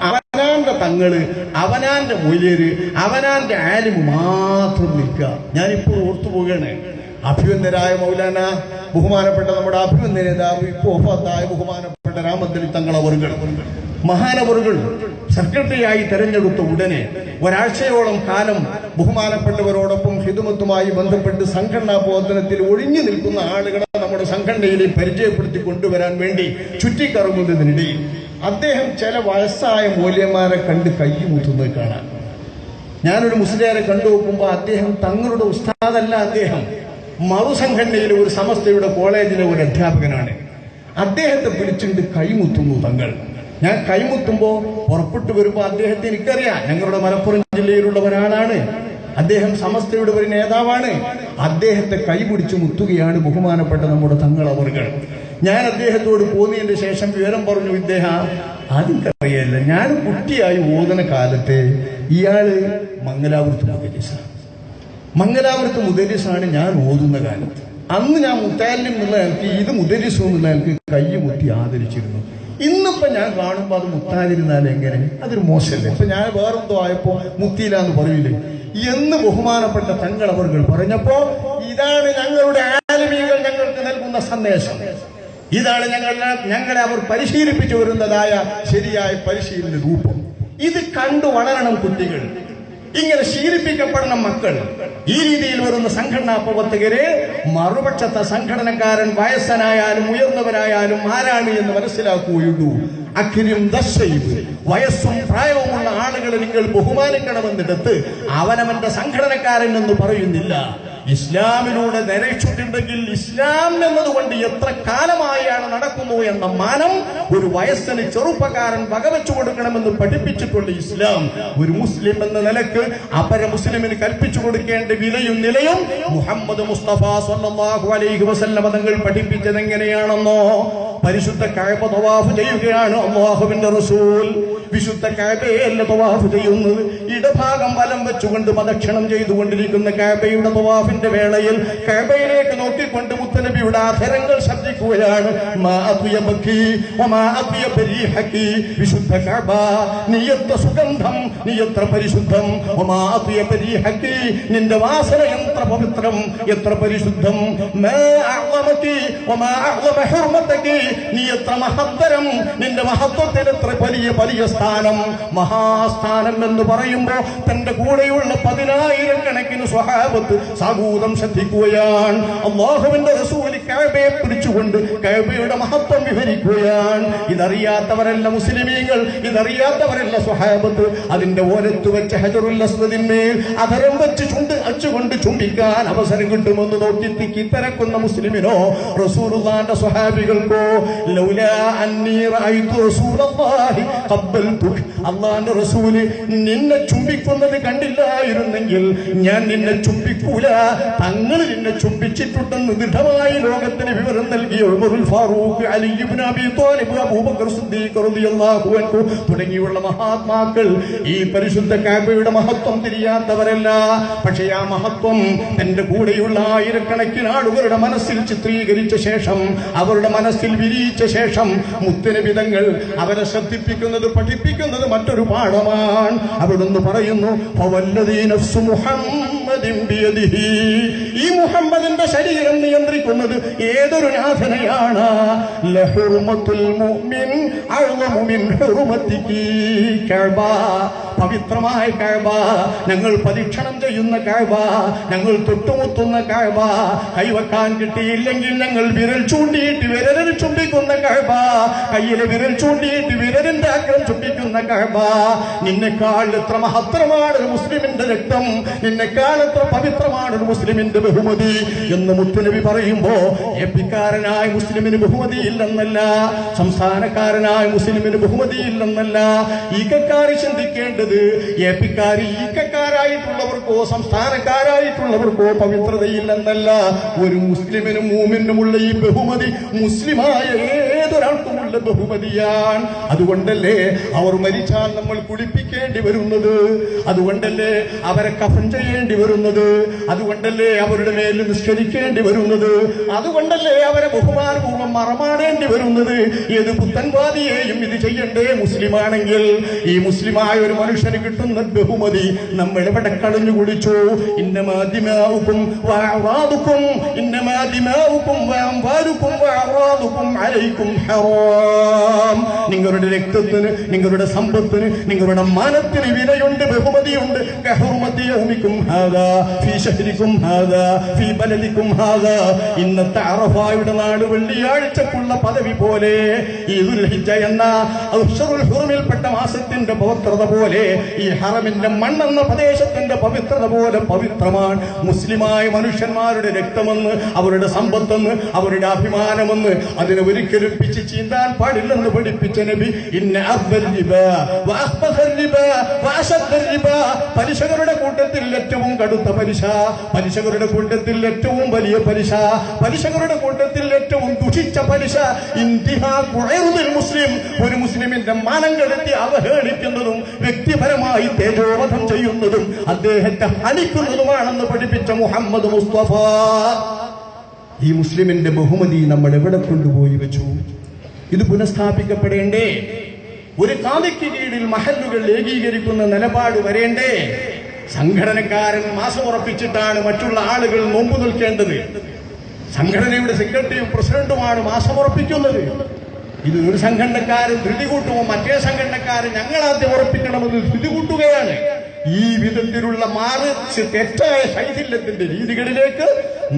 അവനാന്റെ തങ്ങള്, അവനാന്റെ മൂല്യര്, അവനാന്റെ ആലിമ് മാത്രം നിൽക്കുക. ഞാനിപ്പോൾ ഓർത്തുപോവുകയാണ്, അഭിവന്ദരായ മൗലാന ബഹുമാനപ്പെട്ട നമ്മുടെ അഭിവന്ദ നേതാവ് ഇപ്പോൾ ഒഫാത്തായ ബഹുമാനപ്പെട്ട രാമന്തലി തങ്ങളവറുകൾ, മഹാനവറുകൾ സെക്രട്ടറിയായി തെരഞ്ഞെടുത്ത ഉടനെ ഒരാഴ്ചയോളം കാലം ബഹുമാനപ്പെട്ടവരോടൊപ്പം ഹിദമത്തുമായി ബന്ധപ്പെട്ട് സംഘടനാ പ്രവർത്തനത്തിൽ ഒഴിഞ്ഞു നിൽക്കുന്ന ആളുകളെ നമ്മുടെ സംഘടനയിലെ പരിചയപ്പെടുത്തി കൊണ്ടുവരാൻ വേണ്ടി ചുറ്റിക്കറങ്ങുന്നതിനിടയിൽ അദ്ദേഹം ചില വയസ്സായ മൂല്യന്മാരെ കണ്ട് കൈമുത്തുന്നത് കാണാം. ഞാനൊരു മുസ്ലിയാരെ കണ്ടു നോക്കുമ്പോൾ അദ്ദേഹം തങ്ങളുടെ ഉസ്താദല്ല, അദ്ദേഹം മറുസംഘടനയിലെ ഒരു സമസ്തയുടെ കോളേജിലെ ഒരു അധ്യാപകനാണ്. അദ്ദേഹത്തെ വിളിച്ചിട്ട് കൈമുത്തുന്നു തങ്ങൾ. ഞാൻ കൈമുത്തുമ്പോൾ പുറപ്പെട്ടു വരുമ്പോൾ അദ്ദേഹത്തെ എനിക്കറിയാം, ഞങ്ങളുടെ മലപ്പുറം ജില്ലയിലുള്ള ഒരാളാണ് അദ്ദേഹം, സമസ്തയുടെ ഒരു നേതാവാണ്. അദ്ദേഹത്തെ കൈപിടിച്ച് മുത്തുകയാണ് ബഹുമാനപ്പെട്ട നമ്മുടെ തങ്ങളവറുകൾ. ഞാൻ അദ്ദേഹത്തോട് പോന്നതിന്റെ ശേഷം വിവരം പറഞ്ഞു, ഇദ്ദേഹം അതിനറിയല്ല, ഞാൻ കുട്ടിയായി ഓതുന്ന കാലത്തെ ഇയാള് മംഗലാപുരത്ത് മുദരിസാണ് ഞാൻ ഓതുന്ന കാലത്ത്. അന്ന് ഞാൻ മുത്താലിം എന്നുള്ള എനിക്ക് ഇത് മുദരിസു എന്നുള്ള എനിക്ക് കൈമുത്തി ആദരിച്ചിരുന്നു. ഇന്നിപ്പോ ഞാൻ കാണുമ്പോൾ അത് മുത്താതിരുന്നാൽ എങ്ങനെ? അതൊരു മോശമല്ലേ? ഇപ്പൊ ഞാൻ വേറെന്തോ ആയപ്പോ മുത്തിയില്ല എന്ന് പറയില്ലേ എന്ന് ബഹുമാനപ്പെട്ട തങ്ങളവറുകൾ പറഞ്ഞപ്പോ, ഇതാണ് ഞങ്ങളുടെ ആലിമീകൾ ഞങ്ങൾക്ക് നൽകുന്ന സന്ദേശം, ഇതാണ് ഞങ്ങളെ അവർ പരിശീലിപ്പിച്ചു വരുന്നതായ ശരിയായ പരിശീലന രൂപം. ഇത് കണ്ടു വളരണം കുട്ടികൾ, ഇങ്ങനെ ശീലിപ്പിക്കപ്പെടണം മക്കൾ. ഈ രീതിയിൽ വരുന്ന സംഘടനാ പ്രവർത്തകരെ മറുപക്ഷത്തെ സംഘടനക്കാരൻ വയസ്സനായാലും ഉയർന്നവരായാലും ആരാണ് എന്ന് മനസ്സിലാക്കുകയുള്ളൂ. അഖിലും ദശയും വയസ്സും പ്രായവുമുള്ള ആളുകളെ നിങ്ങൾ ബഹുമാനിക്കണമെന്നിടത്ത് അവനവന്റെ സംഘടനക്കാരൻ എന്ന് പറയുന്നില്ല. ഇസ്ലാമിലൂടെ നരയിച്ചിട്ടുണ്ടെങ്കിൽ ഇസ്ലാം എന്നതുകൊണ്ട് എത്ര കാലമായാണ് നടക്കുന്നു എന്ന മാനം ഒരു വയസ്സിന് ചെറുപ്പക്കാരൻ വകവെച്ചു കൊടുക്കണമെന്ന് പഠിപ്പിച്ചിട്ടുണ്ട് ഇസ്ലാം. ഒരു മുസ്ലിം എന്ന നിലക്ക് അപര മുസ്ലിമിന് കൽപ്പിച്ചു കൊടുക്കേണ്ട വിലയും നിലയും മുഹമ്മദ് മുസ്തഫ സ്വല്ലല്ലാഹു അലൈഹി വസല്ലം തങ്ങൾ പഠിപ്പിച്ചത് എങ്ങനെയാണെന്നോ, പരിശുദ്ധ കഅബ തവാഫ് ചെയ്യുകയാണ് അല്ലാഹുവിന്റെ റസൂൽ. വിശുദ്ധ കഅബയല്ല തവാഫ് ചെയ്യുന്നത്, ഇടഭാഗം വലം വെച്ചുകൊണ്ട് പ്രദക്ഷിണം ചെയ്തുകൊണ്ടിരിക്കുന്ന കഅബയുടെ തവാഫിന്റെ വേളയിൽ കഅബയിലേക്ക് നോക്കിക്കൊണ്ട് മുത്തനബിയുടെ അധരങ്ങൾ ശബ്ദിക്കുകയാണ്, മാ അത്യബകി വമാ അത്യബരിഹകി. വിശുദ്ധ കഅബ, നീ എത്ര സുഗന്ധം, നീ എത്ര പരിശുദ്ധം. വമാ അത്യബരിഹകി, നിന്റെ വാസന എത്ര പവിത്രം, എത്ര പരിശുദ്ധം. മാ അഅ്ളമകി വമാ അഅ്ളമ ഹുർമതകി, നീ എത്ര മഹത്തരം, നിന്റെ മഹത്വത്തിൽ എത്ര വലിയ സ്ഥാനം, മഹാസ്ഥാനം എന്ന് പറയുമ്പോൾ തന്റെ കൂടെയുള്ള 10,000 കണക്കിന് സ്വഹാബത്ത് സാഗൂതം ശ്രദ്ധിക്കുകയാണ്. അല്ലാഹുവിന്റെ റസൂൽ കഅബയെ പിടിച്ചുകൊണ്ട് കഅബയുടെ മഹത്വം വിവരിക്കുകയാണ്. ഇതറിയാത്തവരല്ല മുസ്ലിമീങ്ങൾ, ഇതറിയാത്തവരല്ല സ്വഹാബത്ത്. അതിന്റെ ഓരത്ത് വെച്ച് ഹജറുൽ അസ്വദിന്മേൽ അധരം വെച്ച് അച്ചുകൊണ്ട് ചുംബിക്കാൻ അവസരം കിട്ടുമെന്ന് നോക്കി തിക്കി തിരക്കുന്ന മുസ്ലിമിനോ റസൂലുള്ളാഹിന്റെ സ്വഹാബികൾക്കോ ലൗലാ അന്നീ റഅയ്തു റസൂലല്ലാഹി ഖബ്ബൽതുക, അല്ലാഹുവിന്റെ റസൂല് നിന്നെ ചുംബിക്കുന്നത് കണ്ടില്ലായിരുന്നെങ്കിൽ ഞാൻ നിന്നെ ചുംബിക്കൂല. തങ്ങൾ നിന്നെ ചുംബിച്ചിട്ടുണ്ടെന്ന് ദൃഢമായി ലോകത്തിന് വിവരം നൽകിയ ഉമറുൽ ഫാറൂഖ്, അലി ഇബ്നു അബീ ത്വാലിബ്, അബൂബക്കർ സിദ്ദീഖ് റളിയല്ലാഹു അൻഹു തുടങ്ങിയുള്ള മഹാത്മാക്കൾ ഈ പരിശുദ്ധ കഅബയുടെ മഹത്വം തിരിയാത്തവരല്ല. പക്ഷേ ആ മഹത്വം തന്റെ കൂടെയുള്ള ആയിരക്കണക്കിന് ആളുകളുടെ മനസ്സിൽ ചിത്രീകരിച്ച ശേഷം, അവരുടെ മനസ്സിൽ വിരിയിച്ച ശേഷം മുത്തുനബി തങ്ങൾ അവരെ ശ്രദ്ധിപ്പിക്കുന്നത്, പഠിപ്പിക്കുന്നത് മറ്റൊരു പാഠമാണ്. അവിടുന്ന് പറയുന്നു, ഈ മുഹമ്മദിന്റെ ശരീരം നിയന്ത്രിക്കുന്നത് ഏതൊരു നാഥനെയാണ്? പവിത്രമായ കഅബ, ഞങ്ങൾ പരീക്ഷണം ചെയ്യുന്ന കഅബ, ഞങ്ങൾ തൊട്ടുമുത്തുന്ന കഅബ, കൈവക്കാൻ കിട്ടിയില്ലെങ്കിൽ ഞങ്ങൾ വിരൽ ചൂണ്ടിയിട്ട് വിരലിൽ ചുംബിക്കുന്ന കഅബ, കയ്യിലെ വിരൽ ചൂണ്ടിയിട്ട് വിരലിന്റെ അഗ്രം ചുംബിക്കുന്ന കഅബ. നിന്നെക്കാൾ എത്ര മഹത്തരമാണ് ഒരു മുസ്ലിമിന്റെ രക്തം, നിന്നെക്കാൾ എത്ര പവിത്രമാണ് ഒരു മുസ്ലിമിന്റെ ബഹുമതി എന്ന് മുത്തുനബി പറയുമ്പോ, ഏപ്പിക്കാരനായ മുസ്ലിമിന് ബഹുമതിയില്ലെന്നല്ല, സംസ്ഥാനക്കാരനായ മുസ്ലിമിന് ബഹുമതിയില്ലെന്നല്ല, ഈക്കക്കാരി ചിന്തിക്കേണ്ടത് ഏപ്പിക്കാരി ഈക്കക്കാരായിട്ടുള്ളവർക്കോ സംസ്ഥാനക്കാരായിട്ടുള്ളവർക്കോ പവിത്രതയില്ലെന്നല്ല. ഒരു മുസ്ലിമിനും മൂമിനുമുള്ള ഈ ബഹുമതി മുസ്ലിമായ ഏതൊരാൾക്കുമുള്ള ബഹുമതിയാണ്. അതുകൊണ്ടല്ലേ അവർ മരിച്ചാൽ നമ്മൾ കുളിപ്പിക്കേണ്ടി വരുന്നത്, അതുകൊണ്ടല്ലേ അവരെ കഫൻ ചെയ്യേണ്ടി വരുന്നത്, അതുകൊണ്ടല്ലേ അവരുടെ മേൽ നിസ്കരിക്കേണ്ടി വരുന്നത്, അതുകൊണ്ടല്ലേ അവരെ ബഹുമാനപൂർവ്വം മറമാടേണ്ടി വരുന്നത്. ഏത് പുത്തൻവാദിയെയും ഇത് ചെയ്യണ്ടേ മുസ്ലിമാണെങ്കിൽ? ഈ മുസ്ലിമായ ഒരു മനുഷ്യന് കിട്ടുന്ന ബഹുമതി നമ്മൾ എവിടെ കളഞ്ഞു കുടിച്ചു? ഇന്നമാ ദിമാഉകും വഅറാദുകും ഇന്നമാ ദിമാഉകും വഅംവാലുകും വഅറാദുകും അലൈക്കും ഹറാം. നിങ്ങളുടെ രക്തത്തിന്, നിങ്ങളുടെ സമ്പത്തിന്, നിങ്ങളുടെ മാനത്തിന് വിലയുണ്ട്, ബഹുമതിയുണ്ട്. കഹുർമതി യൗമികും ഹാദാ ഫീ ശഹരികും ഹാദാ ഫീ ബലദികും ഹാദാ. ഇന്നത്തെ അറഫായുടെ നാട് വെള്ളിയാഴ്ചക്കുള്ള പദവി പോലെ, ഈ ദുൽഹിജ്ജ എന്ന അശ്ഹറുൽ ഹുറമിൽപ്പെട്ട മാസത്തിന്റെ പവിത്രത പോലെ, ഈ ഹറമിന്റെ മണ്ണെന്ന പ്രദേശത്തിന്റെ പവിത്രത പോലെ പവിത്രമാണ് മുസ്ലിമായ മനുഷ്യന്മാരുടെ രക്തമെന്ന്, അവരുടെ സമ്പത്തെന്ന്, അവരുടെ അഭിമാനമെന്ന്. അതിനെ ഒരിക്കലും പിച്ച് ചീന്താൻ പാടില്ലെന്ന് പഠിപ്പിച്ച നബി, ഇന്ന അർബൽ റിബാ വഅഖ്ബസർ റിബാ വഅശദ്ദർ റിബാ. പലിശകളുടെ കൂട്ടത്തിൽ ഏറ്റവും കടുത്ത പലിശ, പലിശകളുടെ കൂട്ടത്തിൽ ഏറ്റവും വലിയ പലിശ, പലിശകളുടെ കൂട്ടത്തിൽ ഏറ്റവും ദുഷിച്ച പലിശ ഇന്തിഹാഖു ഇർദിൽ മുസ്ലിം. ഒരു മുസ്ലിമിന്റെ മാനം കെടുത്തി അവഹേളിക്കുന്നതും വ്യക്തിപരമായി തേജോവധം ചെയ്യുന്നതും അദ്ദേഹത്തെ ഹനിക്കുന്നതുമാണെന്ന് പഠിപ്പിച്ച മുഹമ്മദ് മുസ്തഫ. ഈ മുസ്ലിമിന്റെ ബഹുമതി നമ്മൾ എവിടെ കൊണ്ടുപോയി വെച്ചു? ഇത് പുനഃസ്ഥാപിക്കപ്പെടേണ്ടേ? ഒരു കാതിക്ക് കീഴിൽ മഹല്ലുകൾ ഏകീകരിക്കുന്ന നിലപാട് വരേണ്ടേ? സംഘടനക്കാരൻ മാസം ഉറപ്പിച്ചിട്ടാണ് മറ്റുള്ള ആളുകൾ നോമ്പ് നിൽക്കേണ്ടത്. സംഘടനയുടെ സെക്രട്ടറിയും പ്രസിഡന്റുമാണ് മാസം ഉറപ്പിക്കുന്നത്. ഇത് ഒരു സംഘടനക്കാരൻ ധൃതി കൂട്ടുമോ മറ്റേ സംഘടനക്കാരൻ ഞങ്ങളാദ്യം ഉറപ്പിക്കണമെന്ന് ധൃതി കൂട്ടുകയാണ്. ഈ വിധത്തിലുള്ള മാറിച്ച് തെറ്റായ ശൈഥില്യത്തിന്റെ രീതികളിലേക്ക്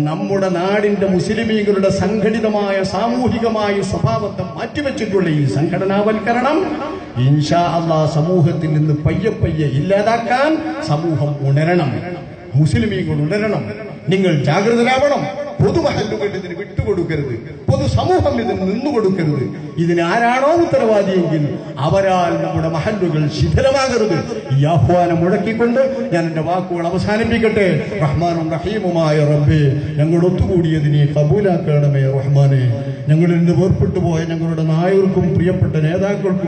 നമ്മുടെ നാടിന്റെ മുസ്ലിമീങ്ങളുടെ സംഘടിതമായ സാമൂഹികമായ സ്വഭാവത്തെ മാറ്റിവെച്ചിട്ടുള്ള ഈ സംഘടനാവൽക്കരണം ഇൻഷാ അല്ലാഹ് സമൂഹത്തിൽ നിന്ന് പയ്യെ പയ്യെ ഇല്ലാതാക്കാൻ സമൂഹം ഉണരണം, മുസ്ലിമീങ്ങൾ ഉണരണം. നിങ്ങൾ ജാഗ്രതരാവണം. പൊതുമഹല്ലുകൾ ഇതിന് വിട്ടുകൊടുക്കരുത്, പൊതുസമൂഹം ഇതിന് നിന്നുകൊടുക്കരുത്. ഇതിന് ആരാണോ ഉത്തരവാദിയെങ്കിൽ അവരാൽ നമ്മുടെ മഹല്ലുകൾ ശിഥിലമാകരുത്. ഈ ആഹ്വാനം മുഴക്കിക്കൊണ്ട് ഞാൻ എന്റെ വാക്കുകൾ അവസാനിപ്പിക്കട്ടെ. റഹ്മാനും റഹീമുമായ റബ്ബേ, ഞങ്ങൾ ഒത്തുകൂടിയതിനെ കബൂലാക്കണമേ റഹ്മാനെ. ഞങ്ങളിൽ നിന്ന് വേർപെട്ടു പോയ ഞങ്ങളുടെ നായകർക്കും പ്രിയപ്പെട്ട നേതാക്കൾക്കും